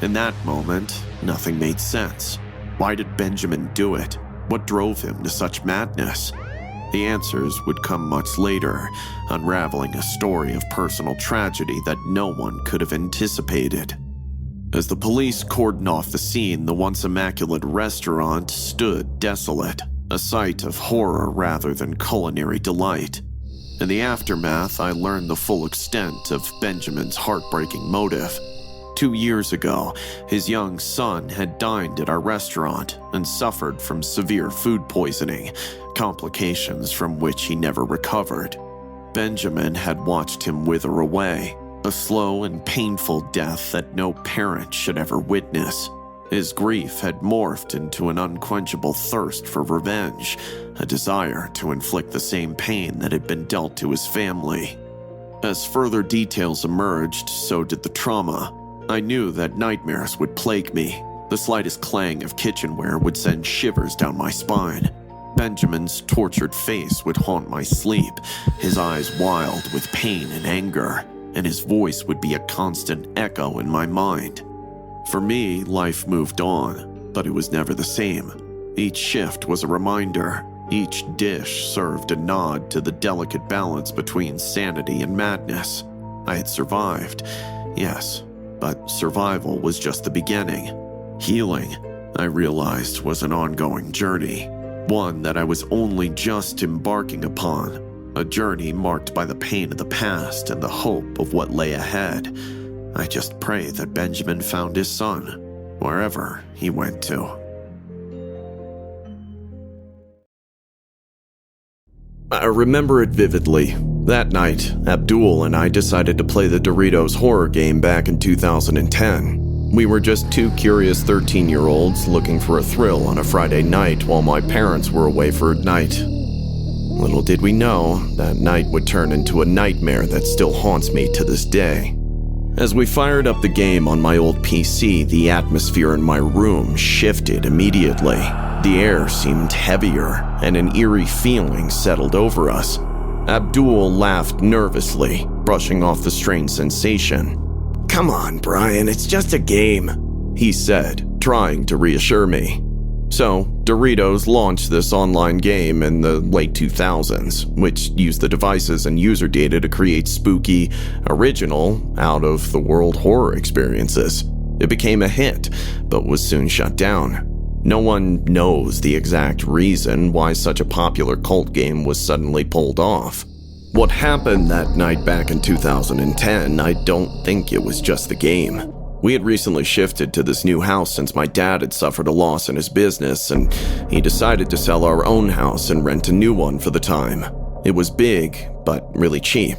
In that moment, nothing made sense. Why did Benjamin do it? What drove him to such madness? The answers would come much later, unraveling a story of personal tragedy that no one could have anticipated. As the police cordoned off the scene, the once immaculate restaurant stood desolate, a sight of horror rather than culinary delight. In the aftermath, I learned the full extent of Benjamin's heartbreaking motive. 2 years ago, his young son had dined at our restaurant and suffered from severe food poisoning, complications from which he never recovered. Benjamin had watched him wither away, a slow and painful death that no parent should ever witness. His grief had morphed into an unquenchable thirst for revenge, a desire to inflict the same pain that had been dealt to his family. As further details emerged, so did the trauma. I knew that nightmares would plague me. The slightest clang of kitchenware would send shivers down my spine. Benjamin's tortured face would haunt my sleep, his eyes wild with pain and anger, and his voice would be a constant echo in my mind. For me, life moved on, but it was never the same. Each shift was a reminder. Each dish served a nod to the delicate balance between sanity and madness. I had survived, yes, but survival was just the beginning. Healing, I realized, was an ongoing journey, one that I was only just embarking upon, a journey marked by the pain of the past and the hope of what lay ahead. I just pray that Benjamin found his son, wherever he went to. I remember it vividly. That night, Abdul and I decided to play the Doritos horror game back in 2010. We were just two curious 13-year-olds looking for a thrill on a Friday night while my parents were away for a night. Little did we know, that night would turn into a nightmare that still haunts me to this day. As we fired up the game on my old PC, the atmosphere in my room shifted immediately. The air seemed heavier, and an eerie feeling settled over us. Abdul laughed nervously, brushing off the strange sensation. "Come on, Brian, it's just a game," he said, trying to reassure me. So, Doritos launched this online game in the late 2000s, which used the devices and user data to create spooky, original, out-of-the-world horror experiences. It became a hit, but was soon shut down. No one knows the exact reason why such a popular cult game was suddenly pulled off. What happened that night back in 2010, I don't think it was just the game. We had recently shifted to this new house since my dad had suffered a loss in his business, and he decided to sell our own house and rent a new one for the time. It was big, but really cheap.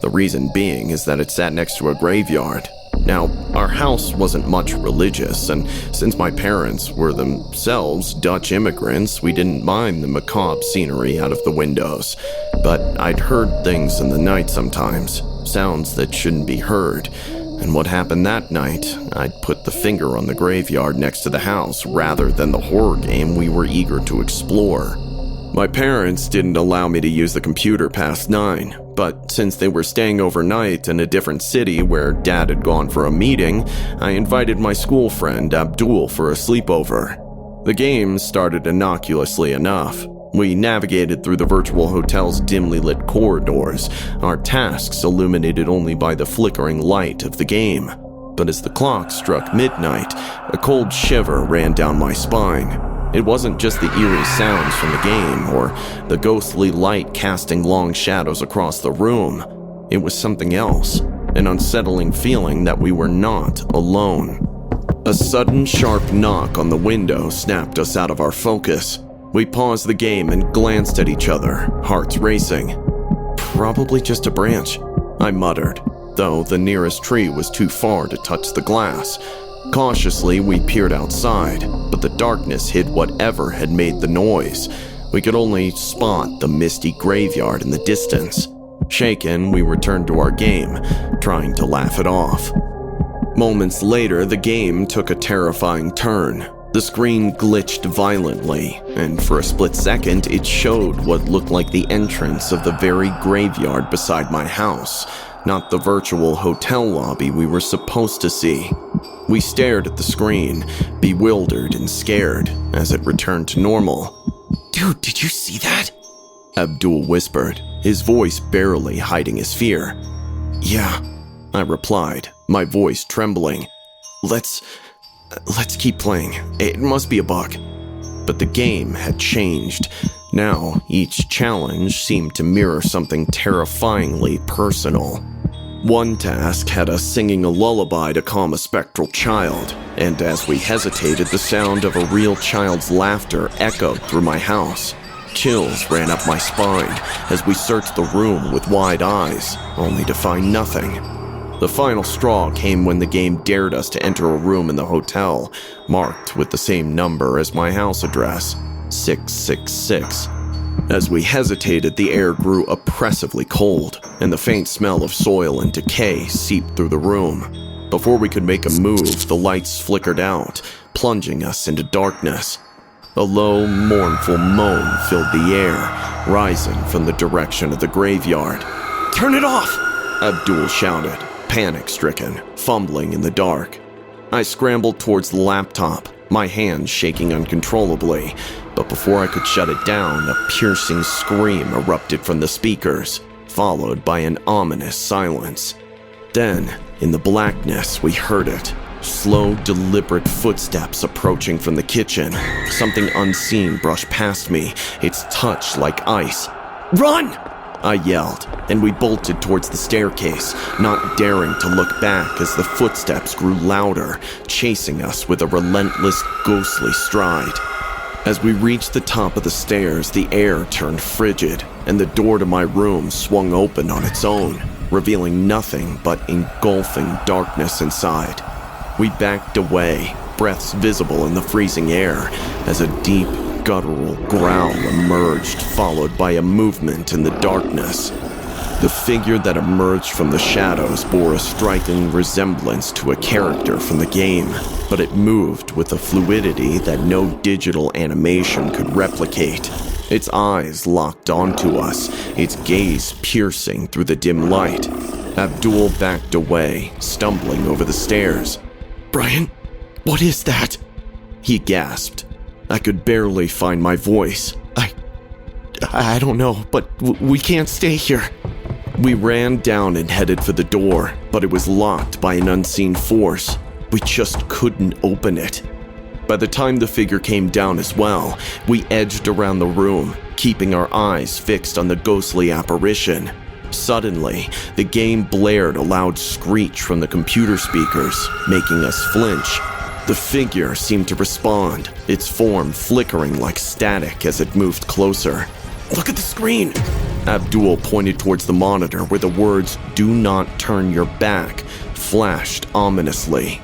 The reason being is that it sat next to a graveyard. Now, our house wasn't much religious, and since my parents were themselves Dutch immigrants, we didn't mind the macabre scenery out of the windows. But I'd heard things in the night sometimes, sounds that shouldn't be heard. And what happened that night, I'd put the finger on the graveyard next to the house rather than the horror game we were eager to explore. My parents didn't allow me to use the computer past 9, but since they were staying overnight in a different city where Dad had gone for a meeting, I invited my school friend Abdul for a sleepover. The game started innocuously enough. We navigated through the virtual hotel's dimly lit corridors, our tasks illuminated only by the flickering light of the game. But as the clock struck midnight, a cold shiver ran down my spine. It wasn't just the eerie sounds from the game or the ghostly light casting long shadows across the room. It was something else, an unsettling feeling that we were not alone. A sudden sharp knock on the window snapped us out of our focus. We paused the game and glanced at each other, hearts racing. "Probably just a branch," I muttered, though the nearest tree was too far to touch the glass. Cautiously, we peered outside, but the darkness hid whatever had made the noise. We could only spot the misty graveyard in the distance. Shaken, we returned to our game, trying to laugh it off. Moments later, the game took a terrifying turn. The screen glitched violently, and for a split second, it showed what looked like the entrance of the very graveyard beside my house, not the virtual hotel lobby we were supposed to see. We stared at the screen, bewildered and scared, as it returned to normal. "Dude, did you see that?" Abdul whispered, his voice barely hiding his fear. "Yeah," I replied, my voice trembling. Let's keep playing. It must be a bug." But the game had changed. Now, each challenge seemed to mirror something terrifyingly personal. One task had us singing a lullaby to calm a spectral child, and as we hesitated, the sound of a real child's laughter echoed through my house. Chills ran up my spine as we searched the room with wide eyes, only to find nothing. The final straw came when the game dared us to enter a room in the hotel, marked with the same number as my house address, 666. As we hesitated, the air grew oppressively cold, and the faint smell of soil and decay seeped through the room. Before we could make a move, the lights flickered out, plunging us into darkness. A low, mournful moan filled the air, rising from the direction of the graveyard. "Turn it off!" Abdul shouted, panic-stricken, fumbling in the dark. I scrambled towards the laptop, my hands shaking uncontrollably, but before I could shut it down, a piercing scream erupted from the speakers, followed by an ominous silence. Then, in the blackness, we heard it. Slow, deliberate footsteps approaching from the kitchen. Something unseen brushed past me, its touch like ice. "Run!" I yelled, and we bolted towards the staircase, not daring to look back as the footsteps grew louder, chasing us with a relentless, ghostly stride. As we reached the top of the stairs, the air turned frigid, and the door to my room swung open on its own, revealing nothing but engulfing darkness inside. We backed away, breaths visible in the freezing air, as a deep, guttural growl emerged, followed by a movement in the darkness. The figure that emerged from the shadows bore a striking resemblance to a character from the game, but it moved with a fluidity that no digital animation could replicate. Its eyes locked onto us, its gaze piercing through the dim light. Abdul backed away, stumbling over the stairs. "Brian, what is that?" he gasped. I could barely find my voice. I don't know, but we can't stay here." We ran down and headed for the door, but it was locked by an unseen force. We just couldn't open it. By the time the figure came down as well, we edged around the room, keeping our eyes fixed on the ghostly apparition. Suddenly, the game blared a loud screech from the computer speakers, making us flinch. The figure seemed to respond, its form flickering like static as it moved closer. "Look at the screen!" Abdul pointed towards the monitor where the words, "Do not turn your back," flashed ominously.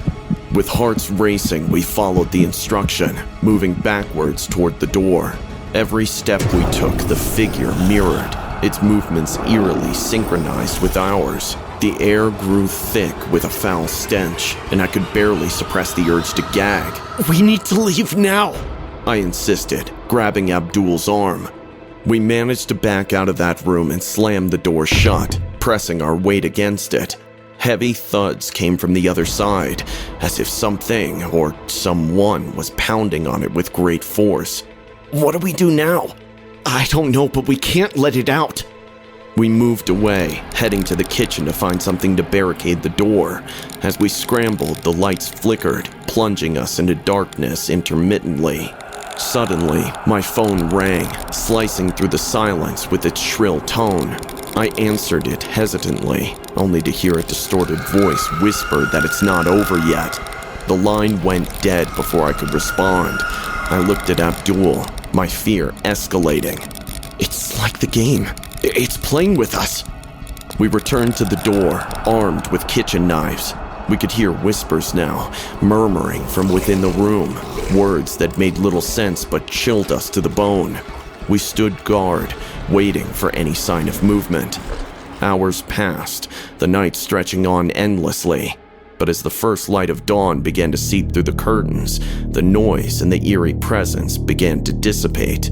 With hearts racing, we followed the instruction, moving backwards toward the door. Every step we took, the figure mirrored, its movements eerily synchronized with ours. The air grew thick with a foul stench, and I could barely suppress the urge to gag. "We need to leave now," I insisted, grabbing Abdul's arm. We managed to back out of that room and slam the door shut, pressing our weight against it. Heavy thuds came from the other side, as if something or someone was pounding on it with great force. "What do we do now?" "I don't know, but we can't let it out." We moved away, heading to the kitchen to find something to barricade the door. As we scrambled, the lights flickered, plunging us into darkness intermittently. Suddenly, my phone rang, slicing through the silence with its shrill tone. I answered it hesitantly, only to hear a distorted voice whisper that it's not over yet. The line went dead before I could respond. I looked at Abdul, my fear escalating. "It's like the game. It's playing with us." We returned to the door, armed with kitchen knives. We could hear whispers now, murmuring from within the room, words that made little sense but chilled us to the bone. We stood guard, waiting for any sign of movement. Hours passed, the night stretching on endlessly. But as the first light of dawn began to seep through the curtains, the noise and the eerie presence began to dissipate.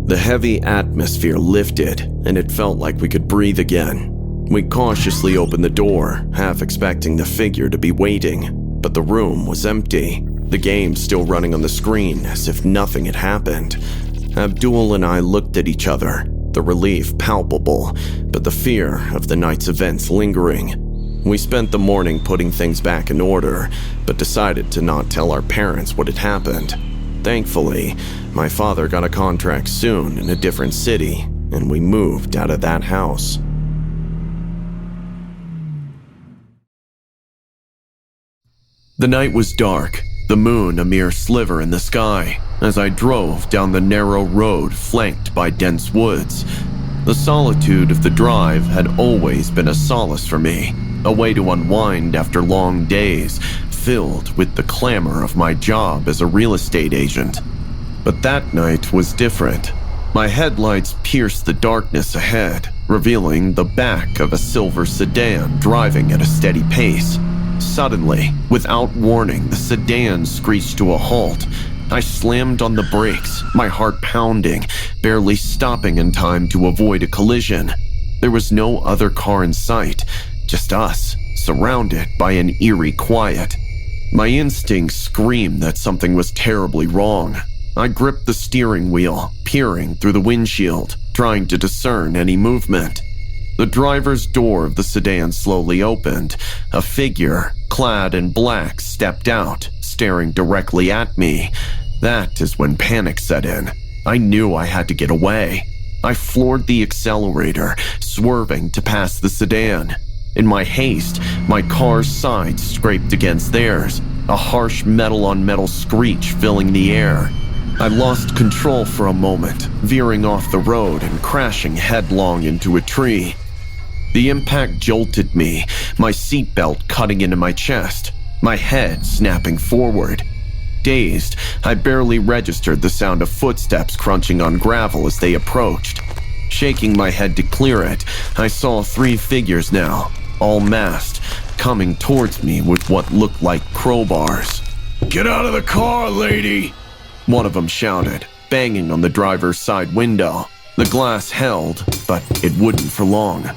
The heavy atmosphere lifted, and it felt like we could breathe again. We cautiously opened the door, half expecting the figure to be waiting, but the room was empty, the game still running on the screen as if nothing had happened. Abdul and I looked at each other, the relief palpable, but the fear of the night's events lingering. We spent the morning putting things back in order, but decided to not tell our parents what had happened. Thankfully, my father got a contract soon in a different city, and we moved out of that house. The night was dark, the moon a mere sliver in the sky, as I drove down the narrow road flanked by dense woods. The solitude of the drive had always been a solace for me, a way to unwind after long days, filled with the clamor of my job as a real estate agent. But that night was different. My headlights pierced the darkness ahead, revealing the back of a silver sedan driving at a steady pace. Suddenly, without warning, the sedan screeched to a halt. I slammed on the brakes, my heart pounding, barely stopping in time to avoid a collision. There was no other car in sight, just us, surrounded by an eerie quiet. My instincts screamed that something was terribly wrong. I gripped the steering wheel, peering through the windshield, trying to discern any movement. The driver's door of the sedan slowly opened. A figure, clad in black, stepped out, staring directly at me. That is when panic set in. I knew I had to get away. I floored the accelerator, swerving to pass the sedan. In my haste, my car's side scraped against theirs, a harsh metal-on-metal screech filling the air. I lost control for a moment, veering off the road and crashing headlong into a tree. The impact jolted me, my seatbelt cutting into my chest, my head snapping forward. Dazed, I barely registered the sound of footsteps crunching on gravel as they approached. Shaking my head to clear it, I saw 3 figures now, all masked, coming towards me with what looked like crowbars. "Get out of the car, lady!" One of them shouted, banging on the driver's side window. The glass held, but it wouldn't for long.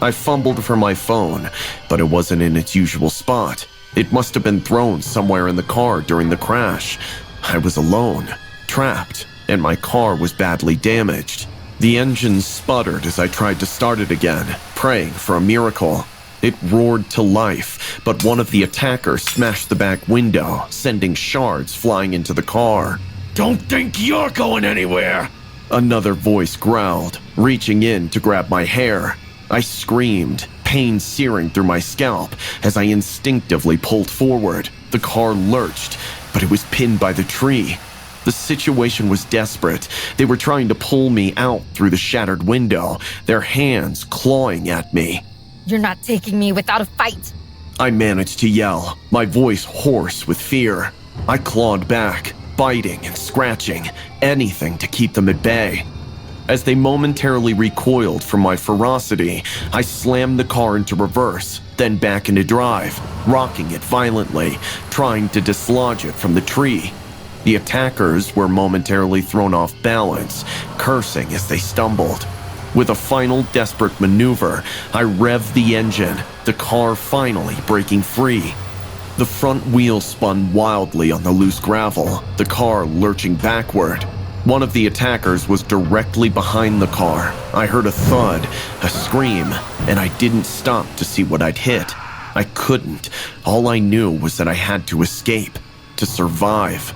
I fumbled for my phone, but it wasn't in its usual spot. It must have been thrown somewhere in the car during the crash. I was alone, trapped, and my car was badly damaged. The engine sputtered as I tried to start it again, praying for a miracle. It roared to life, but one of the attackers smashed the back window, sending shards flying into the car. "Don't think you're going anywhere!" Another voice growled, reaching in to grab my hair. I screamed, pain searing through my scalp as I instinctively pulled forward. The car lurched, but it was pinned by the tree. The situation was desperate. They were trying to pull me out through the shattered window, their hands clawing at me. You're not taking me without a fight. I managed to yell, my voice hoarse with fear. I clawed back, biting and scratching, anything to keep them at bay. As they momentarily recoiled from my ferocity, I slammed the car into reverse, then back into drive, rocking it violently, trying to dislodge it from the tree. The attackers were momentarily thrown off balance, cursing as they stumbled. With a final desperate maneuver, I revved the engine, the car finally breaking free. The front wheel spun wildly on the loose gravel, the car lurching backward. One of the attackers was directly behind the car. I heard a thud, a scream, and I didn't stop to see what I'd hit. I couldn't. All I knew was that I had to escape, to survive.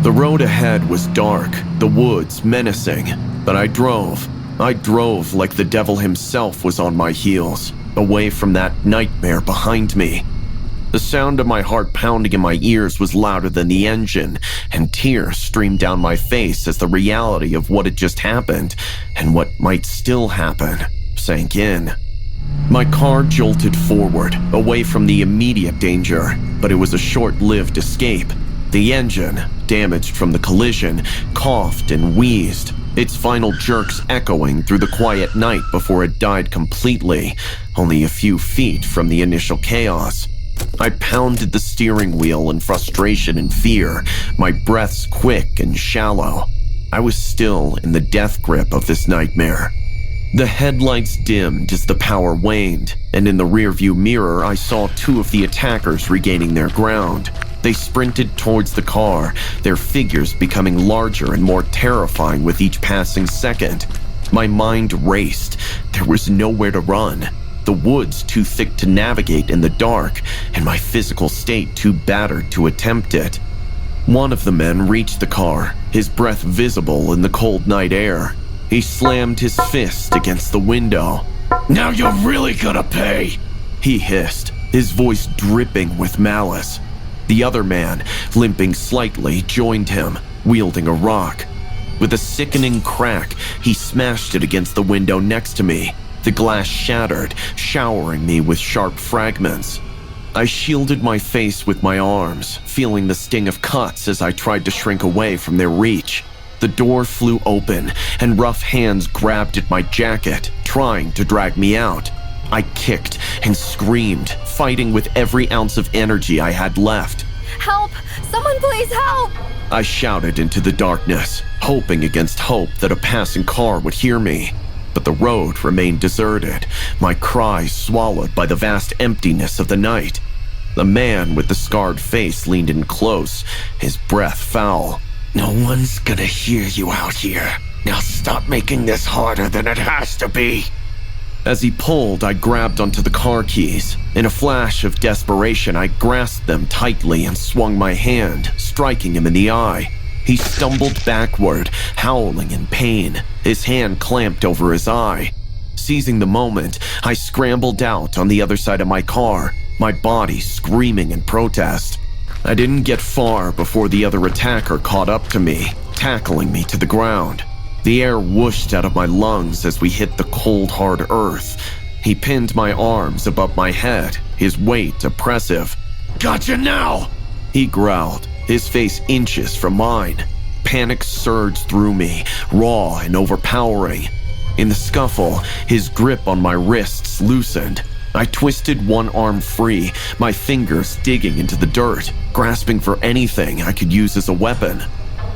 The road ahead was dark, the woods menacing, but I drove. I drove like the devil himself was on my heels, away from that nightmare behind me. The sound of my heart pounding in my ears was louder than the engine, and tears streamed down my face as the reality of what had just happened, and what might still happen, sank in. My car jolted forward, away from the immediate danger, but it was a short-lived escape. The engine, damaged from the collision, coughed and wheezed, its final jerks echoing through the quiet night before it died completely, only a few feet from the initial chaos. I pounded the steering wheel in frustration and fear, my breaths quick and shallow. I was still in the death grip of this nightmare. The headlights dimmed as the power waned, and in the rearview mirror I saw two of the attackers regaining their ground. They sprinted towards the car, their figures becoming larger and more terrifying with each passing second. My mind raced. There was nowhere to run. The woods too thick to navigate in the dark, and my physical state too battered to attempt it. One of the men reached the car, his breath visible in the cold night air. He slammed his fist against the window. Now you're really gonna pay, he hissed, his voice dripping with malice. The other man, limping slightly, joined him, wielding a rock. With a sickening crack, he smashed it against the window next to me. The glass shattered, showering me with sharp fragments. I shielded my face with my arms, feeling the sting of cuts as I tried to shrink away from their reach. The door flew open, and rough hands grabbed at my jacket, trying to drag me out. I kicked and screamed, fighting with every ounce of energy I had left. Help! Someone please help! I shouted into the darkness, hoping against hope that a passing car would hear me. But the road remained deserted, my cries swallowed by the vast emptiness of the night. The man with the scarred face leaned in close, his breath foul. No one's gonna hear you out here. Now stop making this harder than it has to be. As he pulled, I grabbed onto the car keys. In a flash of desperation, I grasped them tightly and swung my hand, striking him in the eye. He stumbled backward, howling in pain, his hand clamped over his eye. Seizing the moment, I scrambled out on the other side of my car, my body screaming in protest. I didn't get far before the other attacker caught up to me, tackling me to the ground. The air whooshed out of my lungs as we hit the cold, hard earth. He pinned my arms above my head, his weight oppressive. Gotcha now, he growled, his face inches from mine. Panic surged through me, raw and overpowering. In the scuffle, his grip on my wrists loosened. I twisted one arm free, my fingers digging into the dirt, grasping for anything I could use as a weapon.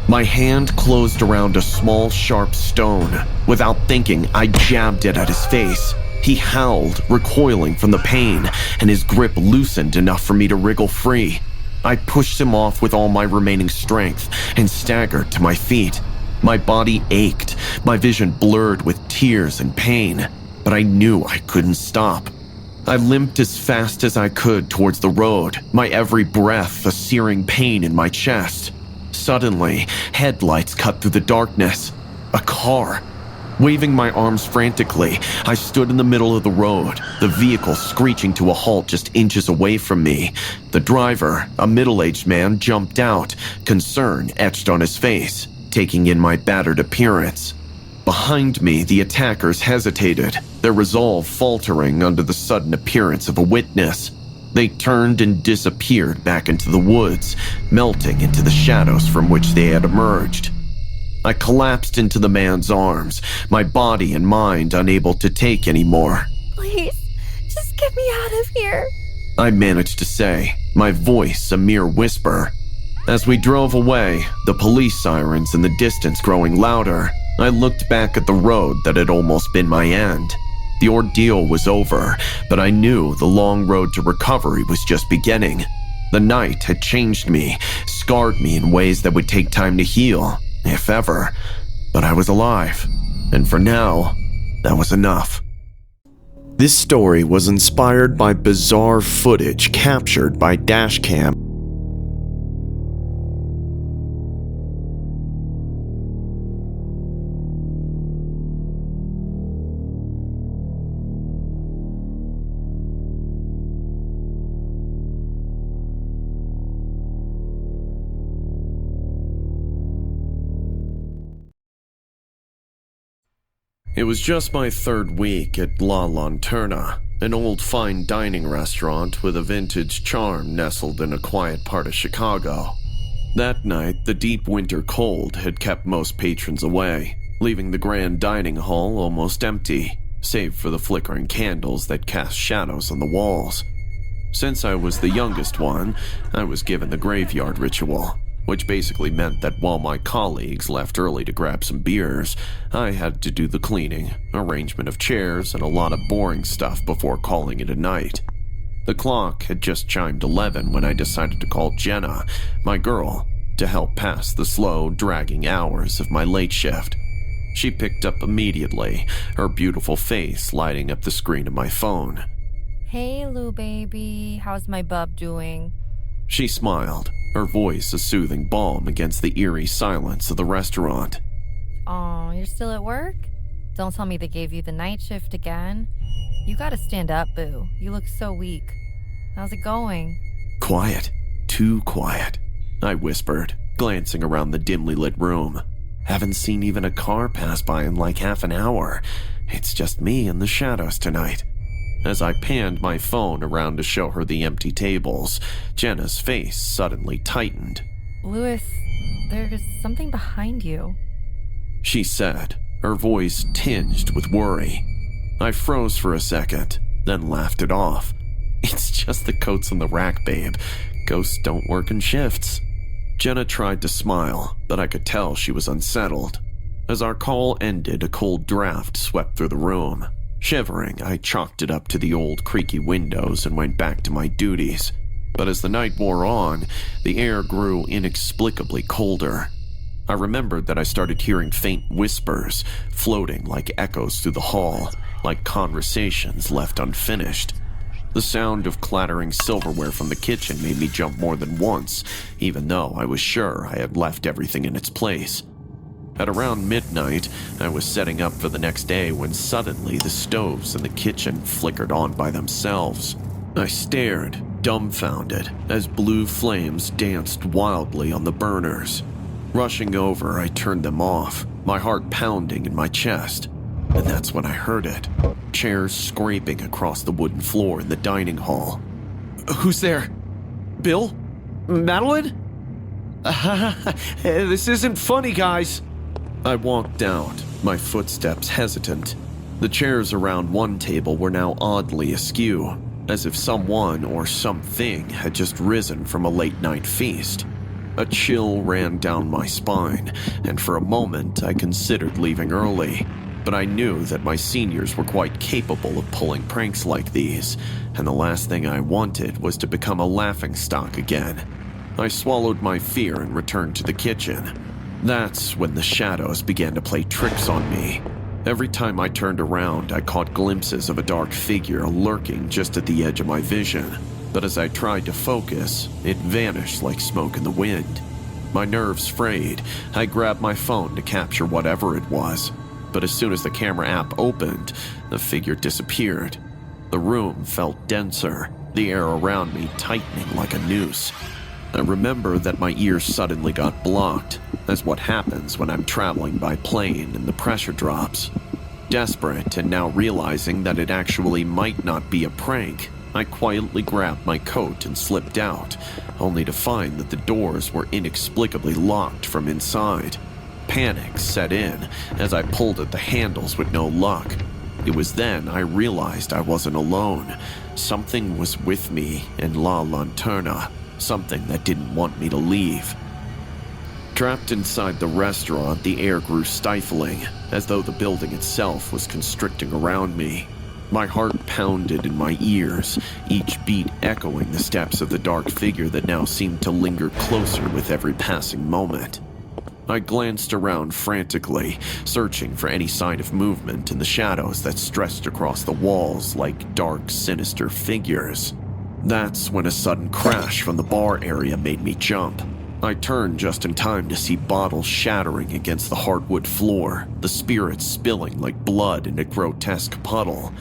My hand closed around a small, sharp stone. Without thinking, I jabbed it at his face. He howled, recoiling from the pain, and his grip loosened enough for me to wriggle free. I pushed him off with all my remaining strength and staggered to my feet. My body ached, my vision blurred with tears and pain, but I knew I couldn't stop. I limped as fast as I could towards the road, my every breath a searing pain in my chest. Suddenly, headlights cut through the darkness. A car. Waving my arms frantically, I stood in the middle of the road, the vehicle screeching to a halt just inches away from me. The driver, a middle-aged man, jumped out, concern etched on his face, taking in my battered appearance. Behind me, the attackers hesitated, their resolve faltering under the sudden appearance of a witness. They turned and disappeared back into the woods, melting into the shadows from which they had emerged. I collapsed into the man's arms, my body and mind unable to take anymore. Please, just get me out of here. I managed to say, my voice a mere whisper. As we drove away, the police sirens in the distance growing louder, I looked back at the road that had almost been my end. The ordeal was over, but I knew the long road to recovery was just beginning. The night had changed me, scarred me in ways that would take time to heal, if ever. But I was alive, and for now, that was enough. This story was inspired by bizarre footage captured by dashcam. It was just my third week at La Lanterna, an old fine dining restaurant with a vintage charm nestled in a quiet part of Chicago. That night, the deep winter cold had kept most patrons away, leaving the grand dining hall almost empty, save for the flickering candles that cast shadows on the walls. Since I was the youngest one, I was given the graveyard ritual, which basically meant that while my colleagues left early to grab some beers, I had to do the cleaning, arrangement of chairs, and a lot of boring stuff before calling it a night. The clock had just chimed 11 when I decided to call Jenna, my girl, to help pass the slow, dragging hours of my late shift. She picked up immediately, her beautiful face lighting up the screen of my phone. Hey, Lou baby, how's my bub doing? She smiled, her voice a soothing balm against the eerie silence of the restaurant. Aw, you're still at work? Don't tell me they gave you the night shift again. You gotta stand up, boo. You look so weak. How's it going? Quiet. Too quiet, I whispered, glancing around the dimly lit room. Haven't seen even a car pass by in like half an hour. It's just me in the shadows tonight. As I panned my phone around to show her the empty tables, Jenna's face suddenly tightened. Louis, there's something behind you. She said, her voice tinged with worry. I froze for a second, then laughed it off. It's just the coats on the rack, babe. Ghosts don't work in shifts. Jenna tried to smile, but I could tell she was unsettled. As our call ended, a cold draft swept through the room. Shivering, I chalked it up to the old creaky windows and went back to my duties. But as the night wore on, the air grew inexplicably colder. I remembered that I started hearing faint whispers, floating like echoes through the hall, like conversations left unfinished. The sound of clattering silverware from the kitchen made me jump more than once, even though I was sure I had left everything in its place. At around midnight, I was setting up for the next day when suddenly the stoves in the kitchen flickered on by themselves. I stared, dumbfounded, as blue flames danced wildly on the burners. Rushing over, I turned them off, my heart pounding in my chest. And that's when I heard it. Chairs scraping across the wooden floor in the dining hall. Who's there? Bill? Madeline? This isn't funny, guys. I walked out, my footsteps hesitant. The chairs around one table were now oddly askew, as if someone or something had just risen from a late-night feast. A chill ran down my spine, and for a moment I considered leaving early. But I knew that my seniors were quite capable of pulling pranks like these, and the last thing I wanted was to become a laughingstock again. I swallowed my fear and returned to the kitchen. That's when the shadows began to play tricks on me. Every time I turned around, I caught glimpses of a dark figure lurking just at the edge of my vision. But as I tried to focus, it vanished like smoke in the wind. My nerves frayed. I grabbed my phone to capture whatever it was. but as soon as the camera app opened, the figure disappeared. The room felt denser, the air around me tightening like a noose. I remember that my ears suddenly got blocked, as what happens when I'm traveling by plane and the pressure drops. Desperate and now realizing that it actually might not be a prank, I quietly grabbed my coat and slipped out, only to find that the doors were inexplicably locked from inside. Panic set in as I pulled at the handles with no luck. It was then I realized I wasn't alone. Something was with me in La Lanterna, something that didn't want me to leave. Trapped inside the restaurant, the air grew stifling, as though the building itself was constricting around me. My heart pounded in my ears, each beat echoing the steps of the dark figure that now seemed to linger closer with every passing moment. I glanced around frantically, searching for any sign of movement in the shadows that stretched across the walls like dark, sinister figures. That's when a sudden crash from the bar area made me jump. I turned just in time to see bottles shattering against the hardwood floor, the spirits spilling like blood in a grotesque puddle.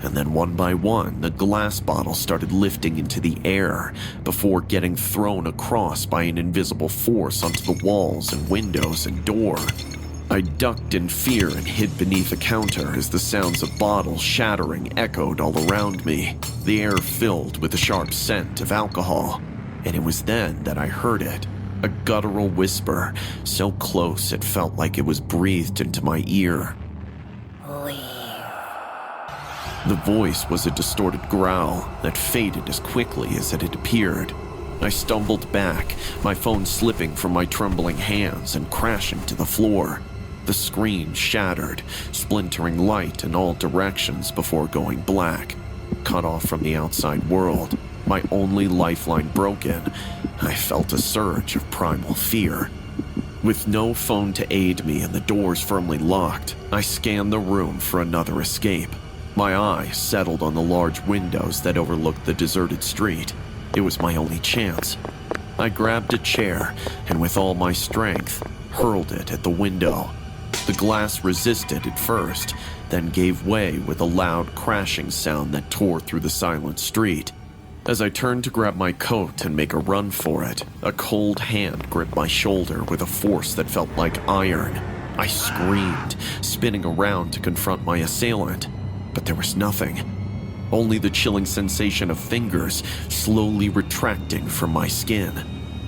And then one by one, the glass bottles started lifting into the air before getting thrown across by an invisible force onto the walls and windows and door. I ducked in fear and hid beneath a counter as the sounds of bottles shattering echoed all around me, the air filled with the sharp scent of alcohol. And it was then that I heard it, a guttural whisper, so close it felt like it was breathed into my ear. Leave. The voice was a distorted growl that faded as quickly as it had appeared. I stumbled back, my phone slipping from my trembling hands and crashing to the floor. The screen shattered, splintering light in all directions before going black. Cut off from the outside world, my only lifeline broken, I felt a surge of primal fear. With no phone to aid me and the doors firmly locked, I scanned the room for another escape. My eyes settled on the large windows that overlooked the deserted street. It was my only chance. I grabbed a chair and with all my strength, hurled it at the window. The glass resisted at first, then gave way with a loud crashing sound that tore through the silent street. As I turned to grab my coat and make a run for it, a cold hand gripped my shoulder with a force that felt like iron. I screamed, spinning around to confront my assailant. But there was nothing. Only the chilling sensation of fingers slowly retracting from my skin.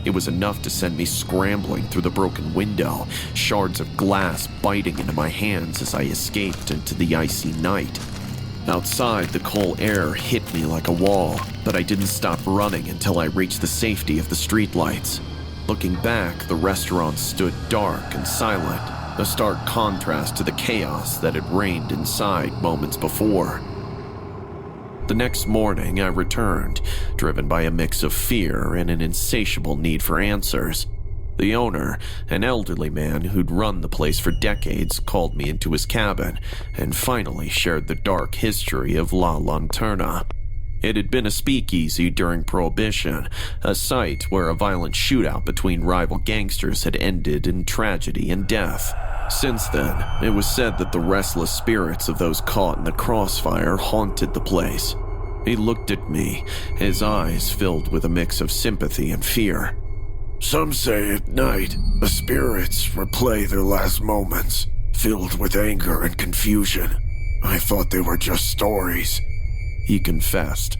It was enough to send me scrambling through the broken window, shards of glass biting into my hands as I escaped into the icy night. Outside, the cold air hit me like a wall, but I didn't stop running until I reached the safety of the streetlights. Looking back, the restaurant stood dark and silent, a stark contrast to the chaos that had reigned inside moments before. The next morning, I returned, driven by a mix of fear and an insatiable need for answers. The owner, an elderly man who'd run the place for decades, called me into his cabin and finally shared the dark history of La Lanterna. It had been a speakeasy during Prohibition, a site where a violent shootout between rival gangsters had ended in tragedy and death. Since then, it was said that the restless spirits of those caught in the crossfire haunted the place. He looked at me, his eyes filled with a mix of sympathy and fear. Some say at night, the spirits replay their last moments, filled with anger and confusion. I thought they were just stories, he confessed.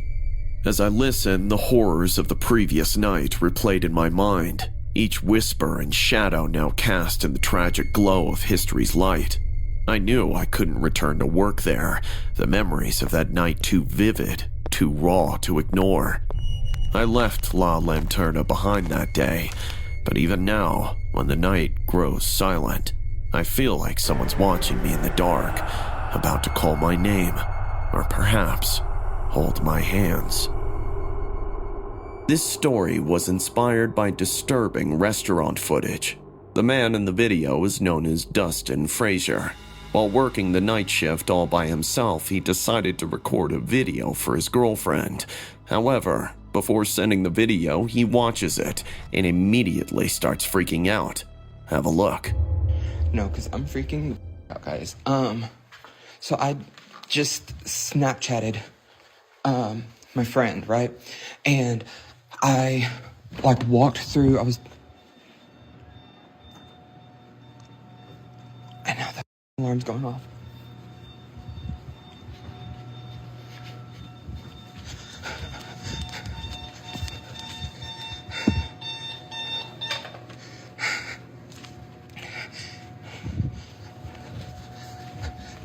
As I listened, the horrors of the previous night replayed in my mind, each whisper and shadow now cast in the tragic glow of history's light. I knew I couldn't return to work there, the memories of that night too vivid, too raw to ignore. I left La Lanterna behind that day, but even now, when the night grows silent, I feel like someone's watching me in the dark, about to call my name, or perhaps hold my hands. This story was inspired by disturbing restaurant footage. The man in the video is known as Dustin Frazier. While working the night shift all by himself, he decided to record a video for his girlfriend. However, before sending the video, he watches it and immediately starts freaking out. Have a look. No, because I'm freaking the out. guys. So I just Snapchatted, my friend, right? And I, walked through, and now the alarm's going off.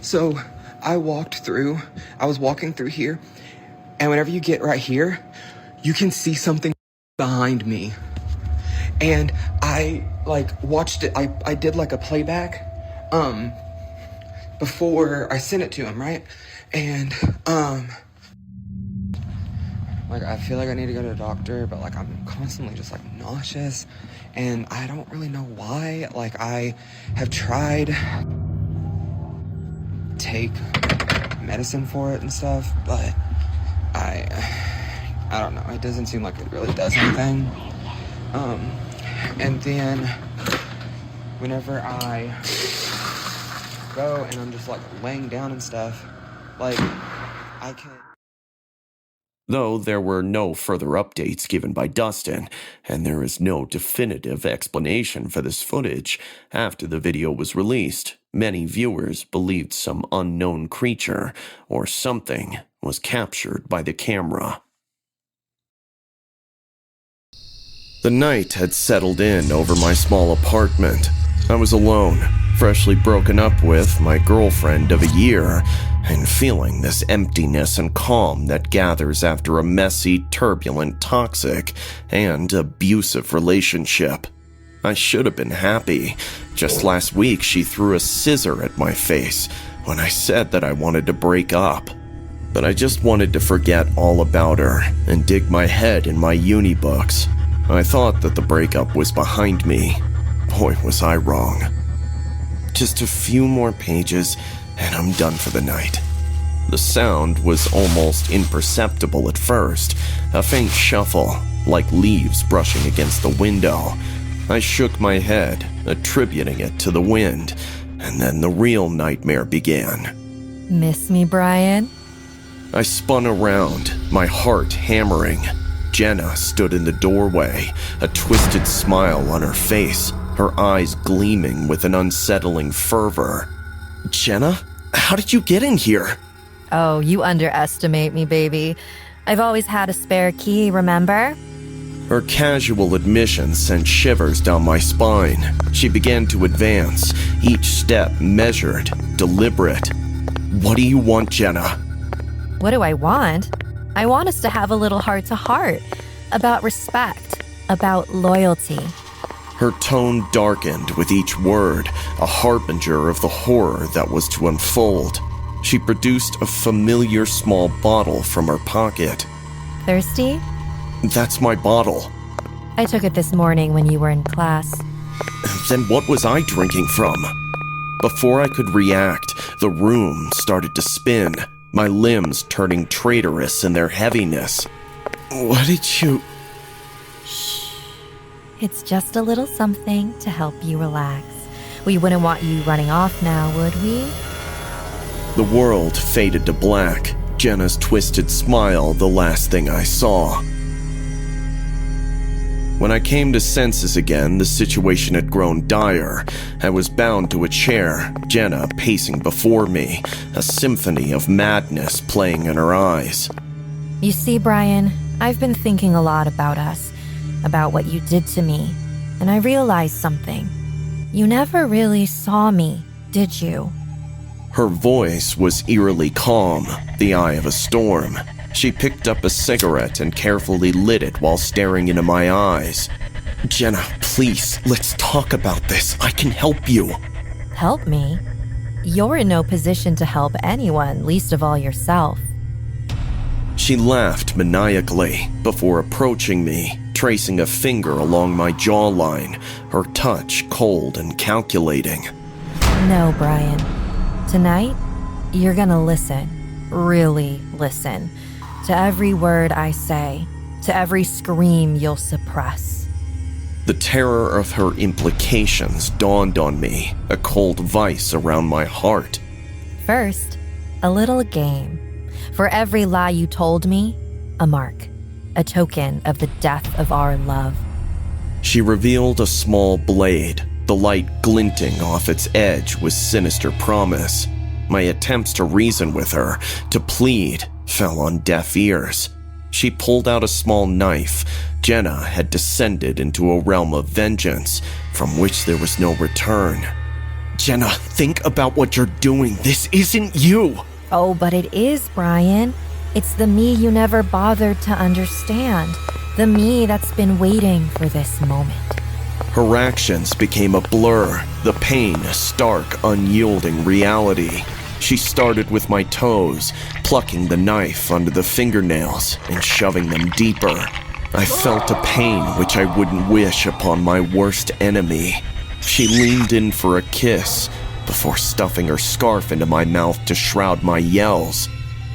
So I was walking through here, and whenever you get right here, you can see something behind me. And I watched it, I did a playback, before I sent it to him, right? And, I feel like I need to go to the doctor, but I'm constantly just nauseous, and I don't really know why. I have tried take medicine for it and stuff, but I don't know, it doesn't seem like it really does anything. And then whenever I go and I'm just laying down and stuff, I can. Though there were no further updates given by Dustin, and there is no definitive explanation for this footage, after the video was released, many viewers believed some unknown creature or something was captured by the camera. The night had settled in over my small apartment. I was alone, freshly broken up with my girlfriend of a year, and feeling this emptiness and calm that gathers after a messy, turbulent, toxic, and abusive relationship. I should have been happy. Just last week, she threw a scissor at my face when I said that I wanted to break up. But I just wanted to forget all about her and dig my head in my uni books. I thought that the breakup was behind me. Boy, was I wrong. Just a few more pages, and I'm done for the night. The sound was almost imperceptible at first, a faint shuffle, like leaves brushing against the window. I shook my head, attributing it to the wind, and then the real nightmare began. Miss me, Brian? I spun around, my heart hammering. Jenna stood in the doorway, a twisted smile on her face, her eyes gleaming with an unsettling fervor. Jenna? How did you get in here? Oh, you underestimate me, baby. I've always had a spare key, remember? Her casual admission sent shivers down my spine. She began to advance, each step measured, deliberate. What do you want, Jenna? What do I want? I want us to have a little heart-to-heart about respect, about loyalty. Her tone darkened with each word, a harbinger of the horror that was to unfold. She produced a familiar small bottle from her pocket. Thirsty? That's my bottle. I took it this morning when you were in class. Then what was I drinking from? Before I could react, the room started to spin, my limbs turning traitorous in their heaviness. What did you... It's just a little something to help you relax. We wouldn't want you running off now, would we? The world faded to black, Jenna's twisted smile the last thing I saw. When I came to senses again, the situation had grown dire. I was bound to a chair, Jenna pacing before me, a symphony of madness playing in her eyes. You see, Brian, I've been thinking a lot about us, about what you did to me, and I realized something. You never really saw me, did you? Her voice was eerily calm, the eye of a storm. She picked up a cigarette and carefully lit it while staring into my eyes. Jenna, please, let's talk about this. I can help you. Help me? You're in no position to help anyone, least of all yourself. She laughed maniacally before approaching me, tracing a finger along my jawline, her touch cold and calculating. No, Brian. Tonight, you're gonna listen. Really listen. To every word I say, to every scream you'll suppress. The terror of her implications dawned on me, a cold vice around my heart. First, a little game. For every lie you told me, a mark, a token of the death of our love. She revealed a small blade, the light glinting off its edge with sinister promise. My attempts to reason with her, to plead, fell on deaf ears. She pulled out a small knife. Jenna had descended into a realm of vengeance, from which there was no return. Jenna, think about what you're doing. This isn't you. Oh, but it is, Brian. It's the me you never bothered to understand. The me that's been waiting for this moment. Her actions became a blur, the pain a stark, unyielding reality. She started with my toes, plucking the knife under the fingernails and shoving them deeper. I felt a pain which I wouldn't wish upon my worst enemy. She leaned in for a kiss before stuffing her scarf into my mouth to shroud my yells.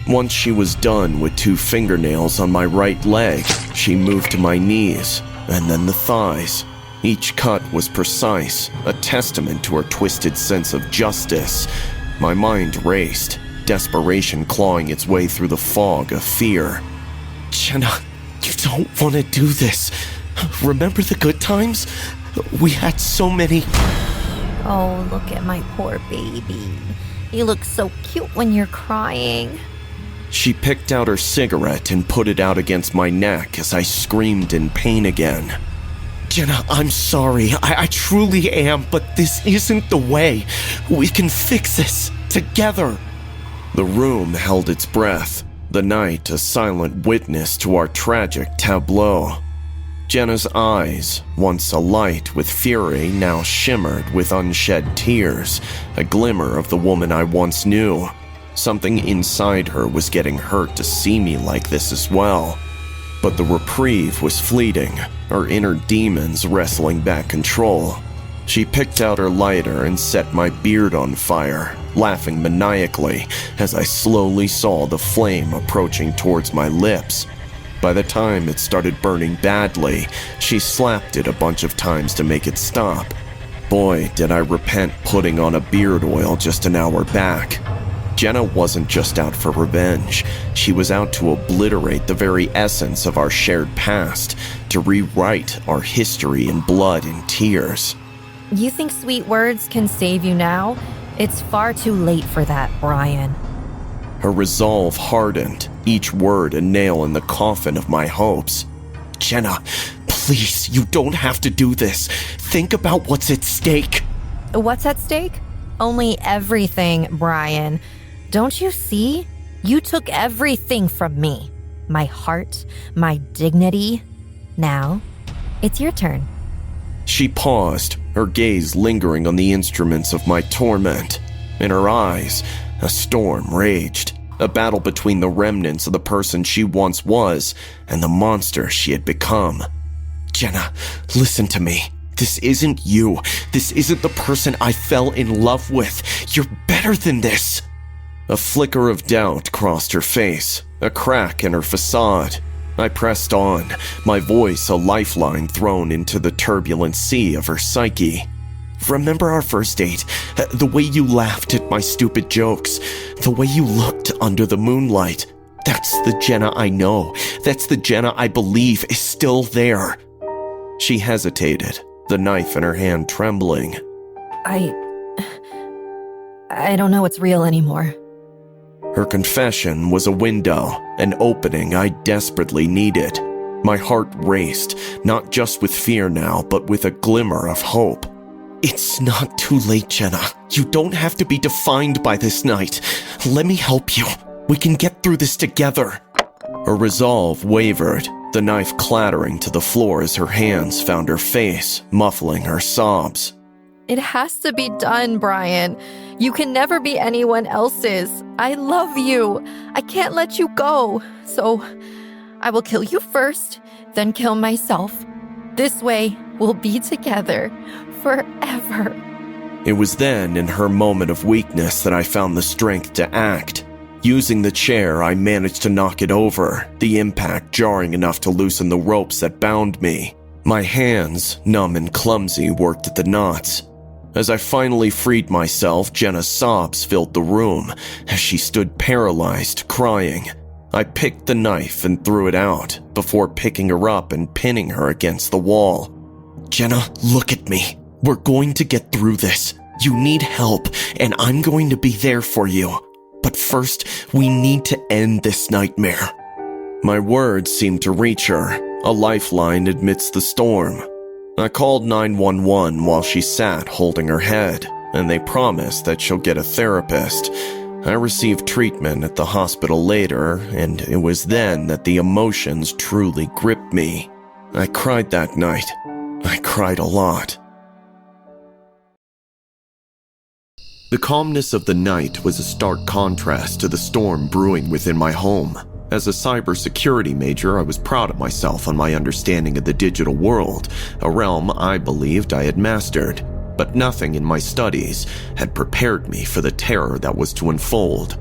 Once she was done with 2 fingernails on my right leg, she moved to my knees and then the thighs. Each cut was precise, a testament to her twisted sense of justice. My mind raced, desperation clawing its way through the fog of fear. Jenna, you don't want to do this. Remember the good times? We had so many. Oh, look at my poor baby. You look so cute when you're crying. She picked out her cigarette and put it out against my neck as I screamed in pain again. Jenna, I'm sorry. I truly am, but this isn't the way. We can fix this together. The room held its breath, the night a silent witness to our tragic tableau. Jenna's eyes, once alight with fury, now shimmered with unshed tears, a glimmer of the woman I once knew. Something inside her was getting hurt to see me like this as well. But the reprieve was fleeting, her inner demons wrestling back control. She picked out her lighter and set my beard on fire, laughing maniacally as I slowly saw the flame approaching towards my lips. By the time it started burning badly, she slapped it a bunch of times to make it stop. Boy, did I repent putting on a beard oil just an hour back. Jenna wasn't just out for revenge. She was out to obliterate the very essence of our shared past, to rewrite our history in blood and tears. You think sweet words can save you now? It's far too late for that, Brian. Her resolve hardened, each word a nail in the coffin of my hopes. Jenna, please, you don't have to do this. Think about what's at stake. What's at stake? Only everything, Brian. Don't you see? You took everything from me. My heart, my dignity. Now, it's your turn. She paused, her gaze lingering on the instruments of my torment. In her eyes, a storm raged, a battle between the remnants of the person she once was and the monster she had become. Jenna, listen to me. This isn't you. This isn't the person I fell in love with. You're better than this. A flicker of doubt crossed her face, a crack in her facade. I pressed on, my voice a lifeline thrown into the turbulent sea of her psyche. Remember our first date? The way you laughed at my stupid jokes, the way you looked under the moonlight. That's the Jenna I know. That's the Jenna I believe is still there. She hesitated, the knife in her hand trembling. I don't know what's real anymore. Her confession was a window, an opening I desperately needed. My heart raced, not just with fear now, but with a glimmer of hope. It's not too late, Jenna. You don't have to be defined by this night. Let me help you. We can get through this together. Her resolve wavered, the knife clattering to the floor as her hands found her face, muffling her sobs. It has to be done, Brian. You can never be anyone else's. I love you. I can't let you go. So I will kill you first, then kill myself. This way, we'll be together forever. It was then, in her moment of weakness, that I found the strength to act. Using the chair, I managed to knock it over, the impact jarring enough to loosen the ropes that bound me. My hands, numb and clumsy, worked at the knots. As I finally freed myself, Jenna's sobs filled the room as she stood paralyzed, crying. I picked the knife and threw it out before picking her up and pinning her against the wall. "Jenna, look at me. We're going to get through this. You need help, and I'm going to be there for you. But first, we need to end this nightmare." My words seemed to reach her, a lifeline amidst the storm. I called 911 while she sat holding her head, and they promised that she'll get a therapist. I received treatment at the hospital later, and it was then that the emotions truly gripped me. I cried that night. I cried a lot. The calmness of the night was a stark contrast to the storm brewing within my home. As a cybersecurity major, I was proud of myself on my understanding of the digital world, a realm I believed I had mastered. But nothing in my studies had prepared me for the terror that was to unfold.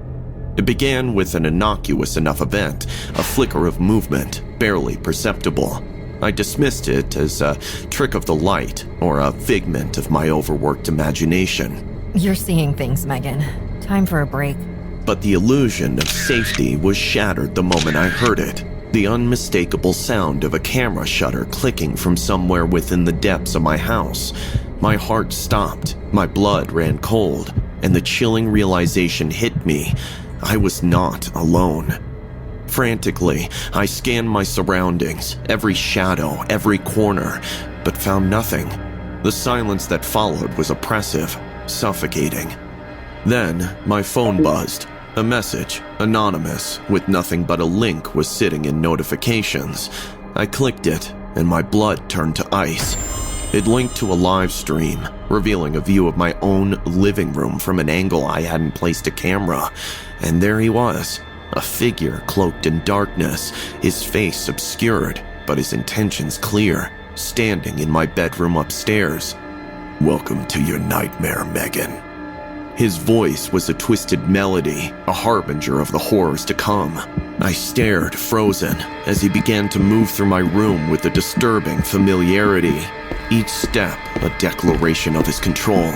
It began with an innocuous enough event, a flicker of movement, barely perceptible. I dismissed it as a trick of the light or a figment of my overworked imagination. You're seeing things, Megan. Time for a break. But the illusion of safety was shattered the moment I heard it. The unmistakable sound of a camera shutter clicking from somewhere within the depths of my house. My heart stopped, my blood ran cold, and the chilling realization hit me. I was not alone. Frantically, I scanned my surroundings, every shadow, every corner, but found nothing. The silence that followed was oppressive, suffocating. Then, my phone buzzed. A message, anonymous, with nothing but a link was sitting in notifications. I clicked it, and my blood turned to ice. It linked to a live stream, revealing a view of my own living room from an angle I hadn't placed a camera. And there he was, a figure cloaked in darkness, his face obscured, but his intentions clear, standing in my bedroom upstairs. "Welcome to your nightmare, Megan." His voice was a twisted melody, a harbinger of the horrors to come. I stared, frozen, as he began to move through my room with a disturbing familiarity. Each step a declaration of his control.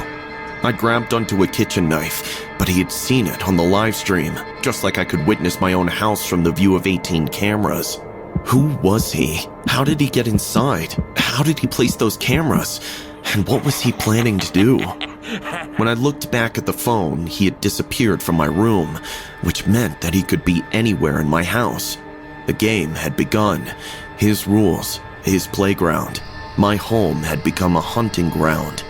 I grabbed onto a kitchen knife, but he had seen it on the live stream, just like I could witness my own house from the view of 18 cameras. Who was he? How did he get inside? How did he place those cameras? And what was he planning to do? When I looked back at the phone, he had disappeared from my room, which meant that he could be anywhere in my house. The game had begun. His rules, his playground. My home had become a hunting ground.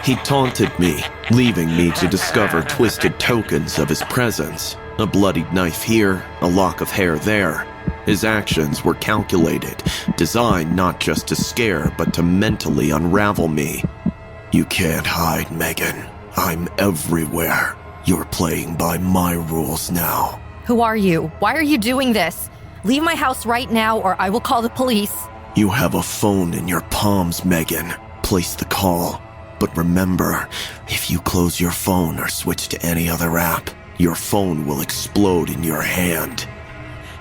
He taunted me, leaving me to discover twisted tokens of his presence. A bloodied knife here, a lock of hair there. His actions were calculated, designed not just to scare, but to mentally unravel me. "You can't hide, Megan. I'm everywhere. You're playing by my rules now." Who are you? Why are you doing this? Leave my house right now or I will call the police. "You have a phone in your palms, Megan. Place the call. But remember, if you close your phone or switch to any other app, your phone will explode in your hand."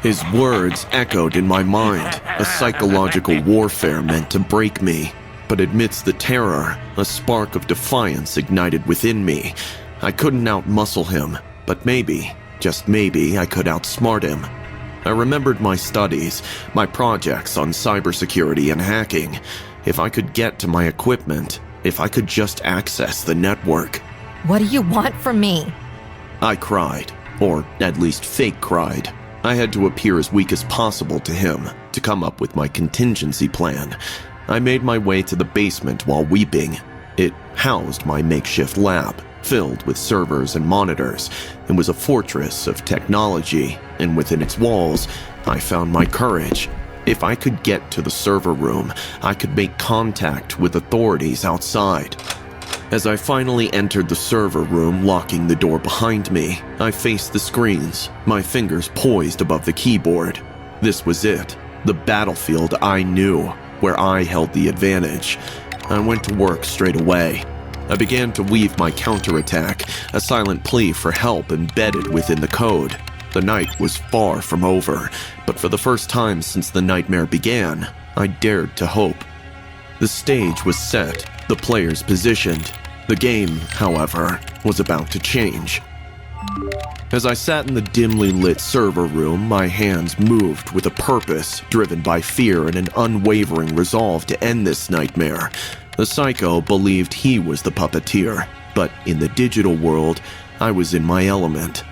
His words echoed in my mind, a psychological warfare meant to break me. But amidst the terror, a spark of defiance ignited within me. I couldn't outmuscle him, but maybe, just maybe, I could outsmart him. I remembered my studies, my projects on cybersecurity and hacking. If I could get to my equipment, if I could just access the network. What do you want from me? I cried, or at least fake cried. I had to appear as weak as possible to him, to come up with my contingency plan. I made my way to the basement while weeping. It housed my makeshift lab, filled with servers and monitors. It was a fortress of technology, and within its walls, I found my courage. If I could get to the server room, I could make contact with authorities outside. As I finally entered the server room, locking the door behind me, I faced the screens, my fingers poised above the keyboard. This was it, the battlefield I knew, where I held the advantage. I went to work straight away. I began to weave my counterattack, a silent plea for help embedded within the code. The night was far from over, but for the first time since the nightmare began, I dared to hope. The stage was set, the players positioned. The game, however, was about to change. As I sat in the dimly lit server room, my hands moved with a purpose, driven by fear and an unwavering resolve to end this nightmare. The psycho believed he was the puppeteer, but in the digital world, I was in my element.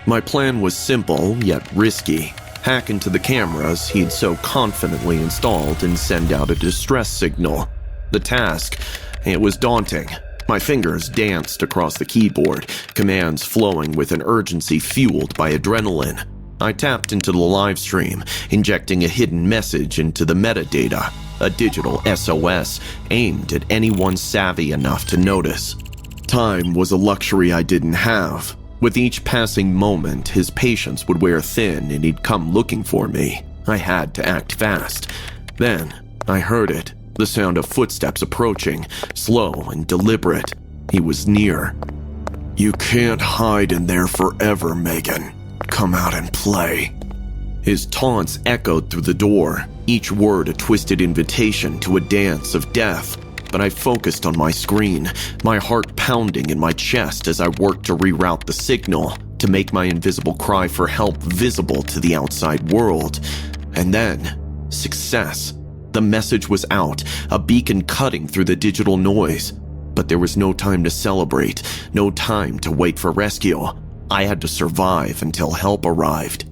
My plan was simple, yet risky. Hack into the cameras he'd so confidently installed and send out a distress signal. The task, it was daunting. My fingers danced across the keyboard, commands flowing with an urgency fueled by adrenaline. I tapped into the live stream, injecting a hidden message into the metadata, a digital SOS aimed at anyone savvy enough to notice. Time was a luxury I didn't have. With each passing moment, his patience would wear thin and he'd come looking for me. I had to act fast. Then, I heard it. The sound of footsteps approaching, slow and deliberate. He was near. You can't hide in there forever, Megan. Come out and play. His taunts echoed through the door, each word a twisted invitation to a dance of death. But I focused on my screen, my heart pounding in my chest as I worked to reroute the signal, to make my invisible cry for help visible to the outside world. And then, success. The message was out, a beacon cutting through the digital noise. But there was no time to celebrate, no time to wait for rescue. I had to survive until help arrived.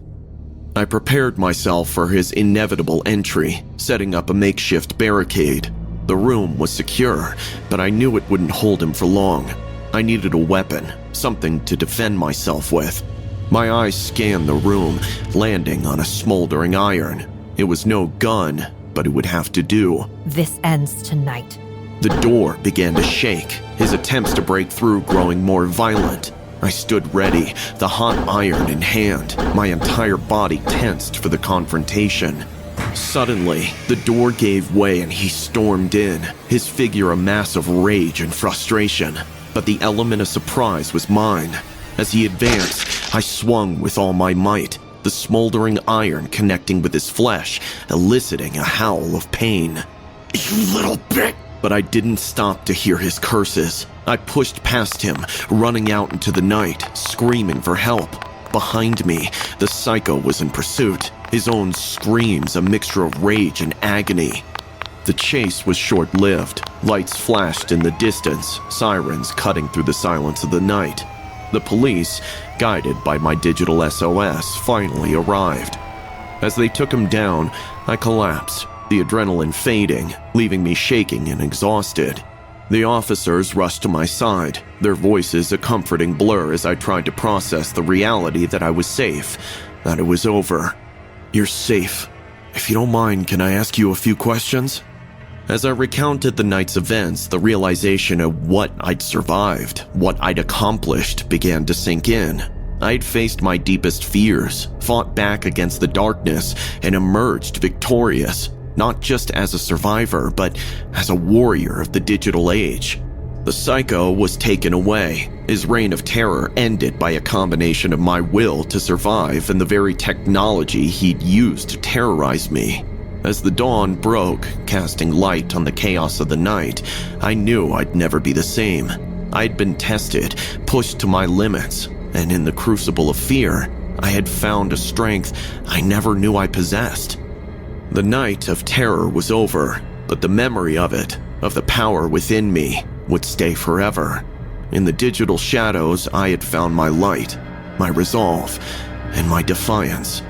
I prepared myself for his inevitable entry, setting up a makeshift barricade. The room was secure, but I knew it wouldn't hold him for long. I needed a weapon, something to defend myself with. My eyes scanned the room, landing on a smoldering iron. It was no gun, but it would have to do. This ends tonight. The door began to shake, his attempts to break through growing more violent. I stood ready, the hot iron in hand, my entire body tensed for the confrontation. Suddenly, the door gave way and he stormed in, his figure a mass of rage and frustration. But the element of surprise was mine. As he advanced, I swung with all my might, the smoldering iron connecting with his flesh, eliciting a howl of pain. You little bitch! But I didn't stop to hear his curses. I pushed past him, running out into the night, screaming for help. Behind me, the psycho was in pursuit, his own screams a mixture of rage and agony. The chase was short-lived. Lights flashed in the distance, sirens cutting through the silence of the night. The police, guided by my digital SOS, finally arrived. As they took him down, I collapsed, the adrenaline fading, leaving me shaking and exhausted. The officers rushed to my side, their voices a comforting blur as I tried to process the reality that I was safe, that it was over. You're safe. If you don't mind, can I ask you a few questions? As I recounted the night's events, the realization of what I'd survived, what I'd accomplished, began to sink in. I'd faced my deepest fears, fought back against the darkness, and emerged victorious, not just as a survivor, but as a warrior of the digital age. The psycho was taken away, his reign of terror ended by a combination of my will to survive and the very technology he'd used to terrorize me. As the dawn broke, casting light on the chaos of the night, I knew I'd never be the same. I'd been tested, pushed to my limits, and in the crucible of fear, I had found a strength I never knew I possessed. The night of terror was over, but the memory of it, of the power within me, would stay forever. In the digital shadows, I had found my light, my resolve, and my defiance.